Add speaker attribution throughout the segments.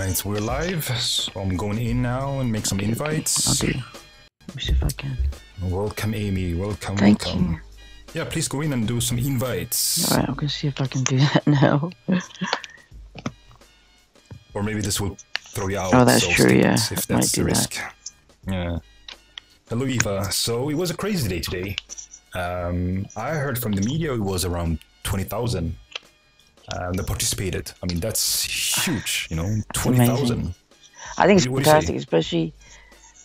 Speaker 1: Alright, we're live, so I'm going in now and make some invites.
Speaker 2: I'll do. Let me see if I can.
Speaker 1: Welcome, Amy. Welcome,
Speaker 2: Thank
Speaker 1: welcome.
Speaker 2: you.
Speaker 1: Yeah, please go in and do some invites.
Speaker 2: Alright, I'm gonna see if I can do that now.
Speaker 1: Or maybe this will throw you out.
Speaker 2: Oh, that's true, yeah.
Speaker 1: If
Speaker 2: I might
Speaker 1: that's the
Speaker 2: do
Speaker 1: risk.
Speaker 2: that.
Speaker 1: Yeah. Hello, Eva. So it was a crazy day today. I heard from the media it was around 20,000 that participated. I mean, that's huge, you know, 20,000.
Speaker 2: I think it's fantastic, especially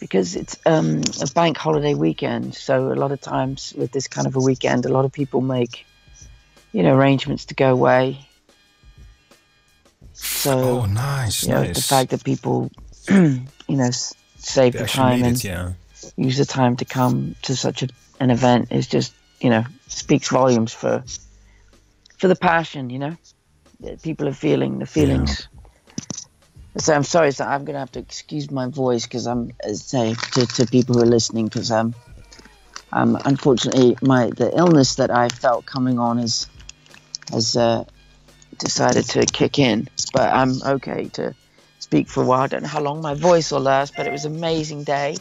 Speaker 2: because it's a bank holiday weekend. So a lot of times with this kind of a weekend, a lot of people make, you know, arrangements to go away. So,
Speaker 1: nice,
Speaker 2: you know,
Speaker 1: nice.
Speaker 2: the fact that people, you know, save the time and use the time to come to such an event is just, you know, speaks volumes for the passion, you know, that people are feeling, the feelings. Yeah. So I'm sorry, so I'm going to have to excuse my voice because I'm, say, to people who are listening, because unfortunately, the illness that I felt coming on has decided to kick in, but I'm okay to speak for a while. I don't know how long my voice will last, but it was an amazing day.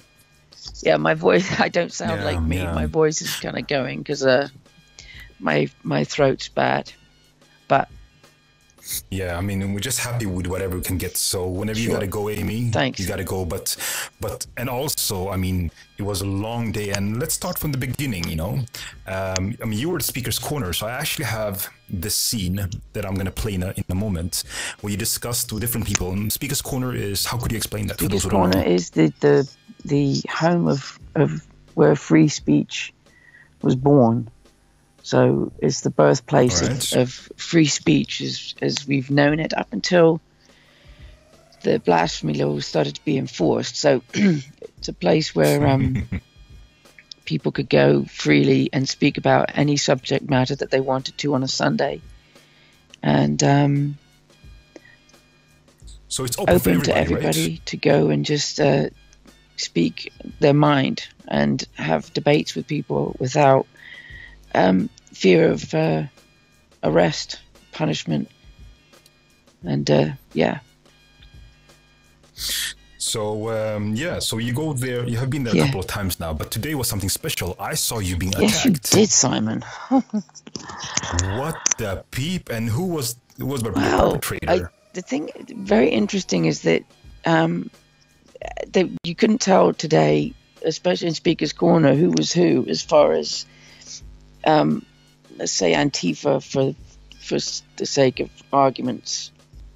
Speaker 2: Yeah, my voice, I don't sound like me. Yeah. My voice is kind of going because my throat's bad. But
Speaker 1: yeah, I mean, we're just happy with whatever we can get. So whenever you gotta go, Amy,
Speaker 2: thanks.
Speaker 1: You gotta go. But and also, I mean, it was a long day. And let's start from the beginning. You know, I mean, you were the speaker's corner, so I actually have the scene that I'm gonna play in a moment, where you discuss two different people. And speaker's corner is, how could you explain that?
Speaker 2: Speaker's corner is the home of where free speech was born. So it's the birthplace of free speech as we've known it up until the blasphemy law started to be enforced. So it's a place where people could go freely and speak about any subject matter that they wanted to on a Sunday. And
Speaker 1: so it's
Speaker 2: open to everybody to go and just speak their mind and have debates with people without fear of arrest, punishment, and yeah.
Speaker 1: So so you go there. You have been there a couple of times now, but today was something special. I saw you being attacked.
Speaker 2: Yes, you did, Simon.
Speaker 1: What the peep? And who was the perpetrator?
Speaker 2: The thing very interesting is that you couldn't tell today, especially in Speaker's Corner, who was who as far as let's say Antifa for the sake of arguments.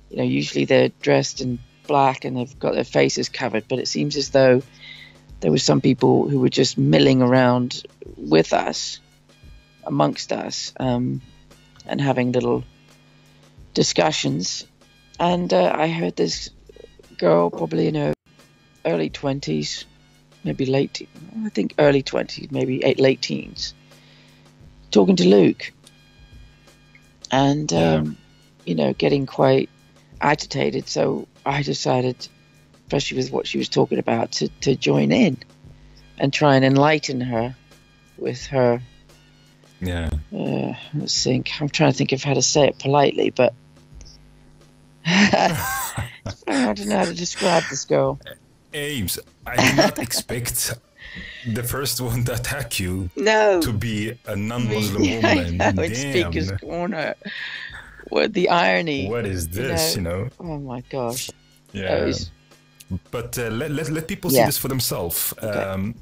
Speaker 2: You know, usually they're dressed in black and they've got their faces covered, but it seems as though there were some people who were just milling around with us, amongst us, and having little discussions. And I heard this girl, probably in her early 20s, maybe early 20s, maybe late teens, talking to Luke, and you know, getting quite agitated. So I decided, especially with what she was talking about, to join in and try and enlighten her with her. Let's think. I'm trying to think of how to say it politely, but I don't know how to describe this girl.
Speaker 1: Ames, I did not expect the first one to attack you to be a non-Muslim woman.
Speaker 2: I know, it's Speaker's Corner. What the irony?
Speaker 1: What is this, you know?
Speaker 2: Oh my gosh.
Speaker 1: Yeah. But let people see this for themselves.
Speaker 2: Okay.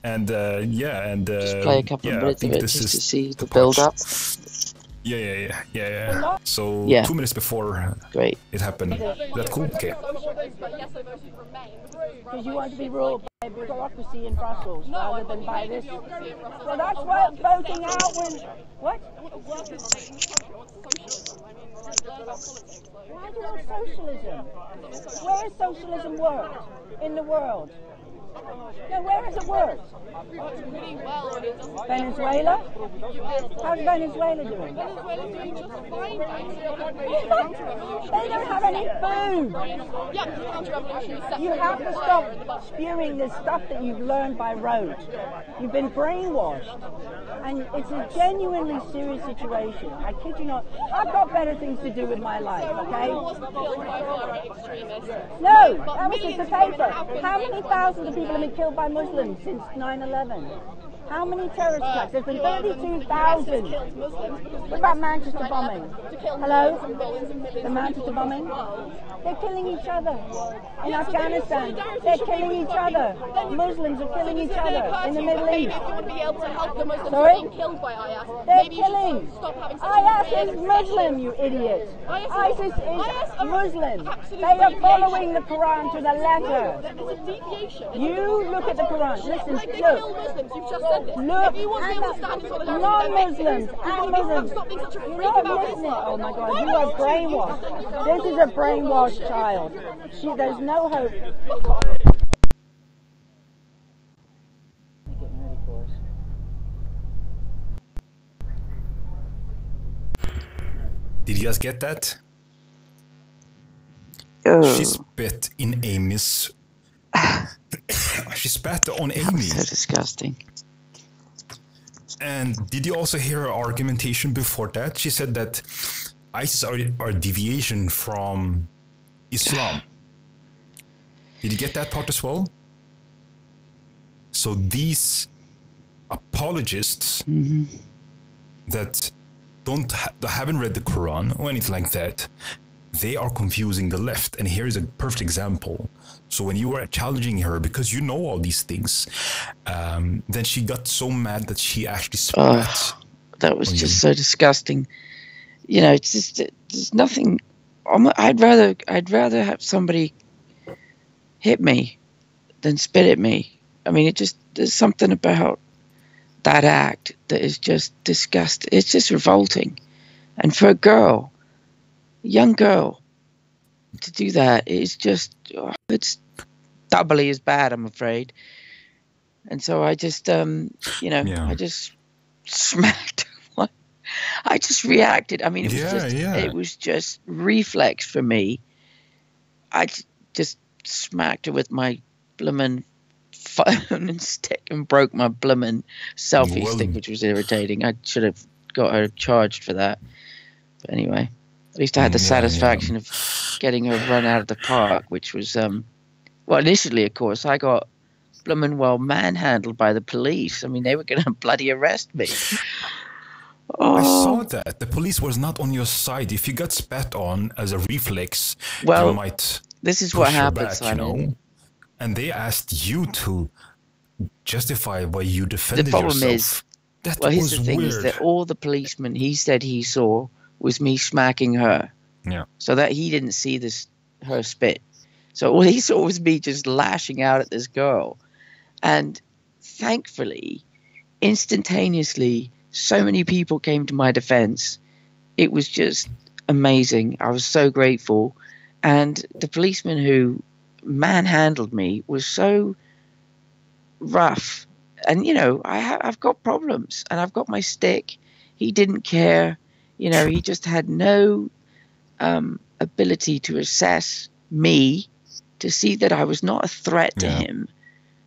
Speaker 1: And
Speaker 2: just play a couple of minutes of it just to see the build-up.
Speaker 1: Yeah. So 2 minutes before it happened. Is that cool? Okay.
Speaker 3: Because you want to be ruled by bureaucracy in Brussels rather than by this. Well, that's what voting out when. What? Why do you want socialism? Where has socialism worked in the world? No, where has it worked?
Speaker 4: Pretty well, but it doesn't.
Speaker 3: Venezuela? How's Venezuela doing?
Speaker 4: Venezuela's doing just fine, thanks.
Speaker 3: They don't have any food.
Speaker 4: Yeah, because the counter-revolution is set.
Speaker 3: You have to stop spewing this stuff that you've learned by rote. You've been brainwashed. And it's a genuinely serious situation. I kid you not. I've got better things to do with my life, okay?
Speaker 4: Wasn't killed by far-right extremists.
Speaker 3: No, that was just the paper. How many thousands of people have been killed by Muslims since 9/11? How many terrorist attacks? There's been 32,000. What about Manchester bombing? Hello? The Manchester bombing? They're killing each other. In Afghanistan, they're killing each other. Muslims are killing each other in the Middle East.
Speaker 4: If you want to be able to help the Muslims
Speaker 3: Sorry?
Speaker 4: being killed by IS,
Speaker 3: They're
Speaker 4: maybe you should
Speaker 3: killing.
Speaker 4: stop having such a
Speaker 3: IS is Muslim, you idiot. ISIS is
Speaker 4: are
Speaker 3: Muslim.
Speaker 4: absolute
Speaker 3: They are
Speaker 4: deviation.
Speaker 3: following the Quran to the letter.
Speaker 4: It's a deviation.
Speaker 3: You look at the Quran. Listen,
Speaker 4: Like they kill
Speaker 3: look.
Speaker 4: Muslims, you've just said this.
Speaker 3: Look,
Speaker 4: If you want to be able to stand in solidarity
Speaker 3: non-Muslims
Speaker 4: with
Speaker 3: and
Speaker 4: them,
Speaker 3: Muslims.
Speaker 4: stop being such a
Speaker 3: You're
Speaker 4: freak
Speaker 3: not
Speaker 4: about
Speaker 3: listening.
Speaker 4: Islam.
Speaker 3: Oh my God, you are brainwashed. This is a brainwashed child. There's no hope.
Speaker 1: Did you guys get that?
Speaker 2: Oh,
Speaker 1: She spit in Amy's. She spat on
Speaker 2: that
Speaker 1: Amy.
Speaker 2: was so disgusting.
Speaker 1: And did you also hear her argumentation before that? She said that ISIS are a deviation from Islam. Did you get that part as well? So these apologists that haven't read the Quran or anything like that, they are confusing the left. And here's a perfect example. So when you were challenging her because you know all these things, then she got so mad that she actually spat.
Speaker 2: That was just so disgusting. You know, it's just there's nothing. I'd rather have somebody hit me than spit at me. I mean, there's something about that act that is just disgusting. It's just revolting. And for a young girl, to do that is just, it's doubly as bad, I'm afraid. And so I just, I just smacked one. I just reacted. I mean, it was just reflex for me. I just smacked her with my bloomin' phone and stick and broke my bloomin' selfie stick, which was irritating. I should have got her charged for that. But anyway, at least I had the satisfaction of getting her run out of the park, which was, initially, of course, I got bloomin' manhandled by the police. I mean, they were going to bloody arrest me.
Speaker 1: I saw that. The police was not on your side. If you got spat on as a reflex, you might
Speaker 2: this is what happens,
Speaker 1: back, and they asked you to justify why you defended yourself.
Speaker 2: The problem is, here's the thing is that all the policemen he said he saw was me smacking her.
Speaker 1: Yeah.
Speaker 2: So that he didn't see her spit. So all he saw was me just lashing out at this girl. And thankfully, instantaneously, so many people came to my defense. It was just amazing. I was so grateful. And the policeman who manhandled me was so rough. And, I've got problems and I've got my stick. He didn't care. He just had no ability to assess me, to see that I was not a threat to him.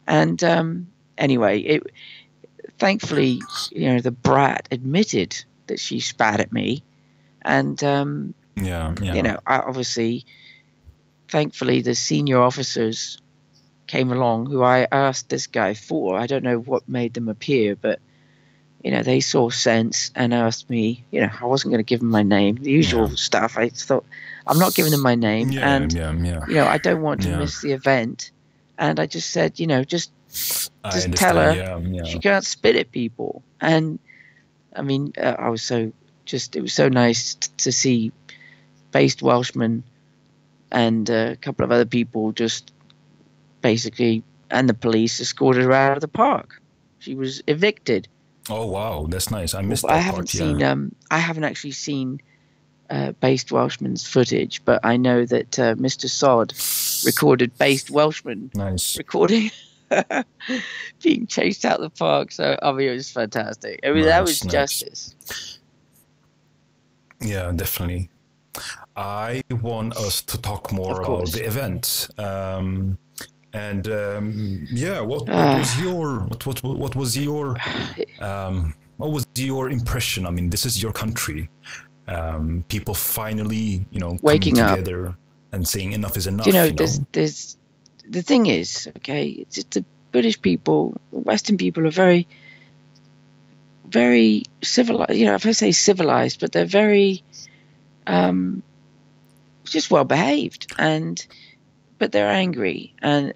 Speaker 2: And anyway, thankfully, the brat admitted that she spat at me. And, I obviously, thankfully, the senior officers came along who I asked this guy for. I don't know what made them appear, but, they saw sense and asked me, I wasn't going to give them my name, the usual stuff. I thought, I'm not giving them my name. I don't want to miss the event. And I just said, just tell her she can't spit at people. And I mean, it was so nice to see Based Welshman and a couple of other people just basically, and the police escorted her out of the park. She was evicted.
Speaker 1: Oh wow, that's nice. I missed that part.
Speaker 2: I haven't actually seen Based Welshman's footage, but I know that Mr. Sod recorded Based Welshman recording being chased out the park. So I mean, it was fantastic. I mean, that was justice.
Speaker 1: Yeah, definitely. I want us to talk more about the event. Yeah, what was your impression? I mean, this is your country. People finally,
Speaker 2: waking
Speaker 1: coming together and saying enough is enough.
Speaker 2: There's the thing is, okay, it's the British people, Western people are very, very civilized. If I say civilized, but they're very, just well behaved, but they're angry. And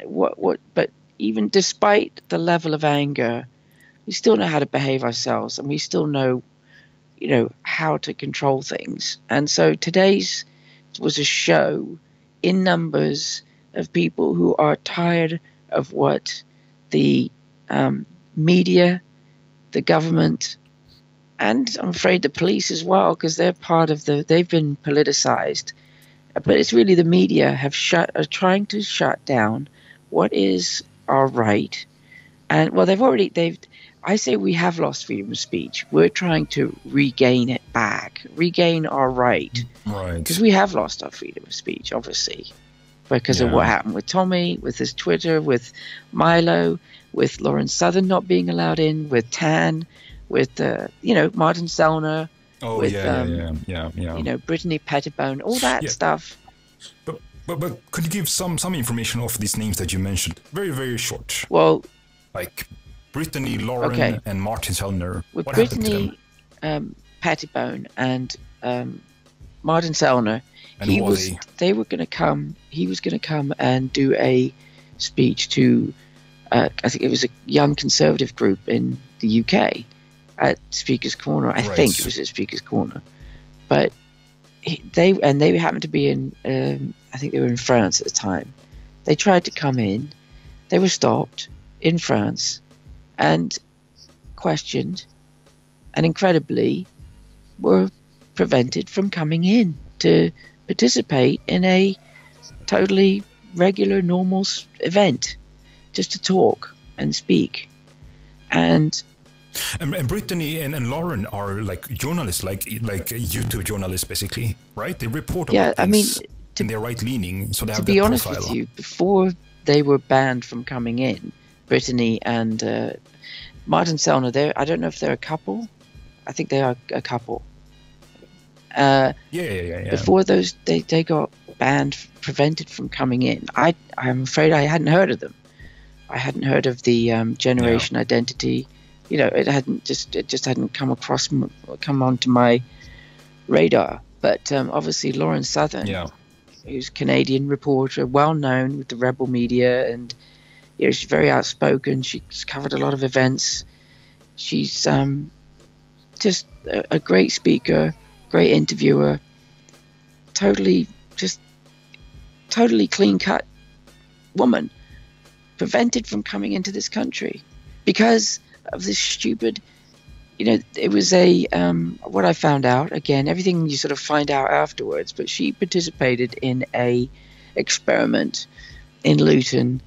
Speaker 2: but even despite the level of anger, we still know how to behave ourselves, and we still know, how to control things. And so today's was a show in numbers of people who are tired of what the media, the government, and I'm afraid the police as well, because they're part of they've been politicized. But it's really the media are trying to shut down what is our right. And well, I say we have lost freedom of speech. We're trying to regain it back, regain our right.
Speaker 1: Right.
Speaker 2: Because we have lost our freedom of speech, obviously, because of what happened with Tommy, with his Twitter, with Milo, with Lauren Southern not being allowed in, with Tan, with, Martin Sellner.
Speaker 1: Oh,
Speaker 2: with,
Speaker 1: yeah.
Speaker 2: Brittany Pettibone, all that stuff.
Speaker 1: But could you give some information of these names that you mentioned? Very, very short.
Speaker 2: Well,
Speaker 1: like Brittany, Lauren, and Martin Sellner.
Speaker 2: With
Speaker 1: what
Speaker 2: Brittany
Speaker 1: happened to them?
Speaker 2: Pettibone and Martin Sellner,
Speaker 1: and
Speaker 2: they were going to come. He was going to come and do a speech to, I think it was a young conservative group in the UK at Speaker's Corner. I think it was at Speaker's Corner, but they happened to be in. I think they were in France at the time. They tried to come in. They were stopped in France and questioned, and incredibly were prevented from coming in to participate in a totally regular, normal event, just to talk and speak. And
Speaker 1: Brittany and Lauren are like journalists, like YouTube journalists, basically, right? They report about things, and they're right-leaning, so they have that profile. To be honest with you,
Speaker 2: before they were banned from coming in, Brittany and Martin Sellner, I don't know if they're a couple. I think they are a couple. Before those, they got banned, prevented from coming in. I'm afraid I hadn't heard of them. I hadn't heard of the Generation Identity. It just hadn't come onto my radar. But obviously, Lauren Southern, who's a Canadian reporter, well known with the rebel media, and she's very outspoken. She's covered a lot of events. She's just a great speaker, great interviewer, totally clean-cut woman, prevented from coming into this country because of this stupid, it was what I found out, again, everything you sort of find out afterwards, but she participated in a experiment in Luton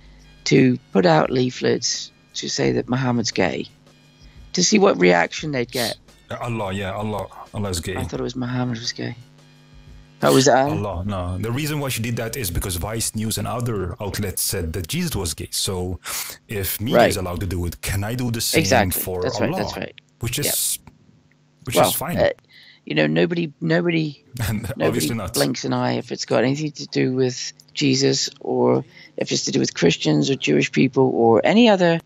Speaker 2: to put out leaflets to say that Muhammad's gay, to see what reaction they'd get.
Speaker 1: Allah is gay.
Speaker 2: I thought it was Muhammad was gay. That was
Speaker 1: Allah. No, the reason why she did that is because Vice News and other outlets said that Jesus was gay. So, if media is allowed to do it, can I do the same for Allah?
Speaker 2: That's right.
Speaker 1: Which is fine.
Speaker 2: Nobody
Speaker 1: obviously not.
Speaker 2: blinks an eye if it's got anything to do with Jesus, or if it's to do with Christians or Jewish people or any other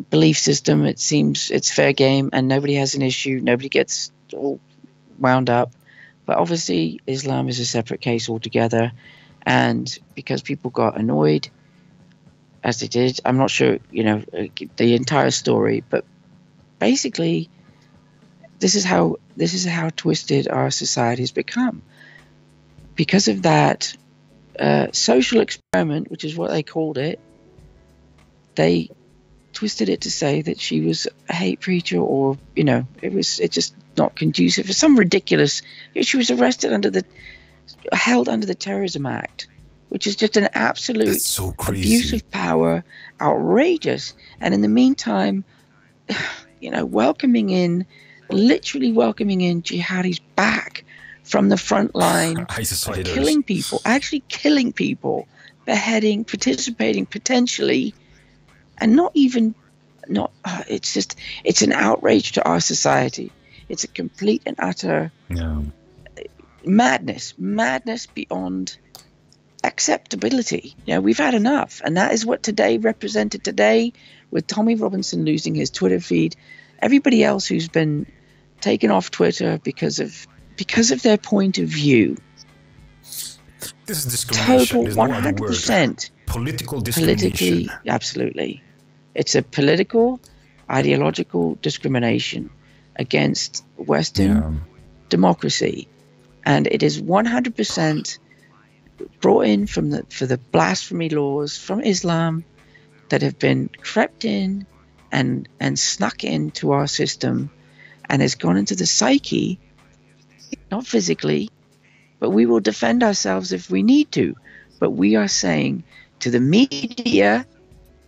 Speaker 2: belief system. It seems it's fair game, and nobody has an issue. Nobody gets all wound up. But obviously, Islam is a separate case altogether. And because people got annoyed, as they did, I'm not sure, the entire story, but basically, this is how twisted our society has become. Because of that social experiment, which is what they called it, they twisted it to say that she was a hate preacher, or it just not conducive for some ridiculous. She was held under the Terrorism Act, which is just an absolute
Speaker 1: That's so crazy.
Speaker 2: abuse of power, outrageous. And in the meantime, you know, literally welcoming in jihadis back from the front line,
Speaker 1: ISIS
Speaker 2: of
Speaker 1: fighters.
Speaker 2: killing people, actually killing people, beheading, participating potentially, and it's an outrage to our society. It's a complete and utter madness beyond acceptability. You know, we've had enough, and that is what today represented today, with Tommy Robinson losing his Twitter feed, everybody else who's been taken off Twitter because of their point of view.
Speaker 1: This is discrimination.
Speaker 2: Total
Speaker 1: There's no other word.
Speaker 2: 100%
Speaker 1: Political discrimination.
Speaker 2: politically, absolutely. It's a political, ideological discrimination against Western democracy, and it is 100% brought in for the blasphemy laws from Islam that have been crept in and snuck into our system, and has gone into the psyche, not physically, but we will defend ourselves if we need to. But we are saying to the media,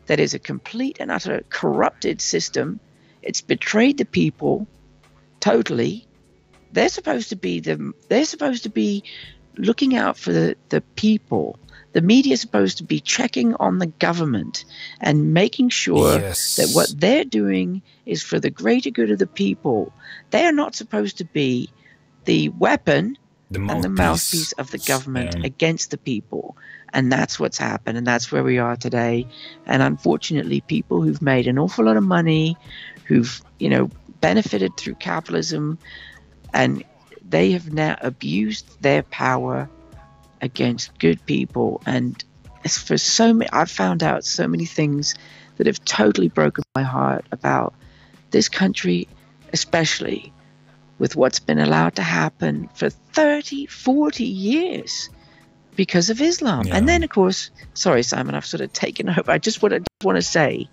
Speaker 2: that is a complete and utter corrupted system. It's betrayed the people totally. They're supposed to be looking out for the people. The media is supposed to be checking on the government and making sure that what they're doing is for the greater good of the people. They are not supposed to be the weapon and the mouthpiece of the government against the people. And that's what's happened, and that's where we are today. And unfortunately, people who've made an awful lot of money, who've, you know, benefited through capitalism, and they have now abused their power against good people. And it's for so many, I've found out so many things that have totally broken my heart about this country, especially with what's been allowed to happen for 30, 40 years because of Islam. And then, of course, sorry, Simon, I've sort of taken over. I just want to say,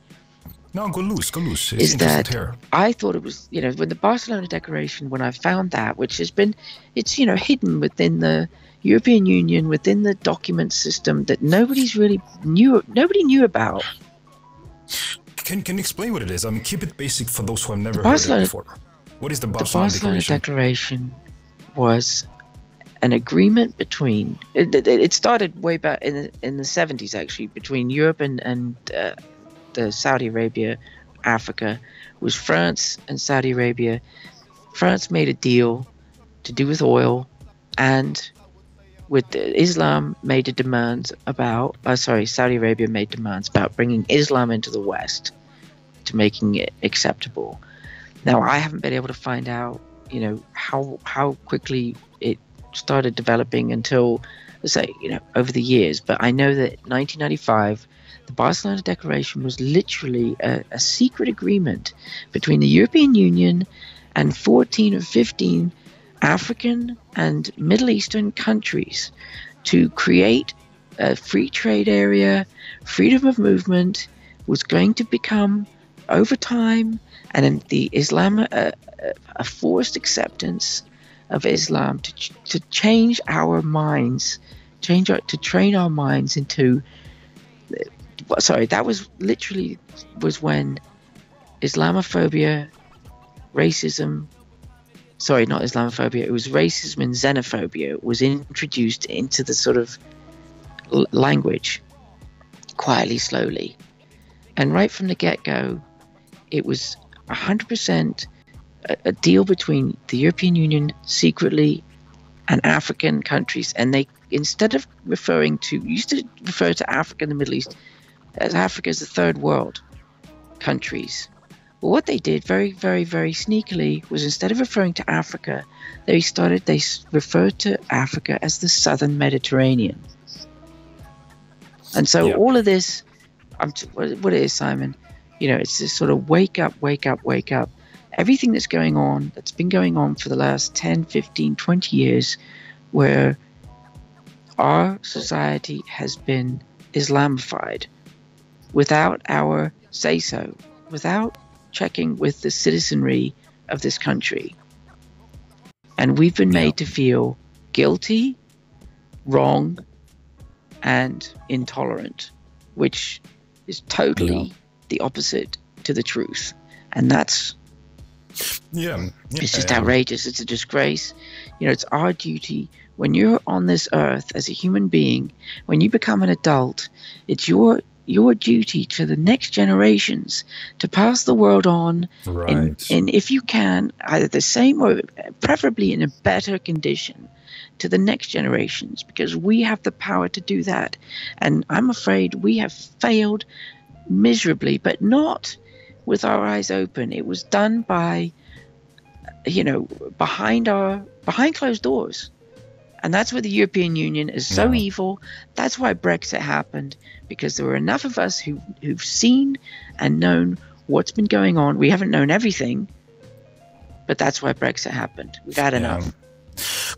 Speaker 1: no, go loose. It's
Speaker 2: is that
Speaker 1: here.
Speaker 2: I thought it was, you know, when the Barcelona Declaration, when I found that, which has been, it's, you know, hidden within the European Union, within the document system that nobody knew about.
Speaker 1: Can you explain what it is? I mean, keep it basic for those who have never heard it before. What is the Barcelona Declaration?
Speaker 2: The Barcelona Declaration was an agreement between, it started way back in the 70s, actually, between Europe and the Saudi Arabia, Africa. It was France and Saudi Arabia. France made a deal to do with oil, and with Islam made a demand about, Saudi Arabia made demands about bringing Islam into the West, to making it acceptable. Now, I haven't been able to find out, you know, how quickly it started developing until, let's say, you know, over the years. But I know that 1995, the Barcelona Declaration was literally a secret agreement between the European Union and 14 or 15 African and Middle Eastern countries to create a free trade area. Freedom of movement was going to become, over time, and in the Islam, a forced acceptance of Islam to change our minds, to train our minds into. That was literally when Islamophobia, racism. Sorry, not Islamophobia. It was racism and xenophobia was introduced into the sort of language, quietly, slowly, and right from the get-go, it was 100% a deal between the European Union secretly and African countries. And they, instead of used to refer to Africa and the Middle East as Africa as the third world countries. Well, what they did very, very, very sneakily was, instead of referring to Africa, they referred to Africa as the Southern Mediterranean. And so all of this, what it is, Simon, you know, it's this sort of wake up. Everything that's been going on for the last 10, 15, 20 years, where our society has been Islamified without our say-so, without checking with the citizenry of this country. And we've been made to feel guilty, wrong, and intolerant, which is totally the opposite to the truth. And that's it's just outrageous. It's a disgrace. You know, it's our duty when you're on this earth as a human being, when you become an adult, it's your duty to the next generations to pass the world on in if you can, either the same or preferably in a better condition to the next generations, because we have the power to do that. And I'm afraid we have failed miserably, but not with our eyes open. It was done by, you know, behind closed doors. And that's why the European Union is so evil. That's why Brexit happened, because there were enough of us who've seen and known what's been going on. We haven't known everything, but that's why Brexit happened. We've had enough.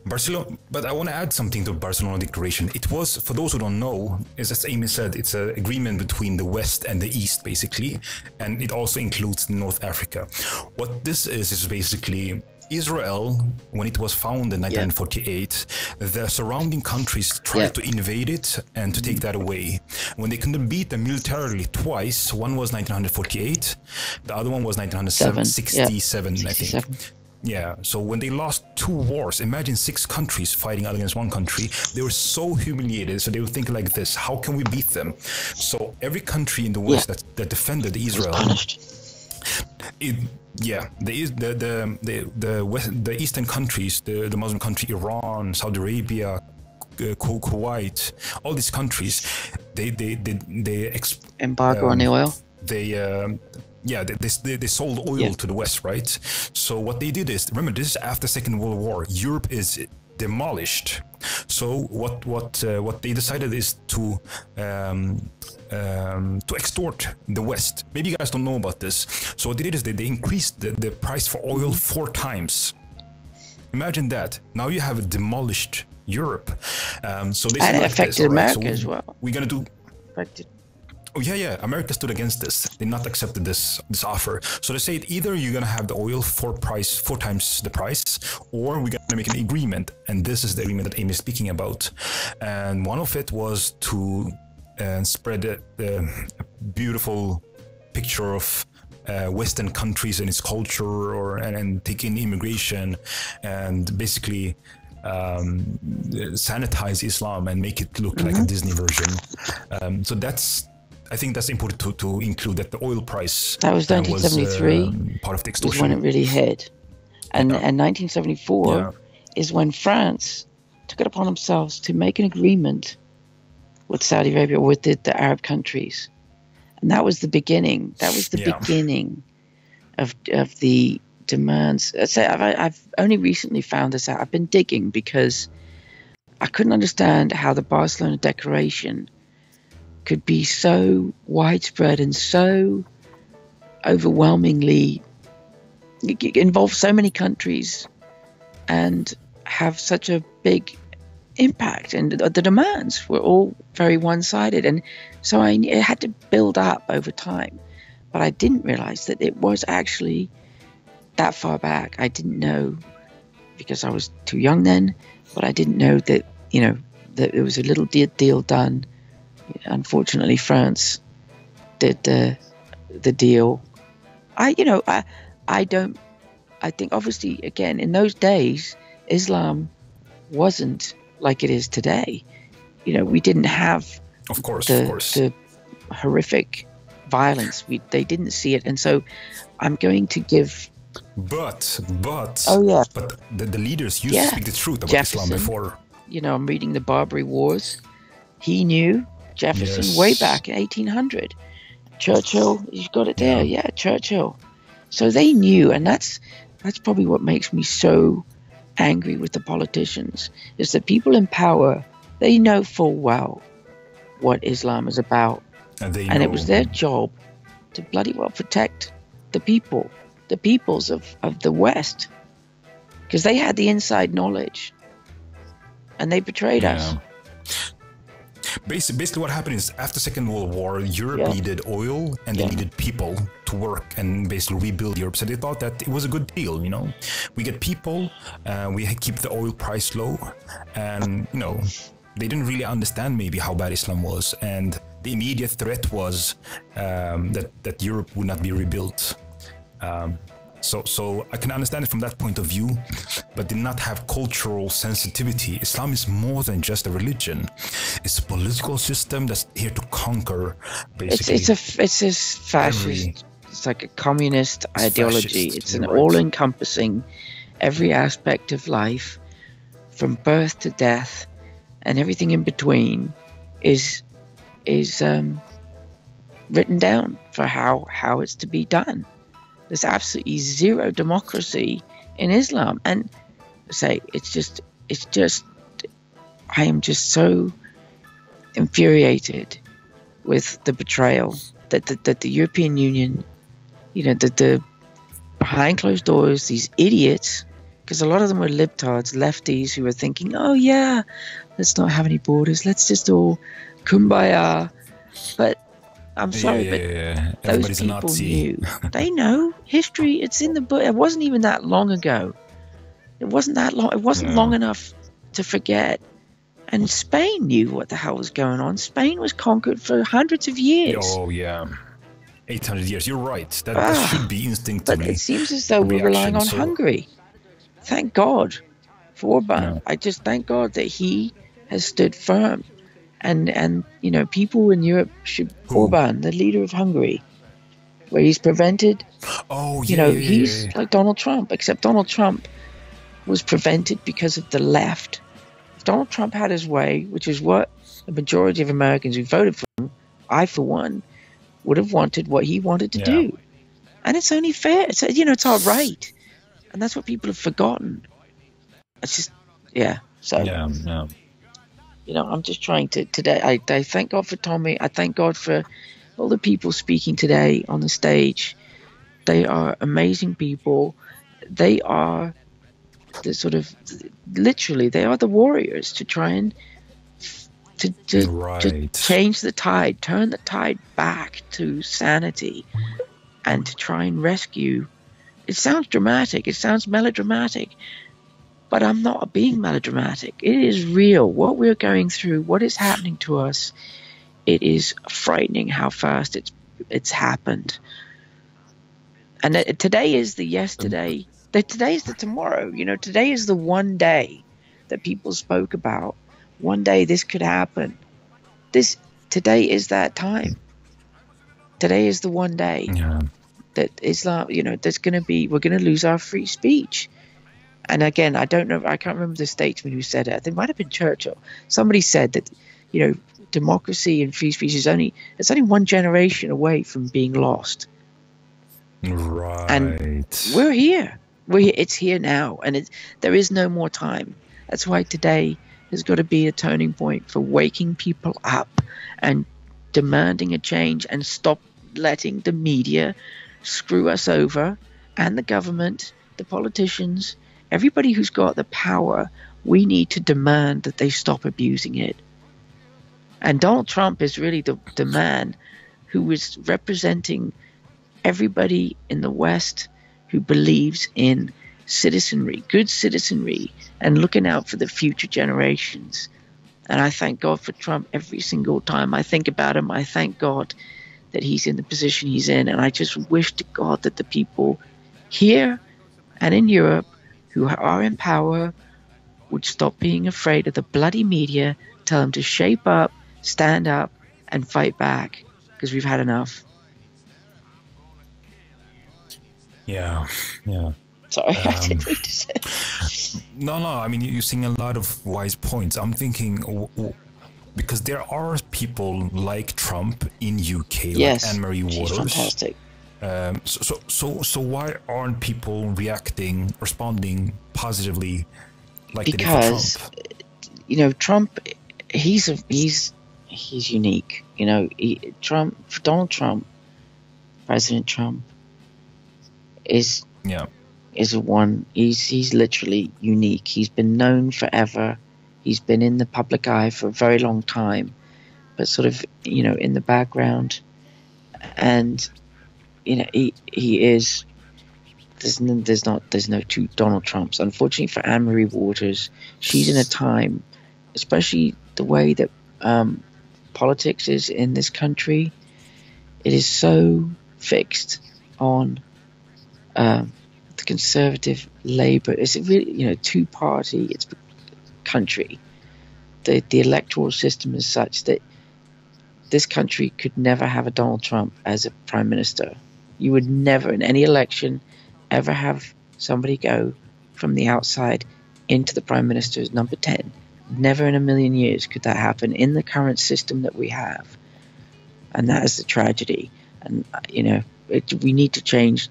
Speaker 1: Barcelona, but I want to add something to the Barcelona Declaration. It was, for those who don't know, as Amy said, it's an agreement between the West and the East, basically, and it also includes North Africa. What this is basically Israel, when it was founded in 1948, the surrounding countries tried to invade it and to take that away. When they couldn't beat them militarily twice, one was 1948, the other one was 1967, I think. Yeah, so when they lost 2 wars, imagine 6 countries fighting against 1 country. They were so humiliated, so they would think like this: how can we beat them? So every country in the West that defended Israel, the Eastern countries, the Muslim country, Iran, Saudi Arabia, Kuwait, all these countries, they
Speaker 2: embargo on the oil.
Speaker 1: They sold oil to the West, right? So what they did is, remember, this is after Second World War. Europe is demolished. So what they decided is to extort the West. Maybe you guys don't know about this. So what they did is they increased the price for oil 4 times. Imagine that. Now you have a demolished Europe. So they said,
Speaker 2: and it affected America as well.
Speaker 1: We're gonna do. Oh yeah. America stood against this. They not accepted this offer. So they said either you're gonna have the oil 4 times the price, or we're gonna make an agreement. And this is the agreement that Amy is speaking about. And one of it was to spread a beautiful picture of Western countries and its culture, and take in immigration, and basically sanitize Islam and make it look like a Disney version. So I think that's important to include, that the oil price
Speaker 2: that was 1973
Speaker 1: part of the extortion.
Speaker 2: Was when it really hit, and 1974 is when France took it upon themselves to make an agreement with Saudi Arabia, with the Arab countries, and that was the beginning. That was the beginning of the demands. I've only recently found this out. I've been digging because I couldn't understand how the Barcelona Declaration could be so widespread and so overwhelmingly involve so many countries and have such a big impact. And the demands were all very one-sided, and so it had to build up over time. But I didn't realize that it was actually that far back. I didn't know, because I was too young then, but I didn't know that, you know, that there was a little deal done. Unfortunately, France did the deal. I think obviously, again, in those days, Islam wasn't like it is today. You know, we didn't have the horrific violence. They didn't see it, and so I'm going to give.
Speaker 1: But the leaders used to speak the truth about Islam before.
Speaker 2: You know, I'm reading the Barbary Wars. He knew. Jefferson, way back in 1800. Churchill, you've got it there. Yeah, Churchill. So they knew, and that's probably what makes me so angry with the politicians, is that people in power, they know full well what Islam is about. And it was their job to bloody well protect the peoples of the West, because they had the inside knowledge, and they betrayed us.
Speaker 1: Basically what happened is, after Second World War, Europe needed oil and they needed people to work and basically rebuild Europe. So they thought that it was a good deal, you know. We get people, we keep the oil price low, and, you know, they didn't really understand maybe how bad Islam was, and the immediate threat was that Europe would not be rebuilt. So I can understand it from that point of view, but did not have cultural sensitivity. Islam is more than just a religion; it's a political system that's here to conquer. Basically,
Speaker 2: it's a fascist. It's like a communist ideology. It's an all-encompassing, every aspect of life, from birth to death, and everything in between, is written down for how it's to be done. There's absolutely zero democracy in Islam, and it's just I am just so infuriated with the betrayal that the European Union, the behind closed doors, these idiots, because a lot of them were libtards, lefties, who were thinking, oh yeah, let's not have any borders, let's just all kumbaya. But I'm sorry, but those people knew. They know history. It's in the book. It wasn't even that long ago. It wasn't that long. It wasn't long enough to forget. And Spain knew what the hell was going on. Spain was conquered for hundreds of years.
Speaker 1: Oh yeah, 800 years. You're right. That should be instinctively.
Speaker 2: But it seems as though we're relying on Hungary. Thank God for Orban. I just thank God that he has stood firm. And people in Europe should Orban, the leader of Hungary, where he's prevented. He's like Donald Trump, except Donald Trump was prevented because of the left. If Donald Trump had his way, which is what the majority of Americans who voted for him, I for one, would have wanted what he wanted to do. And it's only fair. It's all right. And that's what people have forgotten. It's just, I'm just trying to today. I thank God for Tommy. I thank God for all the people speaking today on the stage. They are amazing people. They are the sort of, literally, they are the warriors to try and to change the tide, turn the tide back to sanity, and to try and rescue. It sounds dramatic. It sounds melodramatic. But I'm not being melodramatic. It is real. What we're going through, what is happening to us, it is frightening how fast it's happened. And today is the yesterday. Today is the tomorrow. Today is the one day that people spoke about. One day this could happen. Today is that time. Today is the one day that Islam, there's going to be, we're going to lose our free speech. And again, I don't know, I can't remember the statesman who said it. It might have been Churchill. Somebody said that, democracy and free speech is only one generation away from being lost.
Speaker 1: Right.
Speaker 2: And we're here. It's here now, and there is no more time. That's why today has got to be a turning point for waking people up and demanding a change, and stop letting the media screw us over, and the government, the politicians. Everybody who's got the power, we need to demand that they stop abusing it. And Donald Trump is really the man who is representing everybody in the West who believes in citizenry, good citizenry, and looking out for the future generations. And I thank God for Trump every single time I think about him. I thank God that he's in the position he's in. And I just wish to God that the people here and in Europe who are in power would stop being afraid of the bloody media, tell them to shape up, stand up, and fight back, because we've had enough.
Speaker 1: Yeah.
Speaker 2: Sorry, I didn't mean to say.
Speaker 1: No, I mean, you're saying a lot of wise points. I'm thinking, because there are people like Trump in UK, like Anne-Marie Waters.
Speaker 2: She's fantastic.
Speaker 1: So why aren't people responding positively like
Speaker 2: because,
Speaker 1: they did for
Speaker 2: Trump,
Speaker 1: Trump?
Speaker 2: he's unique. Donald Trump, President Trump, is one. He's literally unique. He's been known forever. He's been in the public eye for a very long time, but sort of in the background, and. He is. There's no two Donald Trumps. Unfortunately for Anne-Marie Waters, she's in a time, especially the way that politics is in this country, it is so fixed on the conservative Labour. It's really, two-party. It's country. The electoral system is such that this country could never have a Donald Trump as a prime minister. You would never, in any election, ever have somebody go from the outside into the prime minister as number 10. Never in a million years could that happen in the current system that we have. And that is the tragedy. And, we need to change.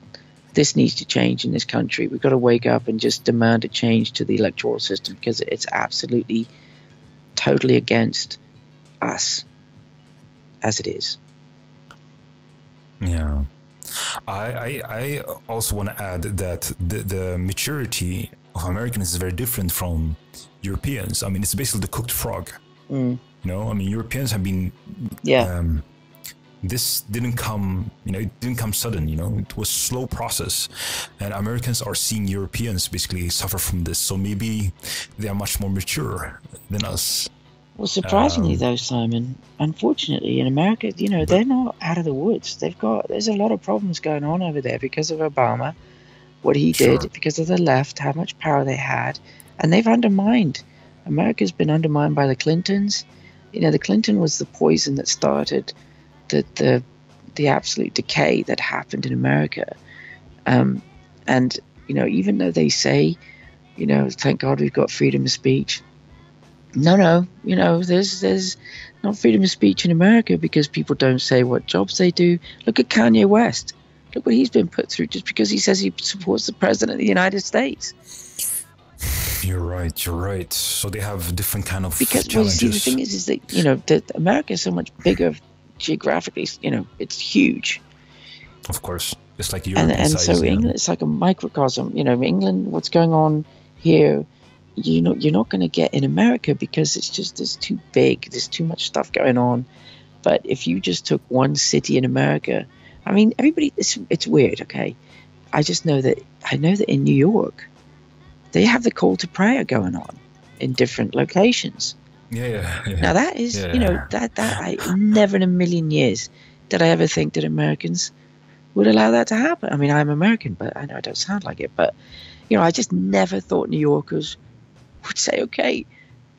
Speaker 2: This needs to change in this country. We've got to wake up and just demand a change to the electoral system, because it's absolutely, totally against us as it is.
Speaker 1: Yeah. I also want to add that the maturity of Americans is very different from Europeans. I mean, it's basically the cooked frog. Europeans have been... this didn't come, it didn't come sudden, it was a slow process. And Americans are seeing Europeans basically suffer from this. So maybe they are much more mature than us.
Speaker 2: Well, surprisingly though, Simon, unfortunately in America, they're not out of the woods. There's a lot of problems going on over there because of Obama, what he did, because of the left, how much power they had. And they've undermined. America's been undermined by the Clintons. The Clinton was the poison that started the absolute decay that happened in America. And even though they say, thank God we've got freedom of speech. No, there's not freedom of speech in America because people don't say what jobs they do. Look at Kanye West. Look what he's been put through just because he says he supports the president of the United States.
Speaker 1: You're right. So they have different kind of
Speaker 2: challenges. Well, see, the thing is that, that America is so much bigger geographically, it's huge.
Speaker 1: Of course. It's like Europe.
Speaker 2: And so England, it's like a microcosm. England, what's going on here, you're not going to get in America because it's too big. There's too much stuff going on. But if you just took one city in America, I mean, everybody, it's weird, okay? I know that in New York, they have the call to prayer going on in different locations.
Speaker 1: Yeah.
Speaker 2: Now that is, that I never in a million years did I ever think that Americans would allow that to happen. I mean, I'm American, but I know I don't sound like it. But, I just never thought New Yorkers would say, okay.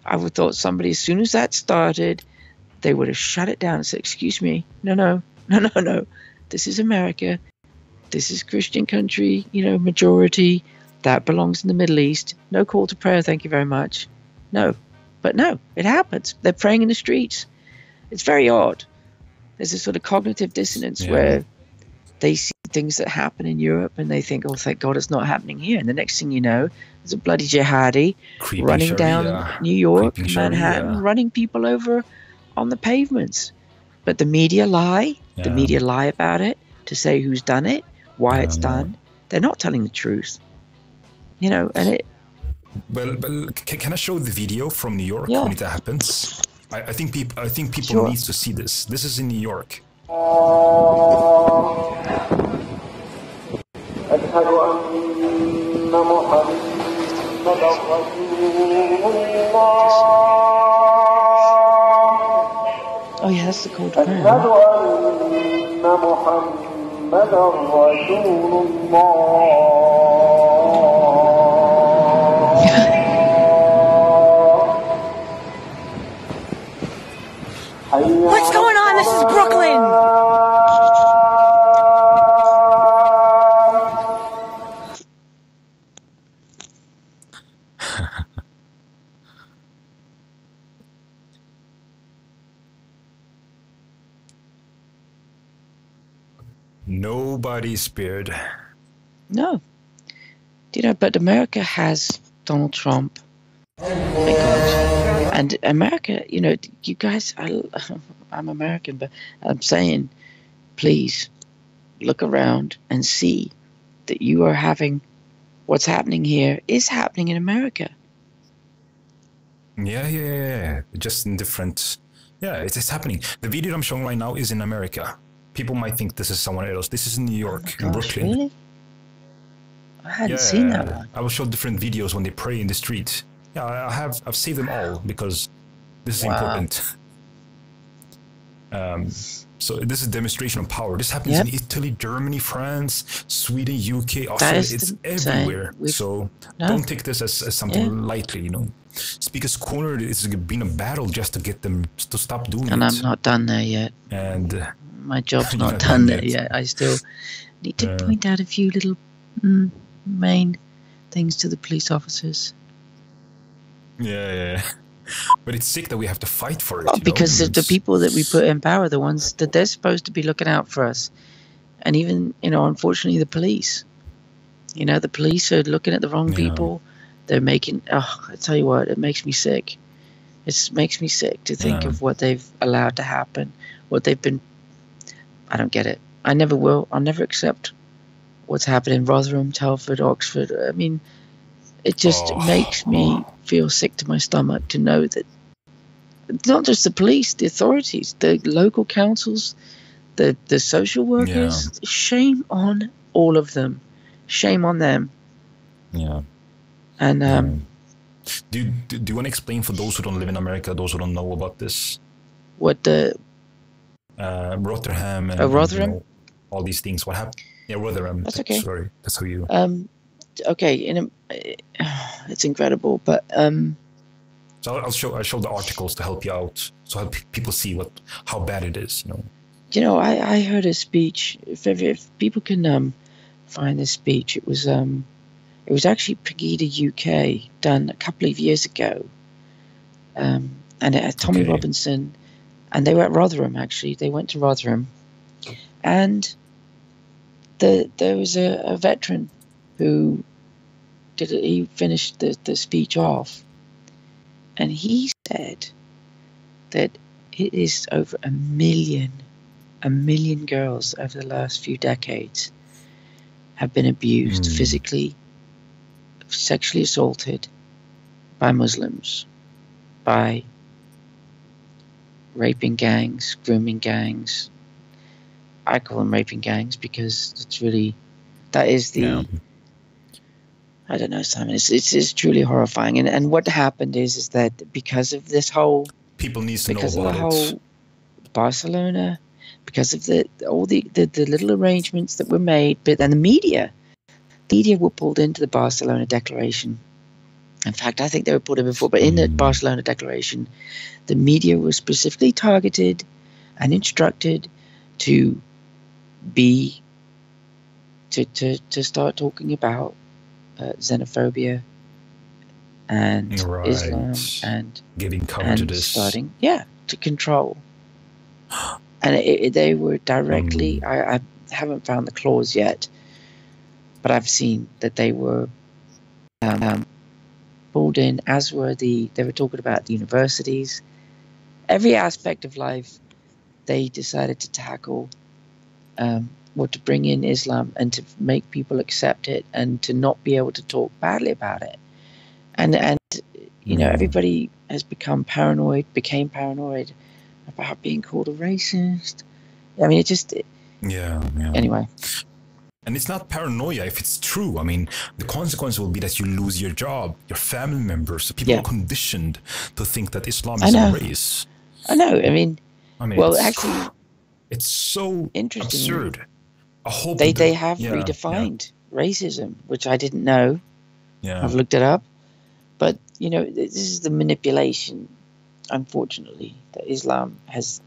Speaker 2: I would have thought somebody, as soon as that started, they would have shut it down and said, excuse me, no. This is America. This is Christian country, majority. That belongs in the Middle East. No call to prayer, thank you very much. No. But no, it happens. They're praying in the streets. It's very odd. There's a sort of cognitive dissonance where they see things that happen in Europe and they think, oh, thank God it's not happening here. And the next thing you know, there's a bloody jihadi running down New York, Manhattan, running people over on the pavements. But the media lie. The media lie about it to say who's done it, why it's done. They're not telling the truth. And it...
Speaker 1: Well, can I show the video from New York when it happens? I think people need to see this. This is in New York.
Speaker 5: Oh
Speaker 2: yeah, that's the call to prayer.
Speaker 3: What's going on? This is Brooklyn.
Speaker 1: Nobody's spared.
Speaker 2: No. But America has Donald Trump. My God. And America, you guys, I'm American, but I'm saying, please look around and see that you are having what's happening here is happening in America.
Speaker 1: Yeah. Just in different... Yeah, it's happening. The video I'm showing right now is in America. People might think this is someone else. This is in New York, in Brooklyn.
Speaker 2: Really? I hadn't seen that one.
Speaker 1: I will show different videos when they pray in the street. Yeah, I've saved them all because This is
Speaker 2: Wow.
Speaker 1: important. So this is demonstration of power. This happens
Speaker 2: Yep.
Speaker 1: in Italy, Germany, France, Sweden, UK,
Speaker 2: That
Speaker 1: Australia.
Speaker 2: is
Speaker 1: It's
Speaker 2: the same.
Speaker 1: everywhere.
Speaker 2: We've-
Speaker 1: So
Speaker 2: No.
Speaker 1: don't take this as something
Speaker 2: Yeah.
Speaker 1: lightly, you know. Speaker's Corner is been a battle just to get them to stop doing
Speaker 2: And
Speaker 1: it.
Speaker 2: I'm not done there yet.
Speaker 1: And
Speaker 2: My job's
Speaker 1: You're
Speaker 2: not
Speaker 1: not
Speaker 2: done
Speaker 1: done
Speaker 2: there
Speaker 1: yet.
Speaker 2: yet. I still need to point out a few little main things to the police officers.
Speaker 1: yeah. But it's sick that we have to fight for it. you know?
Speaker 2: Because the
Speaker 1: It's-
Speaker 2: people that we put in power are the ones that they're supposed to be looking out for us. And even, unfortunately, the police. The police are looking at the wrong
Speaker 1: Yeah.
Speaker 2: people. They're making, I tell you what, it makes me sick. It makes me sick to think
Speaker 1: Yeah.
Speaker 2: of what they've allowed to happen, what they've been. I don't get it. I never will. I'll never accept what's happened in Rotherham, Telford, Oxford. I mean, it just makes me feel sick to my stomach to know that it's not just the police, the authorities, the local councils, the social workers. Shame on all of them. Shame on them.
Speaker 1: Yeah.
Speaker 2: And
Speaker 1: Do you want to explain for those who don't live in America, those who don't know about this?
Speaker 2: what the
Speaker 1: Rotherham and
Speaker 2: Rotherham?
Speaker 1: all these things. What happened? Yeah, Rotherham.
Speaker 2: That's okay.
Speaker 1: Sorry, that's how you.
Speaker 2: okay, it's incredible, but
Speaker 1: So I'll show the articles to help you out, so help people see how bad it is.
Speaker 2: I heard a speech. If people can find this speech, it was actually Pegida UK done a couple of years ago, and it had Tommy
Speaker 1: Okay.
Speaker 2: Robinson, and they were at Rotherham. Actually, they went to Rotherham, and there was a veteran who he finished the speech off, and he said that it is over a million girls over the last few decades have been abused, physically, sexually assaulted by Muslims, by raping gangs, grooming gangs. I call them raping gangs because that is the,
Speaker 1: Yeah.
Speaker 2: I don't know, Simon, it's truly horrifying. And what happened is that because of this whole,
Speaker 1: People need to know
Speaker 2: because of the
Speaker 1: about
Speaker 2: whole
Speaker 1: it.
Speaker 2: Barcelona, because of all the little arrangements that were made, and the media were pulled into the Barcelona Declaration. In fact, I think they were pulled in before, but in the Barcelona Declaration, the media was specifically targeted and instructed to start talking about xenophobia and Islam and
Speaker 1: Giving cover to this.
Speaker 2: starting to control. And they were directly, I haven't found the clause yet, but I've seen that they were pulled in, as were they were talking about the universities. Every aspect of life, they decided to tackle, or to bring in Islam and to make people accept it and to not be able to talk badly about it. And everybody has became paranoid about being called a racist. I mean, anyway.
Speaker 1: And it's not paranoia if it's true. I mean, the consequence will be that you lose your job, your family members. People are conditioned to think that Islam is a race.
Speaker 2: I know. I mean, well, actually,
Speaker 1: it's so absurd. I hope
Speaker 2: they have redefined racism, which I didn't know.
Speaker 1: Yeah.
Speaker 2: I've looked it up. But, this is the manipulation, unfortunately, that Islam has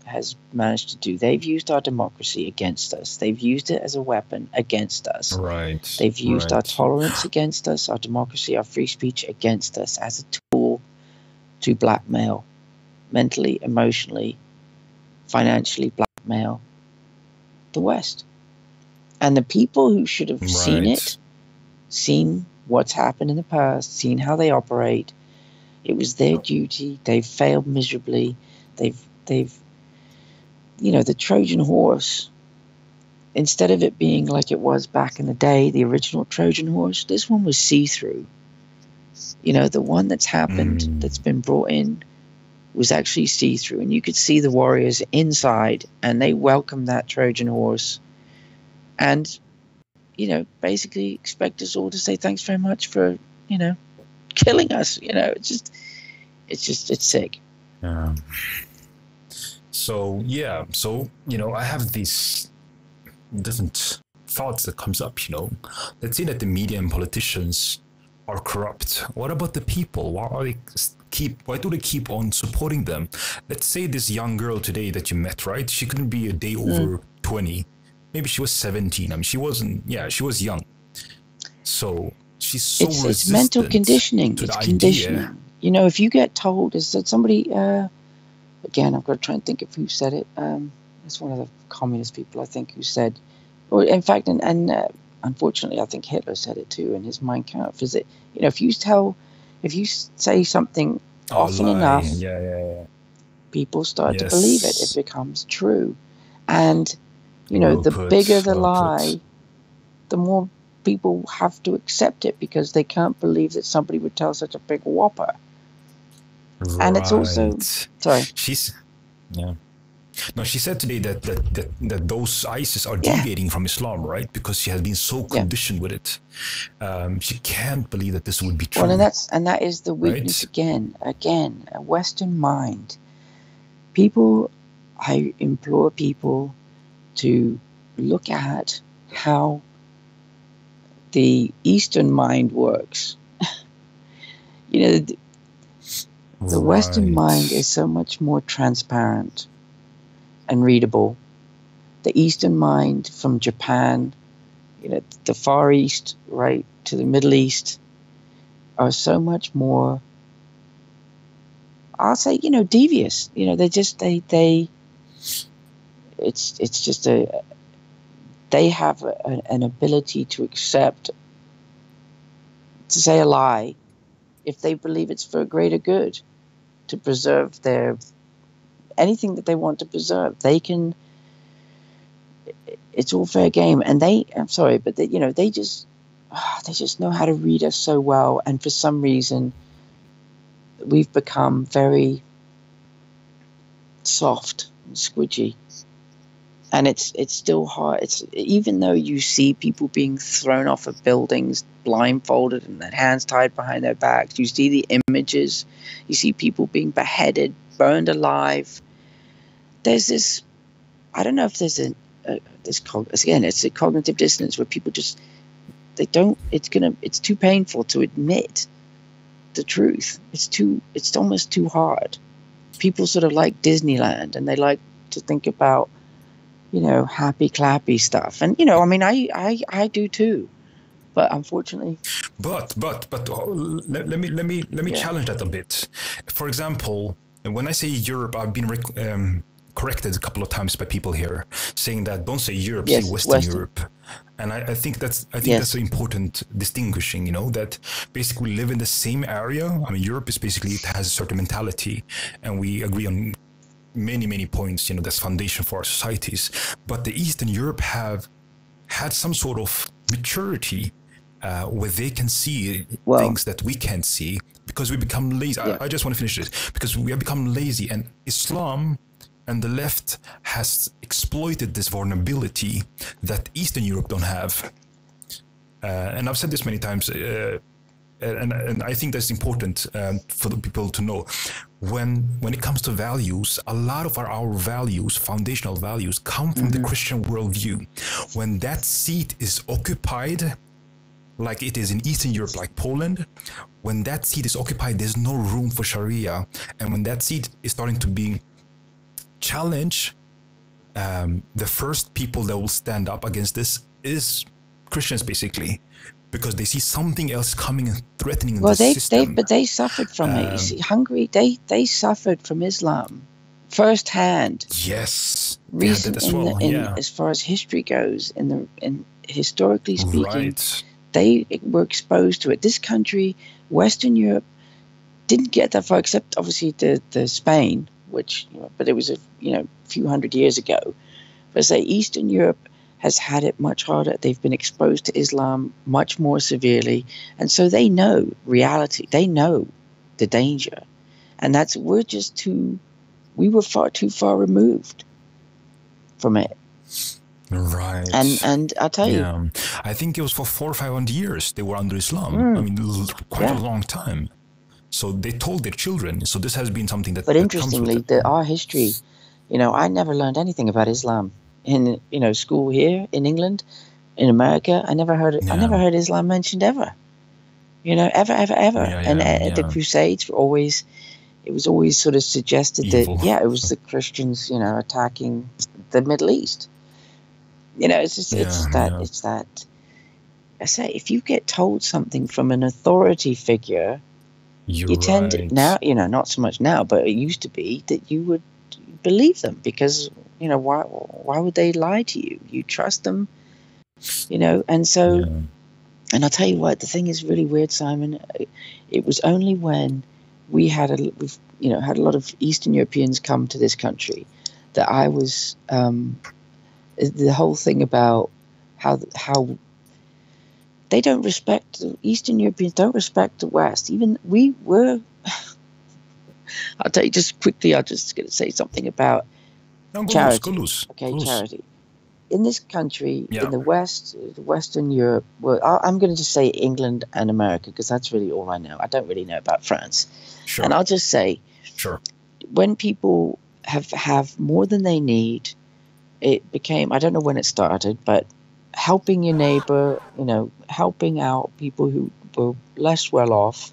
Speaker 2: managed to do. They've used our democracy against us. They've used it as a weapon against us.
Speaker 1: Right.
Speaker 2: They've used our tolerance against us, our democracy, our free speech against us as a tool to blackmail, mentally, emotionally, financially blackmail the West. And the people who should have seen it, seen what's happened in the past, seen how they operate, it was their duty. They've failed miserably. They've the Trojan horse, instead of it being like it was back in the day, the original Trojan horse, this one was see-through. The one that's happened, that's been brought in, was actually see-through, and you could see the warriors inside, and they welcomed that Trojan horse, and basically expect us all to say thanks very much for killing us. It's sick.
Speaker 1: Yeah. So yeah, so I have these different thoughts that comes up. Let's say that the media and politicians are corrupt. What about the people? Why do they keep on supporting them? Let's say this young girl today that you met, right? She couldn't be a day over 20. Maybe she was 17. I mean, she wasn't. Yeah, she was young. So she's so resistant.
Speaker 2: It's mental conditioning.
Speaker 1: To
Speaker 2: it's
Speaker 1: the
Speaker 2: conditioning.
Speaker 1: idea.
Speaker 2: If you get told, is that somebody? Again, I've got to try and think of who said it. It's one of the communist people, I think, who said, or in fact, and unfortunately, I think Hitler said it too in his Mein Kampf. Is that if you say something often enough, people start to believe it. It becomes true, and the bigger the lie, the more people have to accept it because they can't believe that somebody would tell such a big whopper.
Speaker 1: Right.
Speaker 2: And it's also sorry.
Speaker 1: She said today that those ISIS are deviating from Islam, right? Because she has been so conditioned with it. She can't believe that this would be true.
Speaker 2: Well, and that is the weakness again, a Western mind. I implore people to look at how the Eastern mind works. The Western mind is so much more transparent and readable. The Eastern mind, from Japan, the Far East, right to the Middle East, are so much more, I'll say, devious. They have an ability to accept, to say a lie, if they believe it's for a greater good, to preserve anything that they want to preserve. They can, it's all fair game. And I'm sorry, but they just know how to read us so well. And for some reason, we've become very soft and squidgy. And it's still hard. Even though you see people being thrown off of buildings, blindfolded and their hands tied behind their backs, you see the images, you see people being beheaded, burned alive. There's this, I don't know if there's it's a cognitive dissonance where people just, it's too painful to admit the truth. It's almost too hard. People sort of like Disneyland, and they like to think about, happy clappy stuff. And, I do too. But unfortunately.
Speaker 1: But let me challenge that a bit. For example, when I say Europe, I've been corrected a couple of times by people here saying that don't say Europe, say Western Europe. And I think that's an important distinguishing, that basically we live in the same area. I mean, Europe is basically, it has a certain mentality, and we agree on many points, that's foundation for our societies. But the Eastern Europe have had some sort of maturity where they can see things that we can't see because we become lazy. I just want to finish this, because we have become lazy, and Islam and the left has exploited this vulnerability that Eastern Europe don't have. And I've said this many times, and I think that's important for the people to know. When it comes to values, a lot of our values, foundational values, come from the Christian worldview. When that seat is occupied, like it is in Eastern Europe, like Poland, when that seat is occupied, there's no room for Sharia. And when that seat is starting to be challenged, the first people that will stand up against this is Christians, basically, because they see something else coming and threatening the system.
Speaker 2: But they suffered from it. You see, Hungary, they suffered from Islam firsthand.
Speaker 1: Yes,
Speaker 2: Recent as well. As far as history goes, historically speaking, they were exposed to it. This country, Western Europe, didn't get that far, except obviously the Spain, which, but it was a few hundred years ago. But say Eastern Europe has had it much harder. They've been exposed to Islam much more severely, and so they know reality. They know the danger, and we were far too far removed from it.
Speaker 1: Right.
Speaker 2: And I'll tell you,
Speaker 1: I think it was for 400 or 500 years they were under Islam. I mean, quite a long time. So they told their children. So this has been something that.
Speaker 2: But
Speaker 1: that
Speaker 2: interestingly,
Speaker 1: comes with it.
Speaker 2: our history, I never learned anything about Islam in school here in England, in America. I never heard Islam mentioned ever. Ever. And the Crusades were always. It was always sort of suggested
Speaker 1: Evil.
Speaker 2: that it was the Christians, attacking the Middle East. It's that. I say, if you get told something from an authority figure, you tend to, now, not so much now, but it used to be that you would believe them because, why would they lie to you? You trust them, and so, and I'll tell you what, the thing is really weird, Simon. It was only when we had a lot of Eastern Europeans come to this country that I was, the whole thing about how they don't respect, Eastern Europeans don't respect the West. Even we were, I'll tell you just quickly, I'm just going to say something about charity. Charity. In this country, in the West, Western Europe, I'm going to just say England and America because that's really all I know. I don't really know about France.
Speaker 1: Sure.
Speaker 2: And I'll just say, when people have more than they need, it became, I don't know when it started, but helping your neighbor, helping out people who were less well off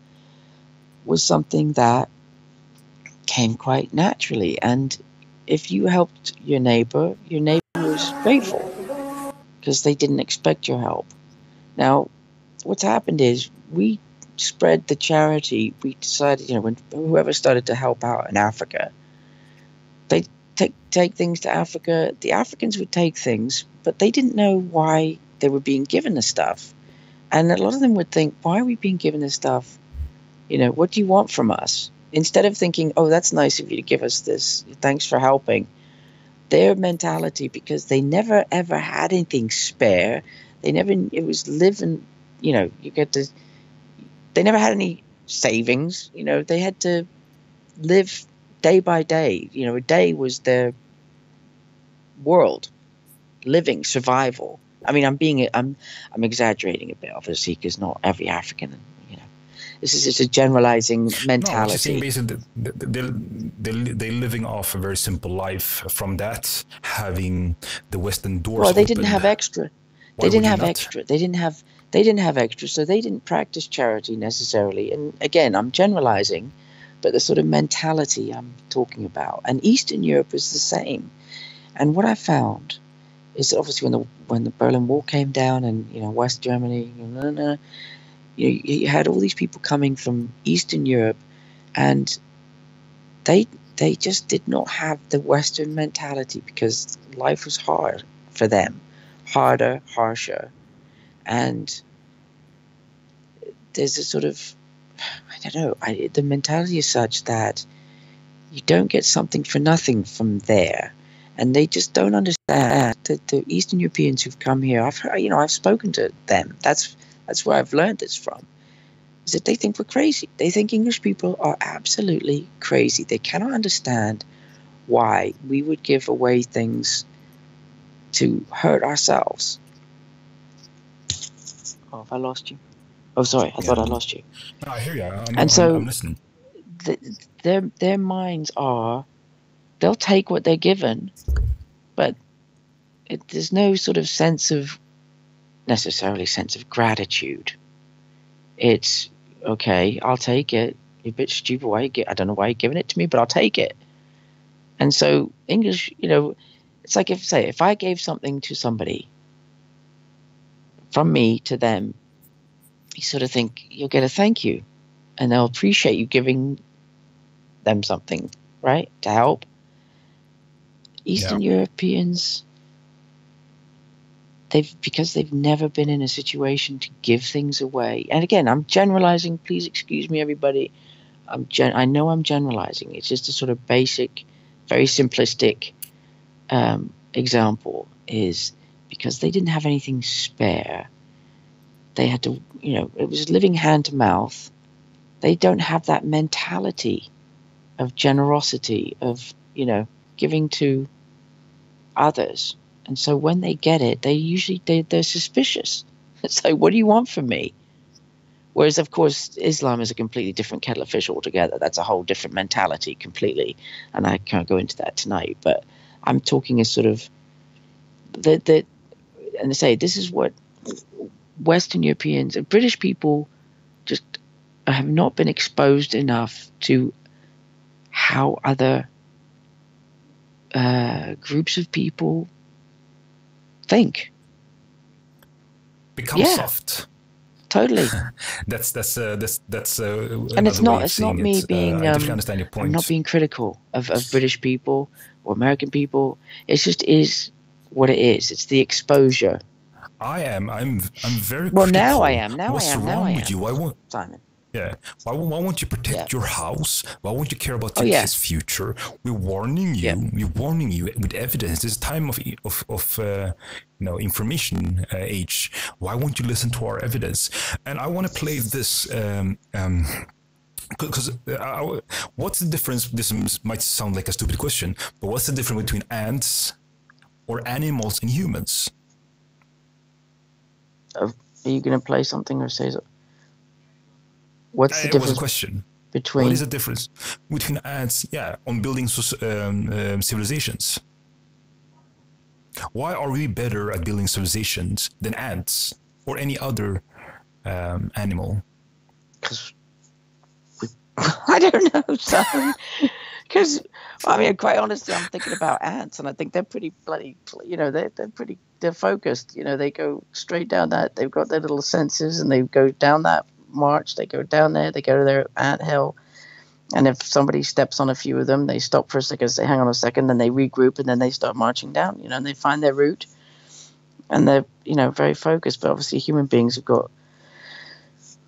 Speaker 2: was something that came quite naturally. And if you helped your neighbor was grateful because they didn't expect your help. Now, what's happened is we spread the charity. We decided, when whoever started to help out in Africa, they take things to Africa. The Africans would take things, but they didn't know why they were being given the stuff. And a lot of them would think, why are we being given this stuff? What do you want from us? Instead of thinking, oh, that's nice of you to give us this, thanks for helping. Their mentality, because they never ever had anything spare, it was living, they never had any savings, they had to live day by day. A day was their world, living, survival. I mean, I'm exaggerating a bit, obviously, because not every African, this is just a generalizing mentality.
Speaker 1: No, saying basically they're living off a very simple life. From that, having the Western doors.
Speaker 2: Well, they
Speaker 1: opened.
Speaker 2: didn't have extra. They didn't have extra. They didn't have extra, so they didn't practice charity necessarily. And again, I'm generalizing, but the sort of mentality I'm talking about. And Eastern Europe is the same. And what I found is that obviously when the Berlin Wall came down and West Germany, you had all these people coming from Eastern Europe, and they just did not have the Western mentality because life was hard for them, harder, harsher, and there's a sort of, I don't know, the mentality is such that you don't get something for nothing from there, and they just don't understand that the Eastern Europeans who've come here. I've spoken to them. That's where I've learned this from, is that they think we're crazy. They think English people are absolutely crazy. They cannot understand why we would give away things to hurt ourselves. Oh, have I lost you? Oh, sorry, I thought I lost you.
Speaker 1: No, I hear you. I'm listening.
Speaker 2: Their minds are, they'll take what they're given, but there's no sort of necessarily sense of gratitude. It's okay, I'll take it. You're a bit stupid. I don't know why you're giving it to me, but I'll take it. And so English, it's like if I gave something to somebody from me to them, you sort of think you'll get a thank you, and they'll appreciate you giving them something, right, to help. Eastern Europeans, because they've never been in a situation to give things away. And again, I'm generalizing. Please excuse me, everybody. I know I'm generalizing. It's just a sort of basic, very simplistic example. Is because they didn't have anything spare. They had to, it was living hand to mouth. They don't have that mentality of generosity, of, giving to others. And so when they get it, they're suspicious. It's like, what do you want from me? Whereas, of course, Islam is a completely different kettle of fish altogether. That's a whole different mentality completely. And I can't go into that tonight. But I'm talking as sort of and I say this is what Western Europeans and British people just have not been exposed enough to how other groups of people think.
Speaker 1: Become soft.
Speaker 2: Totally.
Speaker 1: That's
Speaker 2: and it's not me being
Speaker 1: I definitely understand your point.
Speaker 2: I'm not being critical of British people or American people. It just is what it is. It's the exposure.
Speaker 1: I'm very
Speaker 2: well.
Speaker 1: critical.
Speaker 2: Now I am. Now
Speaker 1: What's
Speaker 2: I am.
Speaker 1: wrong
Speaker 2: Now I
Speaker 1: with
Speaker 2: am.
Speaker 1: you? Why won't
Speaker 2: Simon?
Speaker 1: Yeah. Why won't you protect your house? Why won't you care about your kids' future? We're warning you. We're warning you with evidence. This is time of information age. Why won't you listen to our evidence? And I want to play this because what's the difference? This might sound like a stupid question, but what's the difference between ants or animals and humans?
Speaker 2: Are you going to play something or say something? What's the difference?
Speaker 1: Was a question.
Speaker 2: Between?
Speaker 1: What is the difference between ants? Yeah, on building civilizations. Why are we better at building civilizations than ants or any other animal?
Speaker 2: Because I don't know, son. Because I mean, quite honestly, I'm thinking about ants, and I think they're pretty bloody. They're focused. They go straight down that. They've got their little senses, and they go down that march. They go down there. They go to their ant hill, and if somebody steps on a few of them, they stop for a second. Say, "Hang on a second," then they regroup, and then they start marching down. And they find their route, and they're very focused. But obviously, human beings have got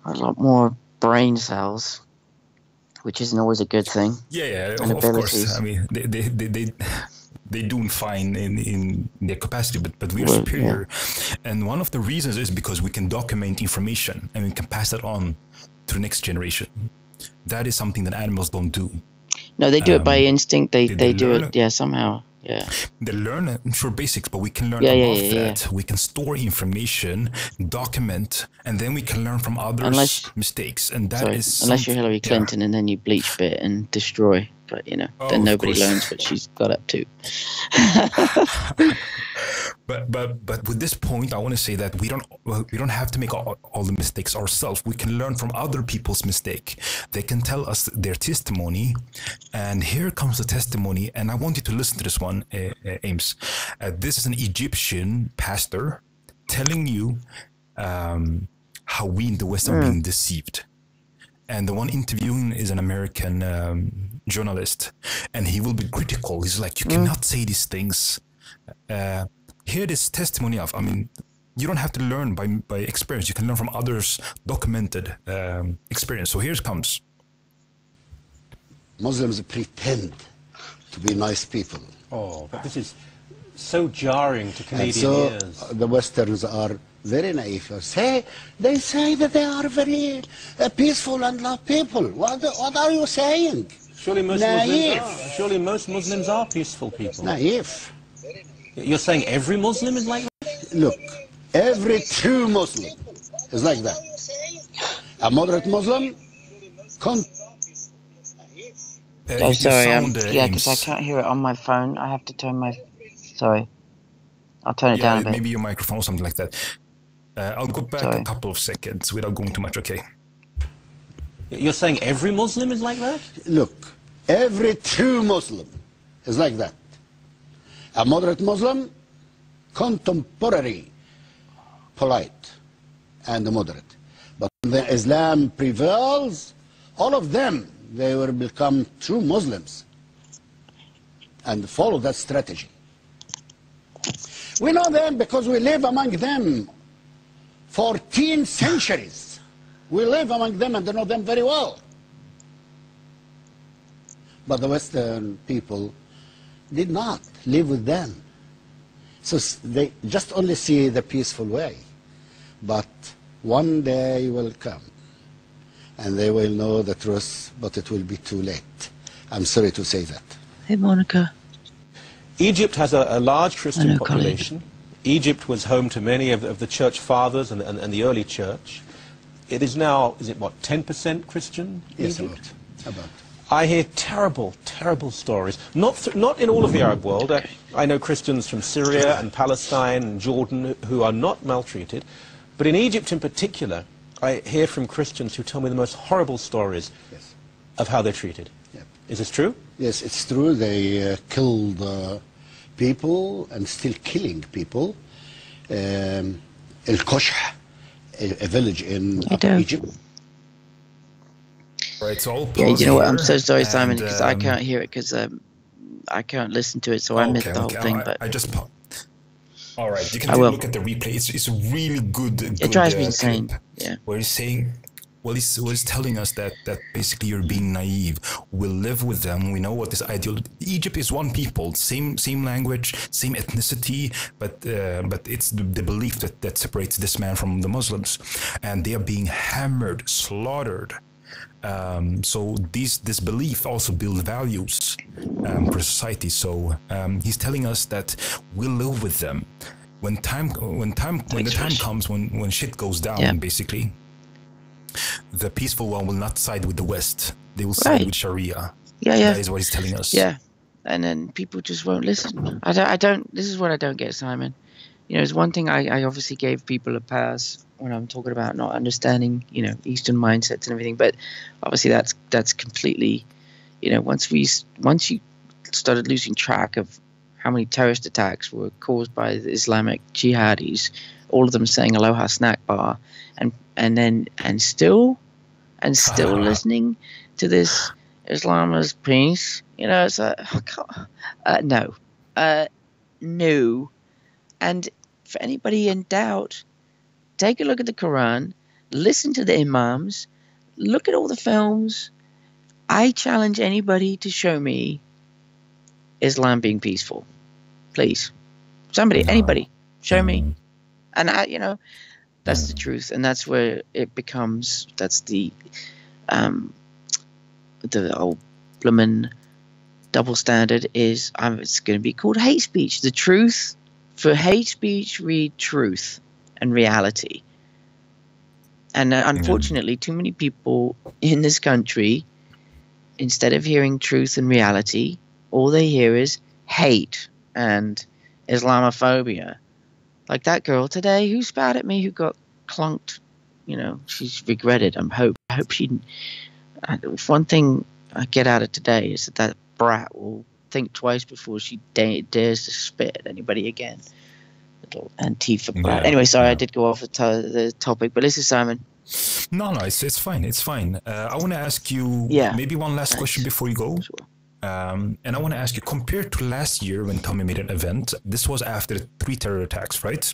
Speaker 2: a lot more brain cells, which isn't always a good thing.
Speaker 1: Yeah, of course. I mean, they do fine in their capacity, but we're superior. Yeah. And one of the reasons is because we can document information and we can pass that on to the next generation. That is something that animals don't do.
Speaker 2: No, they do it by instinct. They do it, somehow. Yeah.
Speaker 1: They learn for basics, but we can learn above that. We can store information, document, and then we can learn from others' mistakes. And that is
Speaker 2: unless you're Hillary Clinton and then you bleach bit and destroy. But then nobody learns what she's got up to.
Speaker 1: But with this point, I want to say that we don't have to make all the mistakes ourselves. We can learn from other people's mistake. They can tell us their testimony, and here comes the testimony. And I want you to listen to this one, Ames. This is an Egyptian pastor telling you how we in the West are being deceived. And the one interviewing is an American journalist, and he will be critical. He's like, you cannot say these things. Hear this testimony of, you don't have to learn by experience. You can learn from others' documented experience. So here it comes.
Speaker 5: Muslims pretend to be nice people.
Speaker 6: Oh, but this is so jarring to Canadian ears.
Speaker 5: The Westerns are very naive. They say that they are very peaceful and love people. What are you saying?
Speaker 6: Surely most Muslims are peaceful people.
Speaker 5: Naive.
Speaker 6: You're saying every Muslim is like that?
Speaker 5: Look, every true Muslim is like that. A moderate Muslim
Speaker 2: Oh, sorry. Because I can't hear it on my phone. I have to turn my... Sorry. I'll turn it down a bit.
Speaker 1: Maybe your microphone or something like that. I'll go back a couple of seconds without going too much, okay?
Speaker 6: You're saying every Muslim is like that?
Speaker 5: Look, every true Muslim is like that. A moderate Muslim, contemporary, polite, and moderate. But when the Islam prevails, all of them, they will become true Muslims and follow that strategy. We know them because we live among them 14 centuries. We live among them and know them very well. But the Western people did not live with them. So they just only see the peaceful way. But one day will come and they will know the truth, but it will be too late. I'm sorry to say that.
Speaker 2: Hey, Monica.
Speaker 6: Egypt has a large Christian population. Egypt was home to many of the church fathers and the early church. it is now, is it what, 10% Christian?
Speaker 5: Yes,
Speaker 6: Egypt?
Speaker 5: about.
Speaker 6: I hear terrible, terrible stories. Not in all of the Arab world. I know Christians from Syria and Palestine and Jordan who are not maltreated. But in Egypt in particular, I hear from Christians who tell me the most horrible stories
Speaker 5: Yes.
Speaker 6: of how they're treated.
Speaker 5: Yeah.
Speaker 6: Is this true?
Speaker 5: Yes, it's true. They killed people and still killing people. El Kosh, a village in Upper Egypt.
Speaker 1: Right, so I'll
Speaker 2: Yeah,
Speaker 1: pause
Speaker 2: you know what?
Speaker 1: here
Speaker 2: I'm so sorry, Simon,
Speaker 1: and,
Speaker 2: because I can't hear it because I can't listen to it, so I missed the whole thing. But
Speaker 1: I just all right, you can
Speaker 2: I
Speaker 1: take a
Speaker 2: will.
Speaker 1: look at the replay. It's a really good.
Speaker 2: It drives me
Speaker 1: clip
Speaker 2: insane. Yeah.
Speaker 1: Where he's saying, well, he's telling us that basically you're being naive. We'll live with them. We know what this ideal. Egypt is one people, same language, same ethnicity, but it's the belief that separates this man from the Muslims, and they are being hammered, slaughtered. So this belief also builds values for society. So he's telling us that we'll live with them when the time comes when shit goes down. Basically, the peaceful one will not side with the West. They will side with Sharia.
Speaker 2: Yeah.
Speaker 1: That is what he's telling us.
Speaker 2: Yeah, and then people just won't listen. I don't. This is what I don't get, Simon. You know, it's one thing I obviously gave people a pass when I'm talking about not understanding, you know, Eastern mindsets and everything. But obviously that's completely, you know, once you started losing track of how many terrorist attacks were caused by the Islamic jihadis, all of them saying Aloha snack bar, and still listening to this Islam is peace, you know, it's like, no. And for anybody in doubt, take a look at the Quran, listen to the Imams, look at all the films. I challenge anybody to show me Islam being peaceful. Please. Anybody, show me. And that's the truth. And that's where it becomes, that's the old bloomin' double standard is, it's going to be called hate speech. The truth, for hate speech, read truth and reality. And unfortunately, too many people in this country, instead of hearing truth and reality, all they hear is hate and Islamophobia. Like that girl today who spat at me, who got clunked. You know, she's regretted. I hope she. One thing I get out of today is that brat will think twice before she dares to spit at anybody again. Little Antifa brat. Anyway, sorry, I did go off the topic, but listen, Simon.
Speaker 1: No, it's fine. It's fine. I want to ask you maybe one last question before you go.
Speaker 2: Sure.
Speaker 1: And I want to ask you, compared to last year when Tommy made an event, this was after 3 terror attacks, right?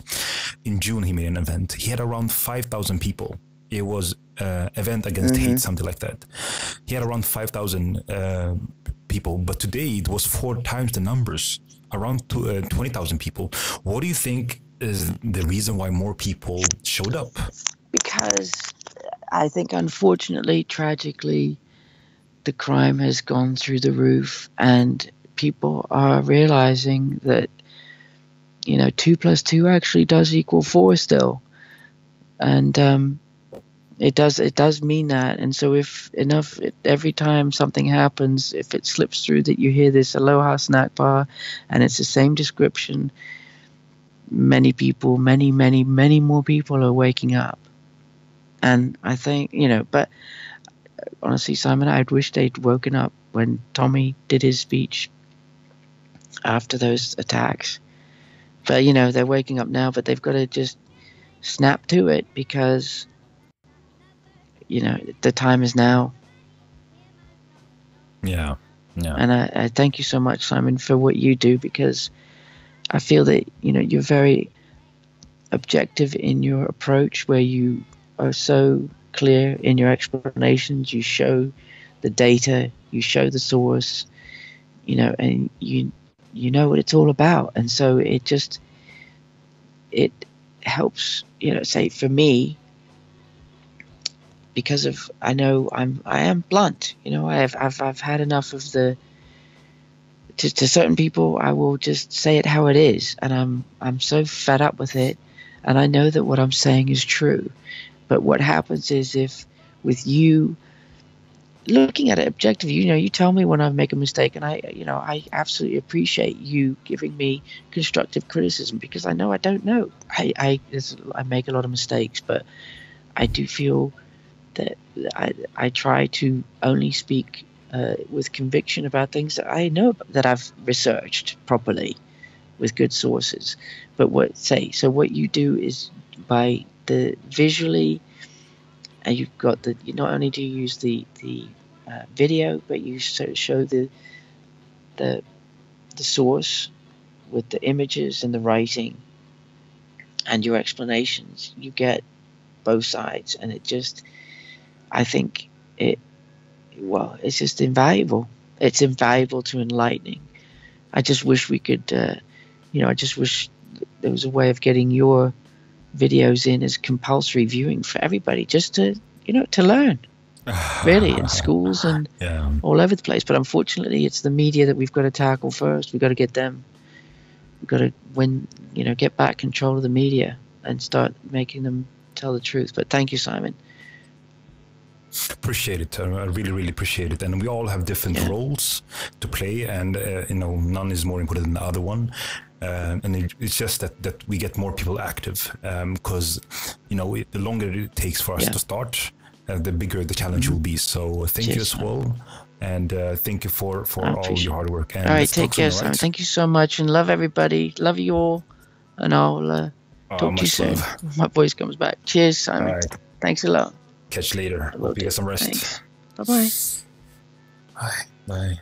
Speaker 1: In June, he made an event. He had around 5,000 people. It was event against hate, something like that. He had around 5,000 people, but today it was 4 times the numbers, around 20,000 people. What do you think is the reason why more people showed up?
Speaker 2: Because I think, unfortunately, tragically, the crime has gone through the roof, and people are realizing that, 2 + 2 actually does equal 4 still. And it does mean that. And so every time something happens, if it slips through that you hear this Aloha snack bar and it's the same description, many people, many more people are waking up. And I think, but honestly, Simon, I'd wish they'd woken up when Tommy did his speech after those attacks. But, they're waking up now, but they've got to just snap to it because, the time is now.
Speaker 1: Yeah.
Speaker 2: And I thank you so much, Simon, for what you do, because I feel that, you're very objective in your approach, where you are so clear in your explanations. You show the data, you show the source, and you know what it's all about. And so it helps, say for me, because of, I know I am blunt, I've had enough of to certain people, I will just say it how it is, and I'm so fed up with it, and I know that what I'm saying is true. But what happens is, if with you looking at it objectively, you tell me when I make a mistake, and I absolutely appreciate you giving me constructive criticism, because I know I don't know. I make a lot of mistakes, but I do feel that I try to only speak with conviction about things that I know, that I've researched properly with good sources. But what you do is, by the visually, and you've got you not only do you use the video, but you show the source with the images and the writing and your explanations. You get both sides, and I think it's just invaluable. It's invaluable to enlightening. I just wish we could, I just wish there was a way of getting your videos in as compulsory viewing for everybody, just to learn, really, in schools and all over the place. But unfortunately, it's the media that we've got to tackle first. We've got to get them. We've got to get back control of the media and start making them tell the truth. But thank you, Simon.
Speaker 1: Appreciate it. I really, really appreciate it. And we all have different roles to play, and none is more important than the other one. And it's just that we get more people active, because the longer it takes for us to start, the bigger the challenge will be. So thank you as well, and thank you for all your hard work. And
Speaker 2: all right, take care, Simon. Thank you so much, and love everybody. Love you all, and I'll talk to you soon. My voice comes back. Cheers, Simon. All right. Thanks a lot.
Speaker 1: Catch you later. Hope you get some rest.
Speaker 2: Thanks. Bye-bye.
Speaker 1: Bye.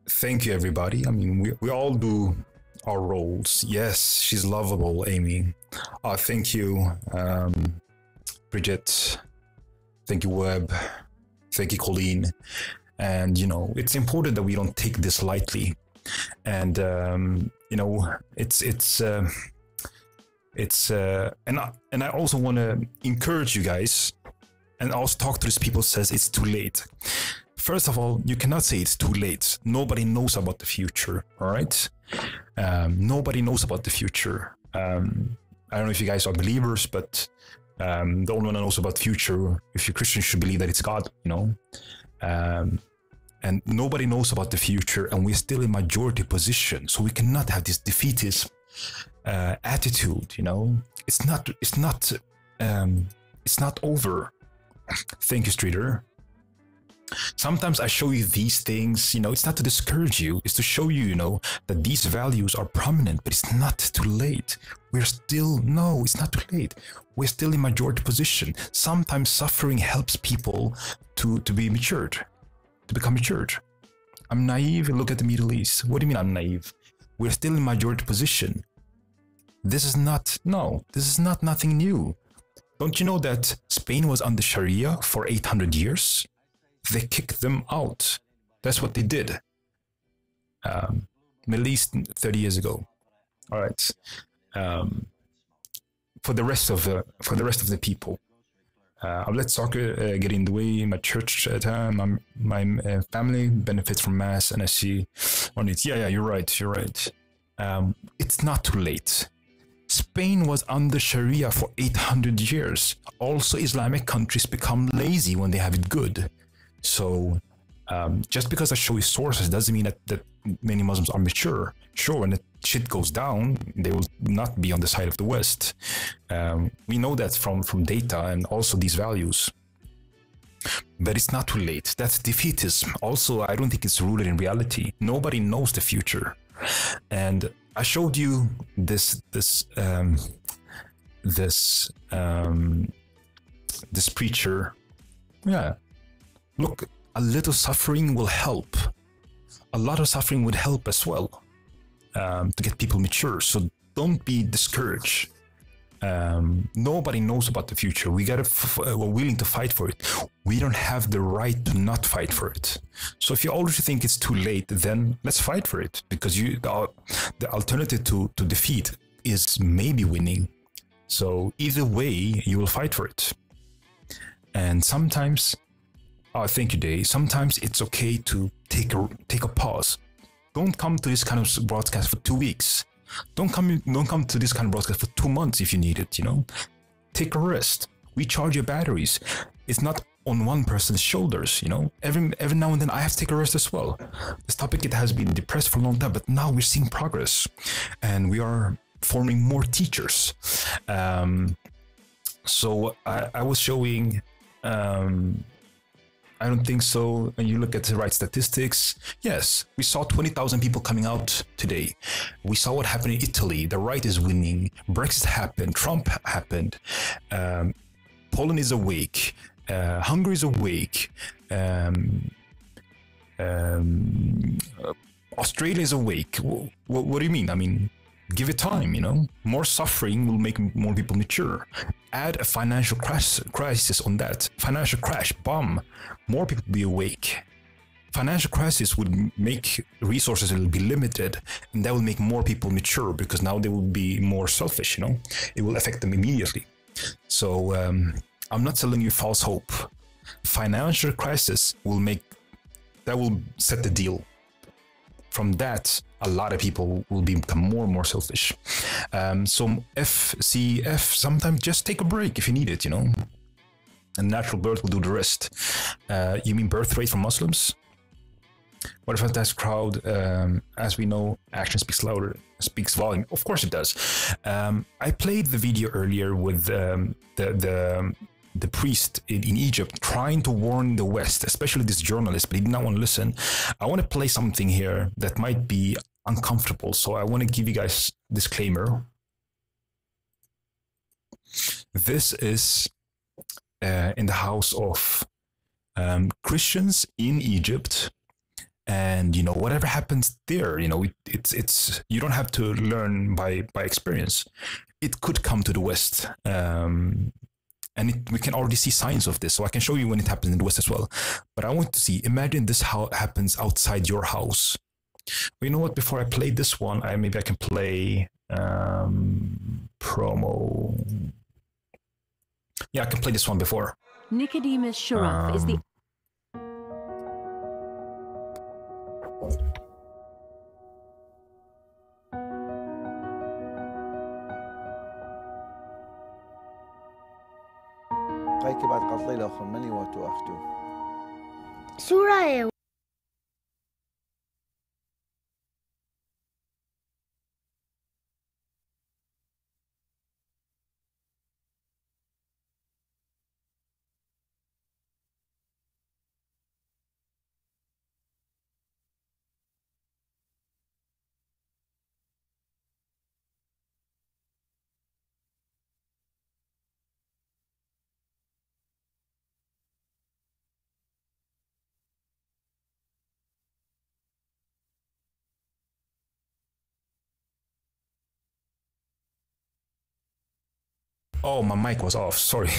Speaker 1: Thank you, everybody. I mean, we all do our roles. Yes, she's lovable, Amy. Thank you, Bridget. Thank you, Webb. Thank you, Colleen. And, it's important that we don't take this lightly. And, and I also want to encourage you guys, and also talk to these people who says it's too late. First of all, you cannot say it's too late. Nobody knows about the future, all right? Nobody knows about the future. I don't know if you guys are believers, but the only one that knows about the future, if you're Christian, you should believe that it's God, and nobody knows about the future, and we're still in majority position, so we cannot have this defeatist attitude. It's not over. Thank you, Streeter. Sometimes I show you these things, it's not to discourage you, it's to show you, that these values are prominent, but it's not too late. It's not too late. We're still in majority position. Sometimes suffering helps people to be matured, to become matured. I'm naive. Look at the Middle East. What do you mean I'm naive? We're still in majority position. This is not nothing new. Don't you know that Spain was under Sharia for 800 years? They kicked them out. That's what they did. Middle East 30 years ago. All right. For the rest of the people, I'll let soccer get in the way. My church, my family benefits from mass, and I see on it. Yeah, you're right. It's not too late. Spain was under Sharia for 800 years. Also, Islamic countries become lazy when they have it good. So just because I show you sources doesn't mean that many Muslims are mature. Sure, when the shit goes down, they will not be on the side of the West. We know that from data and also these values. But it's not too late. That's defeatism. Also, I don't think it's rooted in reality. Nobody knows the future. And I showed you this preacher. Yeah. Look, a little suffering will help. A lot of suffering would help as well, to get people mature. So don't be discouraged. Nobody knows about the future. We're willing to fight for it. We don't have the right to not fight for it. So if you already think it's too late, then let's fight for it, because the alternative to defeat is maybe winning. So either way, you will fight for it. And sometimes, thank you, Day. Sometimes it's okay to take a pause. Don't come to this kind of broadcast for 2 weeks. Don't come to this kind of broadcast for 2 months if you need it, you know. Take a rest. Recharge your batteries. It's not on one person's shoulders, you know. Every now and then I have to take a rest as well. This topic, it has been depressed for a long time, but now we're seeing progress and we are forming more teachers. So I was showing, I don't think so. When you look at the right statistics, yes, we saw 20,000 people coming out today. We saw what happened in Italy. The right is winning. Brexit happened. Trump happened. Poland is awake. Hungary is awake. Australia is awake. What do you mean? I mean, give it time, you know. More suffering will make more people mature. Add a financial crisis on that. Financial crash, bomb. More people will be awake. Financial crisis would make resources will be limited, and that will make more people mature because now they will be more selfish, you know. It will affect them immediately. So I'm not selling you false hope. Financial crisis will set the deal. From that, a lot of people will become more and more selfish. So sometimes just take a break if you need it, you know. And natural birth will do the rest. You mean birth rate for Muslims? What a fantastic crowd. As we know, action speaks volume. Of course it does. I played the video earlier with the priest in Egypt trying to warn the West, especially this journalist, but he did not want to listen. I want to play something here that might be uncomfortable, so I want to give you guys a disclaimer. This is in the house of Christians in Egypt, and you know, whatever happens there, you know, it's you don't have to learn by experience. It could come to the West. And we can already see signs of this. So I can show you when it happens in the West as well. But I want to see, imagine this how it happens outside your house. Well, you know what, before I play this one, maybe I can play promo. Yeah, I can play this one before.
Speaker 7: Nicodemus Sharaf is the...
Speaker 8: قایکی بعد قصدی لخون منی و تو اختو
Speaker 9: سوره
Speaker 1: Oh, my mic was off. Sorry.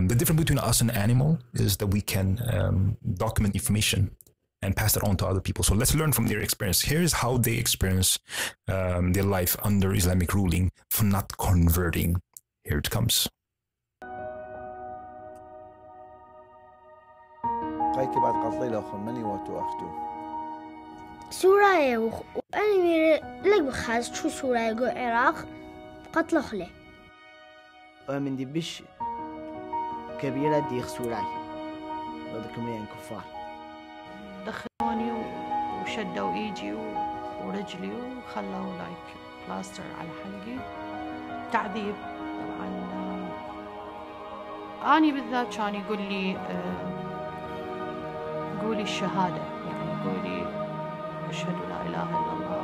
Speaker 1: The difference between us and an animal is that we can document information and pass that on to other people. So let's learn from their experience. Here's how they experience their life under Islamic ruling for not converting. Here it comes.
Speaker 8: قایکی بعد قصدی لخون منی و تو اختو
Speaker 9: سوره أنا مير لك بخاز شو سوره جو عراق قتل خله
Speaker 10: ومن دي بش كبيرة دي خسوراي وذكم لي كفار
Speaker 11: دخلوني وشدوا ايدي ورجلي وخلوا لايك بلاستر على حلقي تعذيب طبعا. اني بالذات كان يقول لي قولي الشهادة، يعني قولي أشهد لا إله إلا الله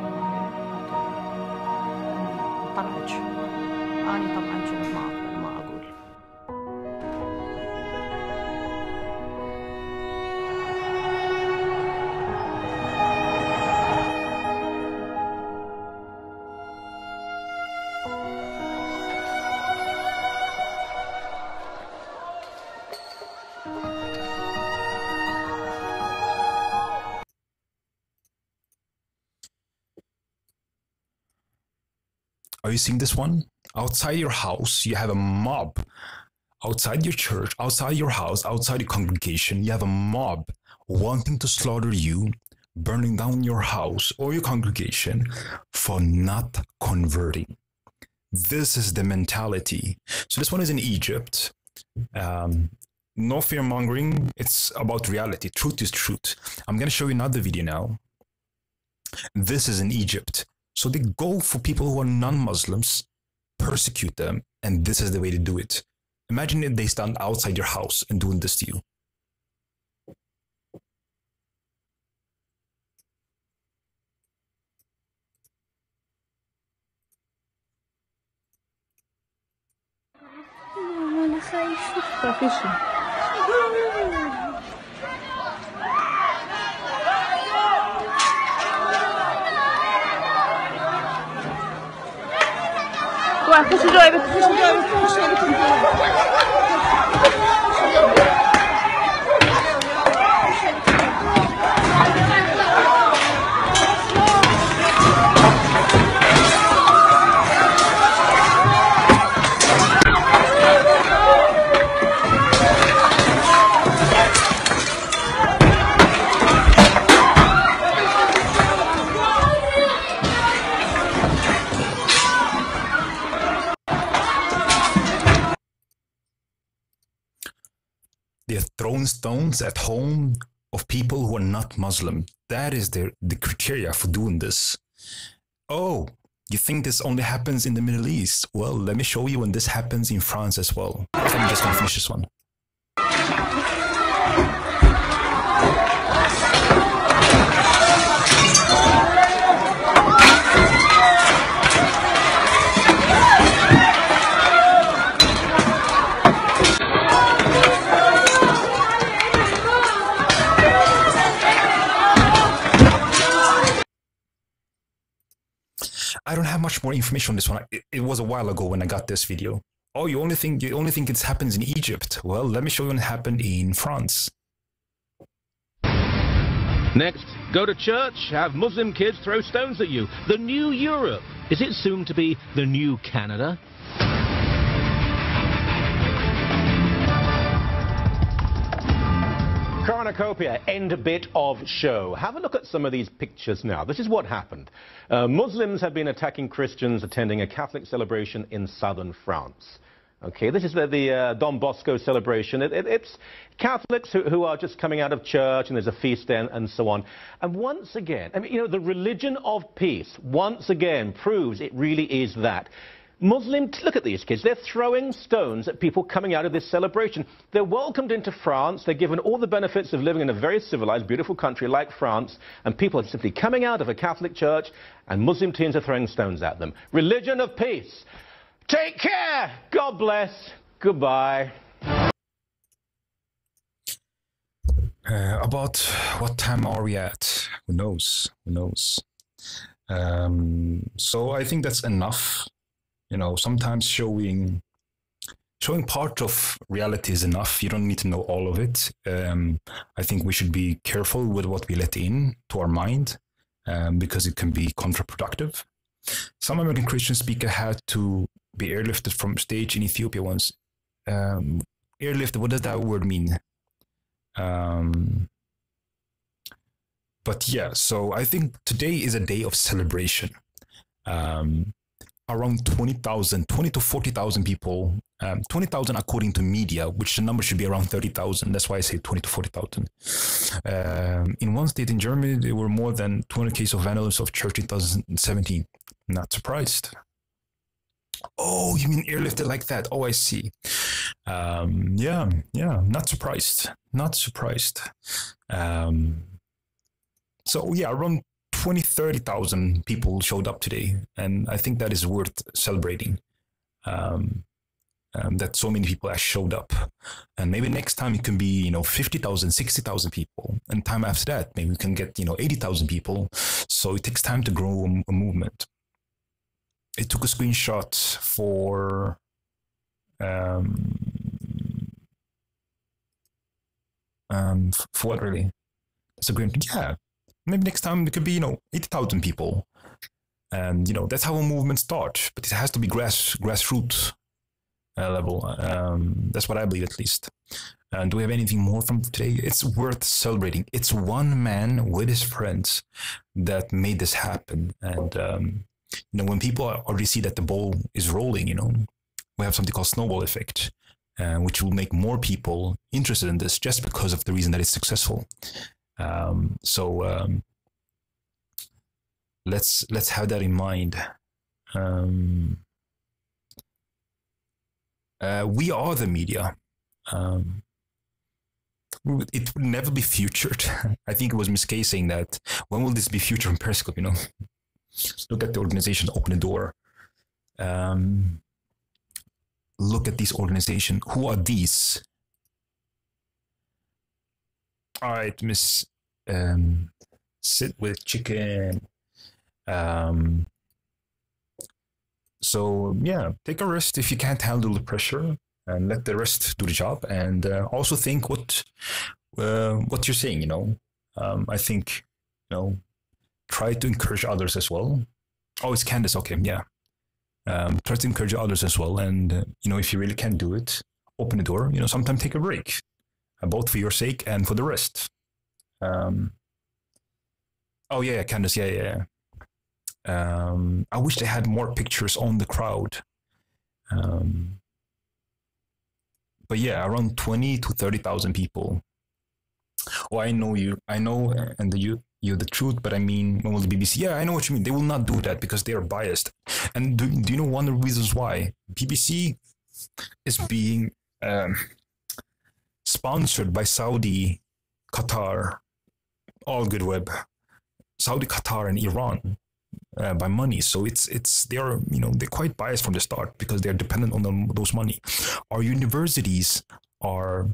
Speaker 11: طلعت. أنا طبعا كنت ما أقبل ما أقول.
Speaker 1: Are you seeing this one? Outside your house, you have a mob. Outside your church, outside your house, outside your congregation, you have a mob wanting to slaughter you burning down your house or your congregation for not converting. This is the mentality. So this one is in Egypt. No fear-mongering. It's about reality. Truth is truth. I'm going to show you another video now. This is in Egypt. So they go for people who are non-Muslims, persecute them, and this is the way to do it. Imagine if they stand outside your house and doing this to you. They're throwing stones at home of people who are not Muslim. That is the criteria for doing this. Oh, you think this only happens in the Middle East? Well, let me show you when this happens in France as well. I'm just going to finish this one. I don't have much more information on this one. It was a while ago when I got this video. Oh, you only think it happens in Egypt? Well, let me show you what happened in France.
Speaker 12: Next, go to church, have Muslim kids throw stones at you. The new Europe. Is it soon to be the new Canada?
Speaker 6: Cornucopia, end bit of show. Have a look at some of these pictures now. This is what happened. Muslims have been attacking Christians attending a Catholic celebration in southern France. Okay, this is the Don Bosco celebration. It's Catholics who are just coming out of church, and there's a feast and so on. And once again, I mean, you know, the religion of peace once again proves it really is that. Muslims, look at these kids, they're throwing stones at people coming out of this celebration. They're welcomed into France, they're given all the benefits of living in a very civilized, beautiful country like France, and people are simply coming out of a Catholic church, and Muslim teens are throwing stones at them. Religion of peace. Take care. God bless. Goodbye.
Speaker 1: About what time are we at? Who knows? Who knows? So I think that's enough. You know, sometimes showing part of reality is enough. You don't need to know all of it. I think we should be careful with what we let in to our mind, because it can be counterproductive. Some American Christian speaker had to be airlifted from stage in Ethiopia once. Airlifted, what does that word mean? But yeah, so I think today is a day of celebration. Around 20 to 40,000 people, 20,000 according to media, which the number should be around 30,000. That's why I say 20 to 40,000. In one state in Germany, there were more than 200 cases of vandalism of church in 2017. Not surprised. Oh, you mean airlifted like that? Oh, I see. Yeah, not surprised. Not surprised. So yeah, around 30,000 people showed up today, and I think that is worth celebrating. That so many people actually showed up, and maybe next time it can be 50,000, 60,000 people, and time after that maybe we can get 80,000 people. So it takes time to grow a movement. I took a screenshot for what really? That's a great, yeah. Maybe next time it could be 80,000 people, and that's how a movement starts. But it has to be grassroots level. That's what I believe, at least. And do we have anything more from today? It's worth celebrating. It's one man with his friends that made this happen. And, when people already see that the ball is rolling, we have something called snowball effect, which will make more people interested in this just because of the reason that it's successful. Let's have that in mind. We are the media. It will never be featured. I think it was Miss K saying that. When will this be featured on Periscope? Look at the organization, Open the Door. Look at this organization. Who are these? All right, Miss Sit with Chicken. So yeah, take a rest if you can't handle the pressure, and let the rest do the job. And also think what you're saying. I think try to encourage others as well. Oh, it's Candace. Okay, yeah. Try to encourage others as well. And if you really can't do it, open the door. Sometimes take a break, both for your sake and for the rest. Oh yeah, Candace. Yeah. I wish they had more pictures on the crowd. But yeah, around 20 to 30,000 people. Oh, I know, and you're the truth, but I mean, when will the BBC? Yeah, I know what you mean. They will not do that because they are biased. And do you know one of the reasons why? BBC is being sponsored by Saudi, Qatar, all good web, Saudi, Qatar, and Iran. By money, so they're quite biased from the start because they're dependent on those money. Our universities are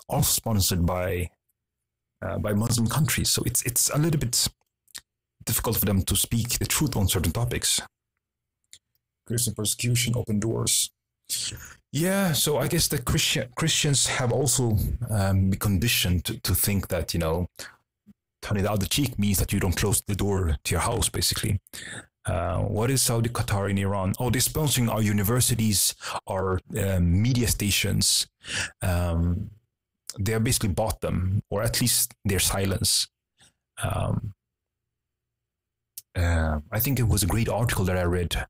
Speaker 1: also sponsored by Muslim countries, so it's a little bit difficult for them to speak the truth on certain topics. Christian persecution, open doors. Yeah, so I guess the Christians have also been conditioned to think that turn it out the cheek means that you don't close the door to your house, basically. What is Saudi, Qatar, and Iran? Oh, they're sponsoring our universities, our media stations. They have basically bought them, or at least their silence. I think it was a great article that I read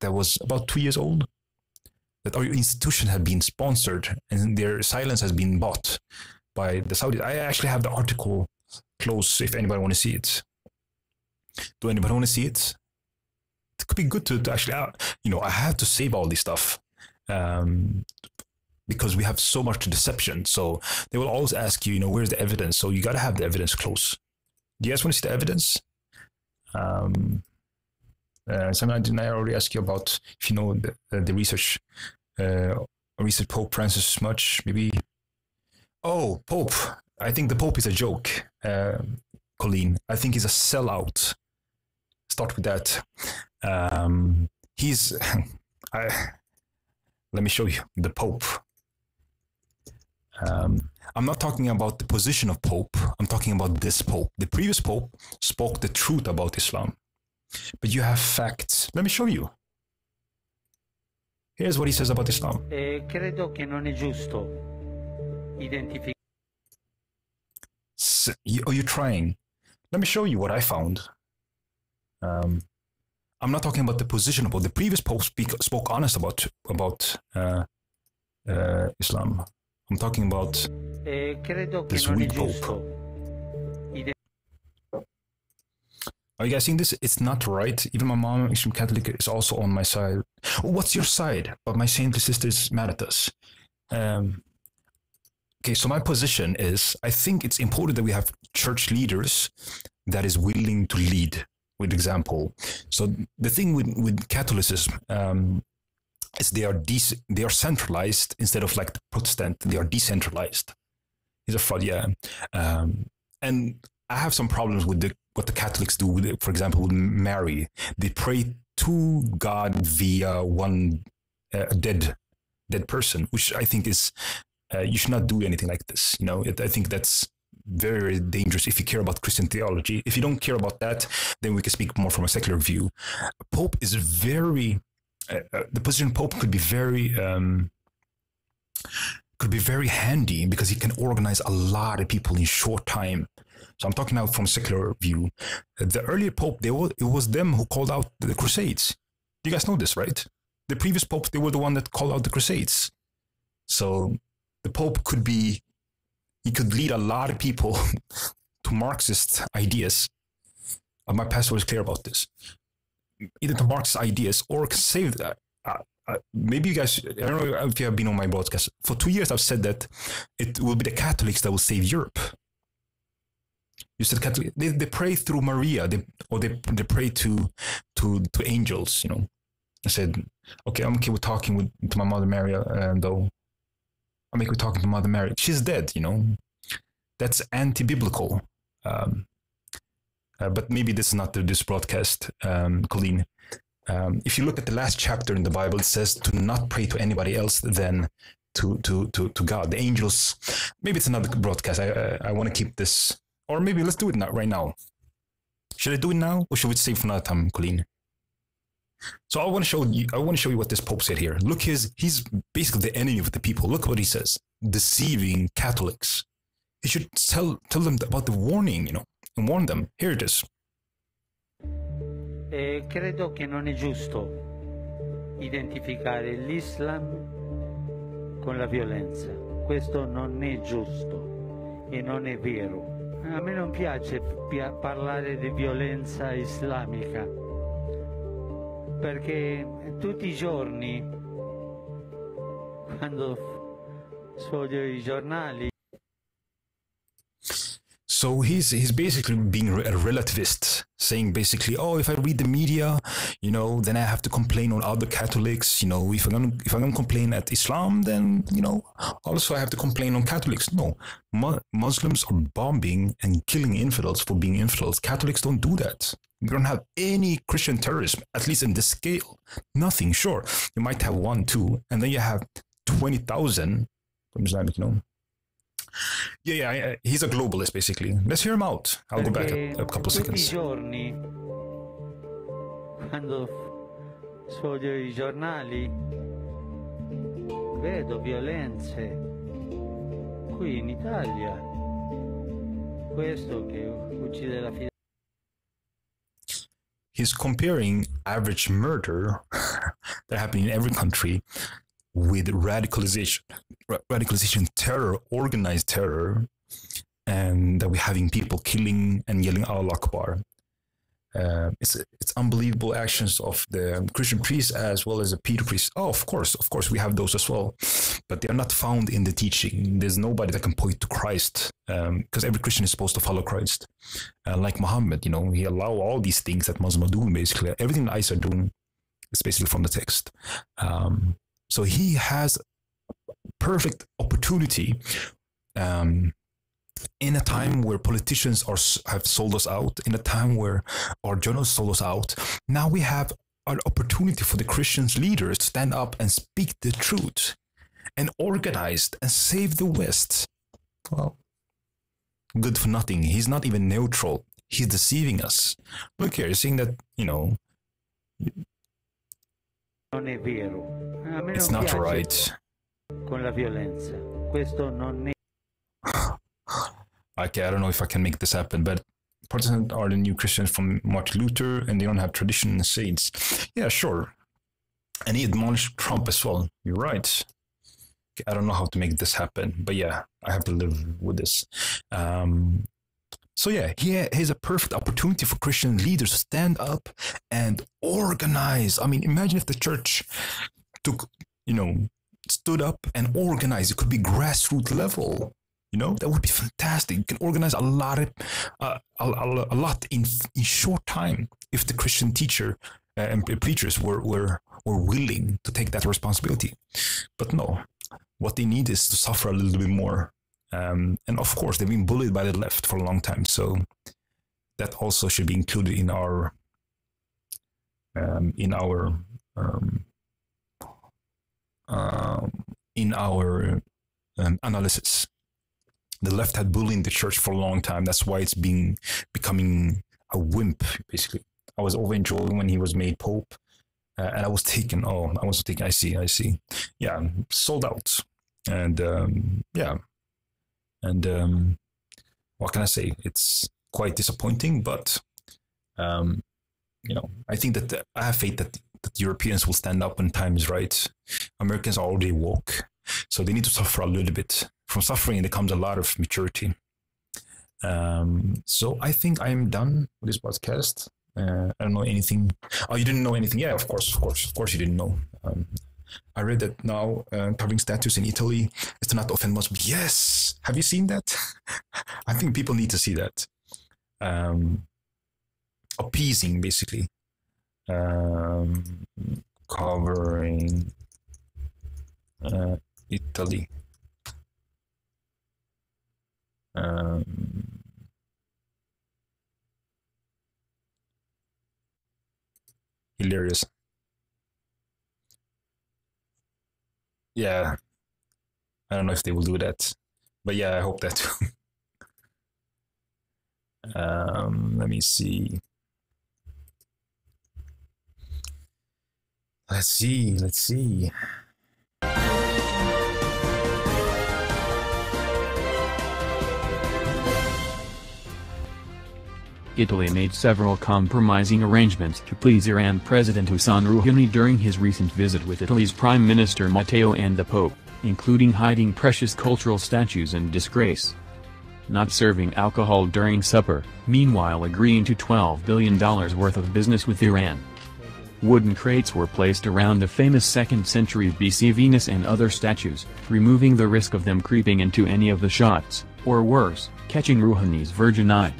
Speaker 1: that was about 2 years old, that our institution had been sponsored and their silence has been bought by the Saudis. I actually have the article close if anybody want to see it. Do anybody want to see it? It could be good to actually, I have to save all this stuff because we have so much deception. So they will always ask you, where's the evidence? So you got to have the evidence close. Do you guys want to see the evidence? Didn't I already ask you about if you know the research, research Pope Francis much, maybe? Oh, Pope. I think the Pope is a joke, Colleen. I think he's a sellout. Start with that. Let me show you the Pope. I'm not talking about the position of Pope. I'm talking about this Pope. The previous Pope spoke the truth about Islam. But you have facts. Let me show you. Here's what he says about Islam.
Speaker 13: Credo che non è giusto.
Speaker 1: You're trying. Let me show you what I found. I'm not talking about the position about the previous Pope spoke honest about Islam. I'm talking about this weak Pope. Are you guys seeing this? It's not right. Even my mom, Extreme Catholic, is also on my side. What's your side? But my saintly sister is mad at us. Okay, so my position is, I think it's important that we have church leaders that is willing to lead with example. So the thing with Catholicism is they are centralized instead of like the Protestant. They are decentralized. He's a fraud, yeah. And I have some problems with what the Catholics do, for example, with Mary. They pray to God via one dead person, which I think is, you should not do anything like this. I think that's very, very dangerous if you care about Christian theology. If you don't care about that, then we can speak more from a secular view. Pope is very, the position of Pope could be very could be very handy because he can organize a lot of people in short time. So I'm talking now from secular view. The earlier Pope, it was them who called out the Crusades. You guys know this, right? The previous Pope, they were the one that called out the Crusades. So the Pope could lead a lot of people to Marxist ideas. My pastor was clear about this. Either to Marxist ideas or save that. Maybe you guys, I don't know if you have been on my broadcast. For 2 years, I've said that it will be the Catholics that will save Europe. You said Catholic, they pray through Maria, they pray to angels, you know. I said, okay, I'm okay with talking to my Mother Mary, though. I'm okay with talking to Mother Mary. She's dead, you know. That's anti-biblical. But maybe this is not this broadcast, Colleen. If you look at the last chapter in the Bible, it says to not pray to anybody else than to God. The angels, maybe it's another broadcast. I want to keep this, or maybe let's do it right now. Should I do it now, or should we save for another time, Colleen? So I want to show you what this Pope said here. Look, he's basically the enemy of the people. Look what he says: deceiving Catholics. He should tell them about the warning, you know, and warn them. Here it is.
Speaker 13: Credo che non è giusto identificare l'Islam con la violenza. Questo non è giusto e non è vero. A me non piace parlare di violenza islamica, perché tutti i giorni, quando sfoglio i giornali.
Speaker 1: So he's basically being a relativist, saying basically, oh, if I read the media, you know, then I have to complain on other Catholics. You know, if I'm gonna complain at Islam, then, you know, also I have to complain on Catholics. No, Muslims are bombing and killing infidels for being infidels. Catholics don't do that. We don't have any Christian terrorism, at least in this scale. Nothing. Sure, you might have 1, 2, and then you have 20,000 from Islamic, you know. Yeah, he's a globalist, basically. Let's hear him out. I'll go back a couple seconds.
Speaker 13: Tutti i giorni, quando sfoglio i giornali, vedo violenze qui in Italia. Questo che uccide la fidanzata.
Speaker 1: He's comparing average murder that happened in every country with radicalization, terror, organized terror, and that we're having people killing and yelling Allah Akbar. It's unbelievable actions of the Christian priests as well as the Peter priests. Oh, of course, we have those as well, but they are not found in the teaching. There's nobody that can point to Christ, because every Christian is supposed to follow Christ. Like Muhammad, you know, he allowed all these things that Muslims are doing, basically. Everything that ISIS are doing is basically from the text. So he has perfect opportunity in a time where politicians have sold us out, in a time where our journalists sold us out. Now we have an opportunity for the Christian leaders to stand up and speak the truth and organize and save the West. Well, good for nothing. He's not even neutral. He's deceiving us. Look here, he's saying that, you know,
Speaker 13: non è vero. A me
Speaker 1: it's
Speaker 13: non
Speaker 1: not
Speaker 13: piace
Speaker 1: right.
Speaker 13: Con la violenza. Questo non è.
Speaker 1: Okay, I don't know if I can make this happen, but Protestants are the new Christians from Martin Luther, and they don't have tradition and saints. Yeah, sure. And he admonished Trump as well. You're right. Okay, I don't know how to make this happen, but yeah, I have to live with this. So yeah, here's a perfect opportunity for Christian leaders to stand up and organize. I mean, imagine if the church stood up and organized. It could be grassroots level. You know, that would be fantastic. You can organize a lot in short time if the Christian teacher and preachers were willing to take that responsibility. But no, what they need is to suffer a little bit more. And of course, they've been bullied by the left for a long time. So that also should be included in our analysis. The left had bullied the church for a long time. That's why it's becoming a wimp, basically. I was overjoyed when he was made Pope, and I was taken. I see. Yeah, sold out. And yeah, and what can I say? It's quite disappointing, but you know, I think that I have faith that Europeans will stand up when time is right. Americans are already woke, so they need to suffer a little bit. From suffering, there comes a lot of maturity. So I think I am done with this podcast. I don't know anything. Oh, you didn't know anything? Yeah, of course you didn't know. I read that now covering statues in Italy is to not offend Muslims. Yes, have you seen that? I think people need to see that. Appeasing, basically. Covering Italy. Hilarious. Yeah, I don't know if they will do that, but yeah, I hope that too. Let me see. Let's see.
Speaker 14: Italy made several compromising arrangements to please Iran President Hassan Rouhani during his recent visit with Italy's Prime Minister Matteo and the Pope, including hiding precious cultural statues in disgrace. Not serving alcohol during supper, meanwhile agreeing to $12 billion worth of business with Iran. Wooden crates were placed around the famous 2nd century BC Venus and other statues, removing the risk of them creeping into any of the shots, or worse, catching Rouhani's virgin eye.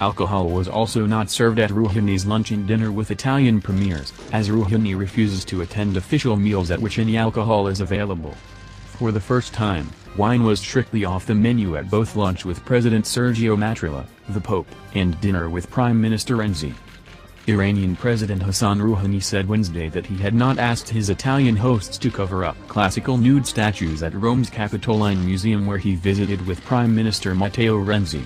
Speaker 14: Alcohol was also not served at Rouhani's lunch and dinner with Italian premiers, as Rouhani refuses to attend official meals at which any alcohol is available. For the first time, wine was strictly off the menu at both lunch with President Sergio Mattarella, the Pope, and dinner with Prime Minister Renzi. Iranian President Hassan Rouhani said Wednesday that he had not asked his Italian hosts to cover up classical nude statues at Rome's Capitoline Museum where he visited with Prime Minister Matteo Renzi.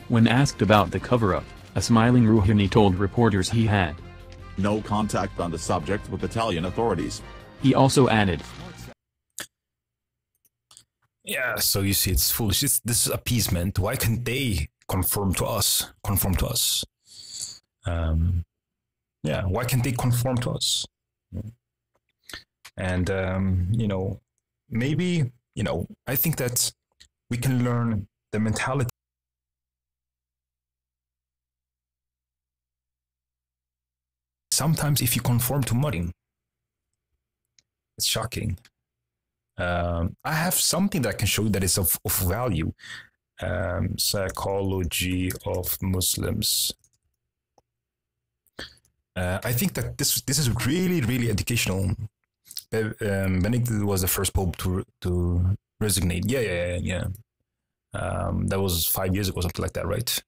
Speaker 14: When asked about the cover-up, a smiling Rouhani told reporters he had
Speaker 15: no contact on the subject with Italian authorities.
Speaker 14: He also added,
Speaker 1: Yeah, so you see, it's foolish. This is appeasement. Why can't they conform to us? Yeah, why can't they conform to us? And you know, maybe, you know, I think that we can learn the mentality. Sometimes if you conform to mudding, it's shocking. I have something that I can show you that is of value. Psychology of Muslims. I think that this is really educational. Benedict was the first pope to resignate. Yeah. That was 5 years ago, something like that, right?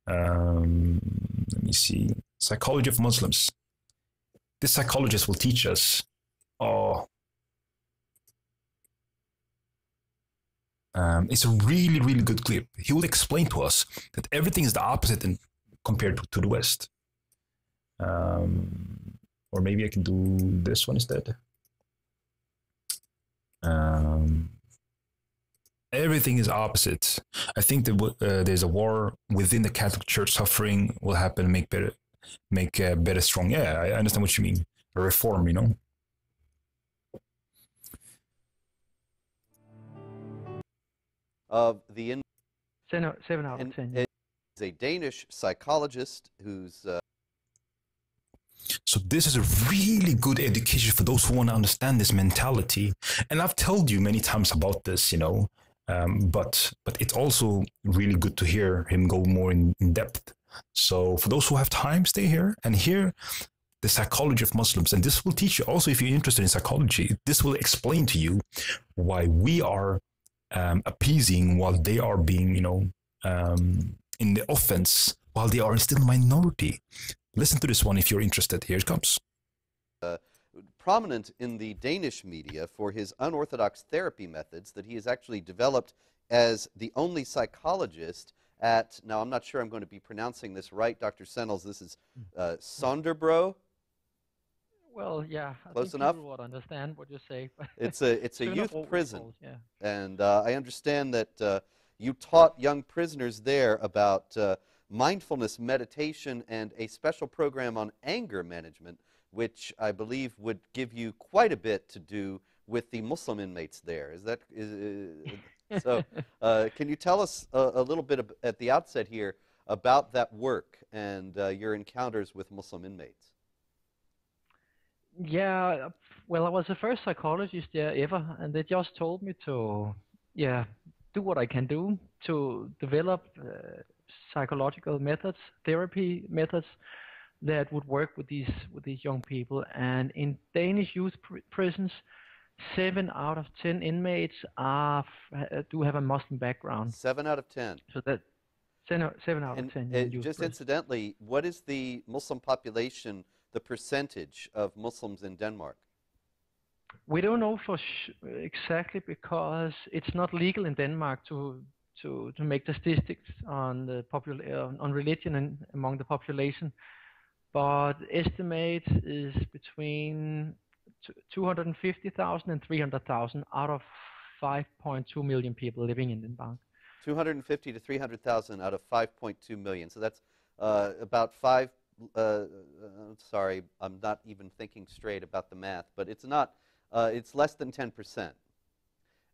Speaker 1: Let me see. Psychology of Muslims. This psychologist will teach us. It's a really good clip. He will explain to us that everything is the opposite compared to the West. Or maybe I can do this one instead. Everything is opposite. I think that there's a war within the Catholic Church. Suffering will happen, make better strong. Yeah, I understand what you mean. A reform, you know.
Speaker 16: Of the
Speaker 17: 7 out of 10.
Speaker 16: Is a Danish psychologist who's.
Speaker 1: So this is a really good education for those who want to understand this mentality. And I've told you many times about this, you know, but it's also really good to hear him go more in depth. So for those who have time, stay here and hear the psychology of Muslims. And this will teach you also, if you're interested in psychology, this will explain to you why we are appeasing while they are being, you know, in the offense, while they are still minority. Listen to this one if you're interested. Here it comes.
Speaker 16: Prominent in the Danish media for his unorthodox therapy methods that he has actually developed as the only psychologist at, now I'm not sure I'm going to be pronouncing this right, Dr. Sennels, this is Sonderbro?
Speaker 17: Well, yeah, I
Speaker 16: Close
Speaker 17: think
Speaker 16: enough?
Speaker 17: people would understand what you say.
Speaker 16: It's a
Speaker 17: Turn
Speaker 16: youth
Speaker 17: up all
Speaker 16: prison,
Speaker 17: calls, yeah.
Speaker 16: and I understand that you taught young prisoners there about mindfulness, meditation, and a special program on anger management, which I believe would give you quite a bit to do with the Muslim inmates there. Is that so? Can you tell us a little bit at the outset here about that work and your encounters with Muslim inmates?
Speaker 17: Yeah, well, I was the first psychologist there ever, and they just told me to, yeah, do what I can do to develop psychological methods, therapy methods that would work with these young people. And in Danish youth prisons, 7 out of 10 inmates do have a Muslim background.
Speaker 16: 7 out of 10.
Speaker 17: So that 7 out of 10. In youth
Speaker 16: just
Speaker 17: prisons.
Speaker 16: incidentally, what is the Muslim population, the percentage of Muslims in Denmark?
Speaker 17: We don't know for exactly, because it's not legal in Denmark to make statistics on the on religion among the population, but estimate is between 250,000 and 300,000 out of 5.2 million people living in Denmark.
Speaker 16: 250 to 300,000 out of 5.2 million. So that's about 5. Sorry, I'm not even thinking straight about the math, but it's not. It's less than 10%.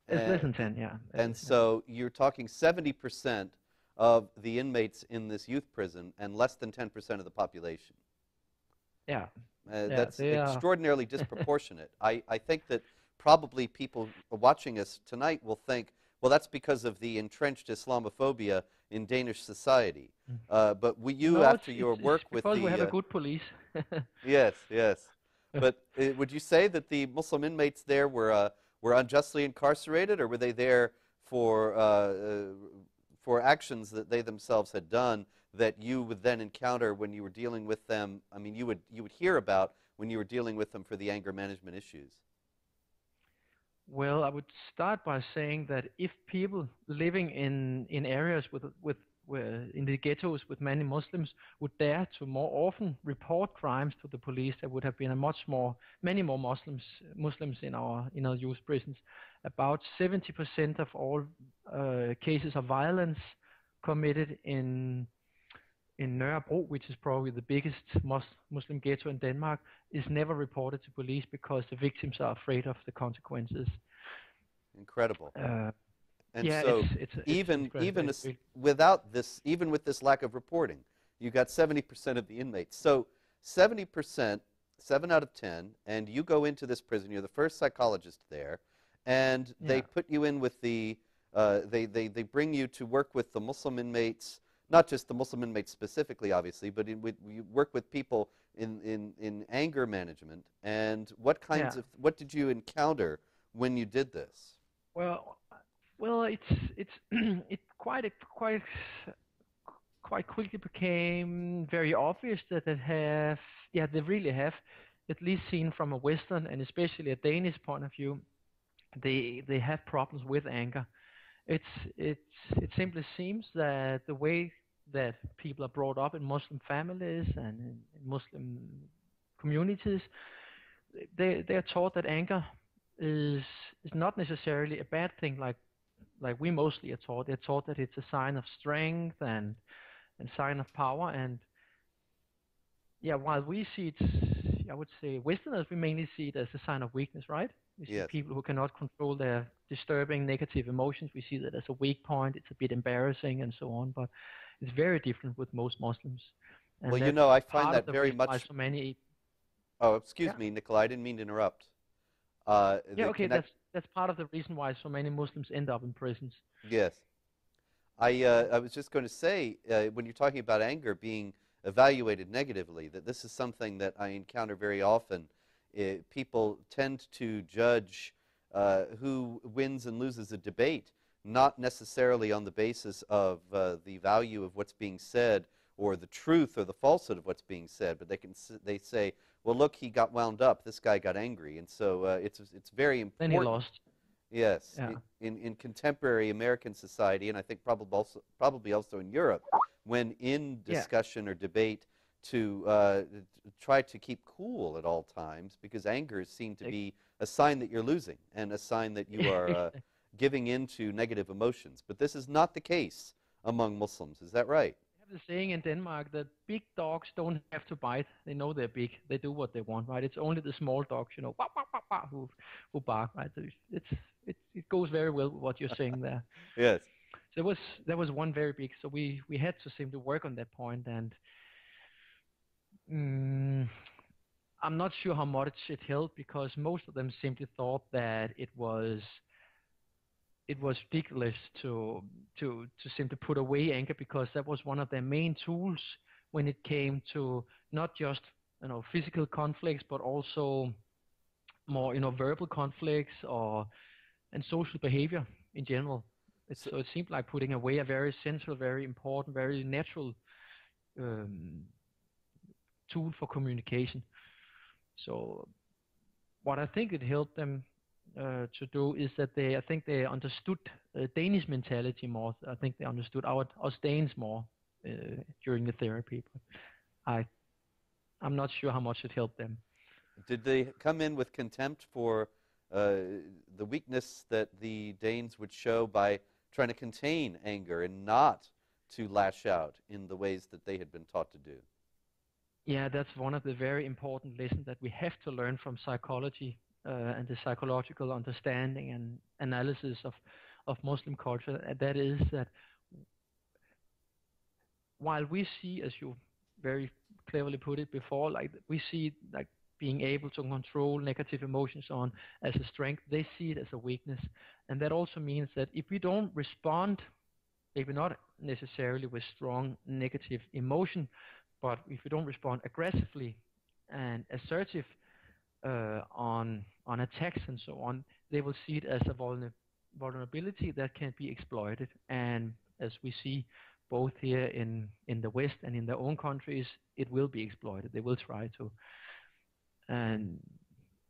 Speaker 17: It's less than 10, yeah.
Speaker 16: And so you're talking 70% of the inmates in this youth prison and less than 10% of the population.
Speaker 17: Yeah.
Speaker 16: That's extraordinarily disproportionate. I think that probably people watching us tonight will think, well, that's because of the entrenched Islamophobia in Danish society. But after your work with the...
Speaker 17: because we have a good police.
Speaker 16: Yes, yes. But would you say that the Muslim inmates there were unjustly incarcerated, or were they there for actions that they themselves had done that you would then encounter when you were dealing with them? I mean, you would hear about when you were dealing with them for the anger management issues.
Speaker 17: Well, I would start by saying that if people living in areas in the ghettos with many Muslims would dare to more often report crimes to the police, there would have been many more Muslims in our youth prisons. About 70% of all cases of violence committed in Nørrebro, which is probably the biggest Muslim ghetto in Denmark, is never reported to police because the victims are afraid of the consequences.
Speaker 16: Incredible. And
Speaker 17: yeah,
Speaker 16: so
Speaker 17: even
Speaker 16: with this lack of reporting, you got 70% of the inmates. So 70%, 7 out of 10, and you go into this prison. You're the first psychologist there, and they put you in with the. They bring you to work with the Muslim inmates. Not just the Muslim inmates specifically, obviously, but you work with people in anger management. And what kinds of what did you encounter when you did this?
Speaker 17: Well, it quite quickly became very obvious that they really have, at least seen from a Western and especially a Danish point of view, they have problems with anger. It simply seems that the way that people are brought up in Muslim families and in Muslim communities, they are taught that anger is not necessarily a bad thing like we mostly are taught. They're taught that it's a sign of strength and sign of power. And yeah, while we see it, I would say Westerners, we mainly see it as a sign of weakness, right? We see people who cannot control their disturbing negative emotions. We see that as a weak point. It's a bit embarrassing and so on. But it's very different with most Muslims. And
Speaker 16: well, I find that very much.
Speaker 17: So many.
Speaker 16: Oh, excuse me, Nikolai. I didn't mean to interrupt.
Speaker 17: Okay, that's part of the reason why so many Muslims end up in prisons.
Speaker 16: Yes. I was just going to say, when you're talking about anger being evaluated negatively, that this is something that I encounter very often. People tend to judge who wins and loses a debate, not necessarily on the basis of the value of what's being said or the truth or the falsehood of what's being said, but they say, well, look, he got wound up. This guy got angry, and so it's very important.
Speaker 17: Then he lost.
Speaker 16: Yes, in contemporary American society, and I think probably also in Europe, when in discussion or debate, to try to keep cool at all times, because anger is seen to be a sign that you're losing and a sign that you are giving in to negative emotions. But this is not the case among Muslims. Is that right?
Speaker 17: We have the saying in Denmark that big dogs don't have to bite. They know they're big. They do what they want, right? It's only the small dogs, you know, wah, wah, wah, wah, who bark, right? So it goes very well with what you're saying there.
Speaker 16: Yes.
Speaker 17: So that was one very big. So we had to seem to work on that point, and I'm not sure how much it helped, because most of them simply thought that it was ridiculous to seem to put away anger, because that was one of their main tools when it came to not just, you know, physical conflicts, but also more, you know, verbal conflicts and social behavior in general. So it seemed like putting away a very central, very important, very natural tool for communication. So what I think it helped them to do is that I think they understood Danish mentality more. I think they understood us Danes more during the therapy. But I'm not sure how much it helped them.
Speaker 16: Did they come in with contempt for the weakness that the Danes would show by trying to contain anger and not to lash out in the ways that they had been taught to do?
Speaker 17: Yeah, that's one of the very important lessons that we have to learn from psychology and the psychological understanding and analysis of Muslim culture. And that is that while we see, as you very cleverly put it before, like we see like being able to control negative emotions on as a strength, they see it as a weakness. And that also means that if we don't respond, maybe not necessarily with strong negative emotion, but if we don't respond aggressively and assertive on attacks and so on, they will see it as a vulnerability that can be exploited. And as we see both here in the West and in their own countries, it will be exploited. They will try to. And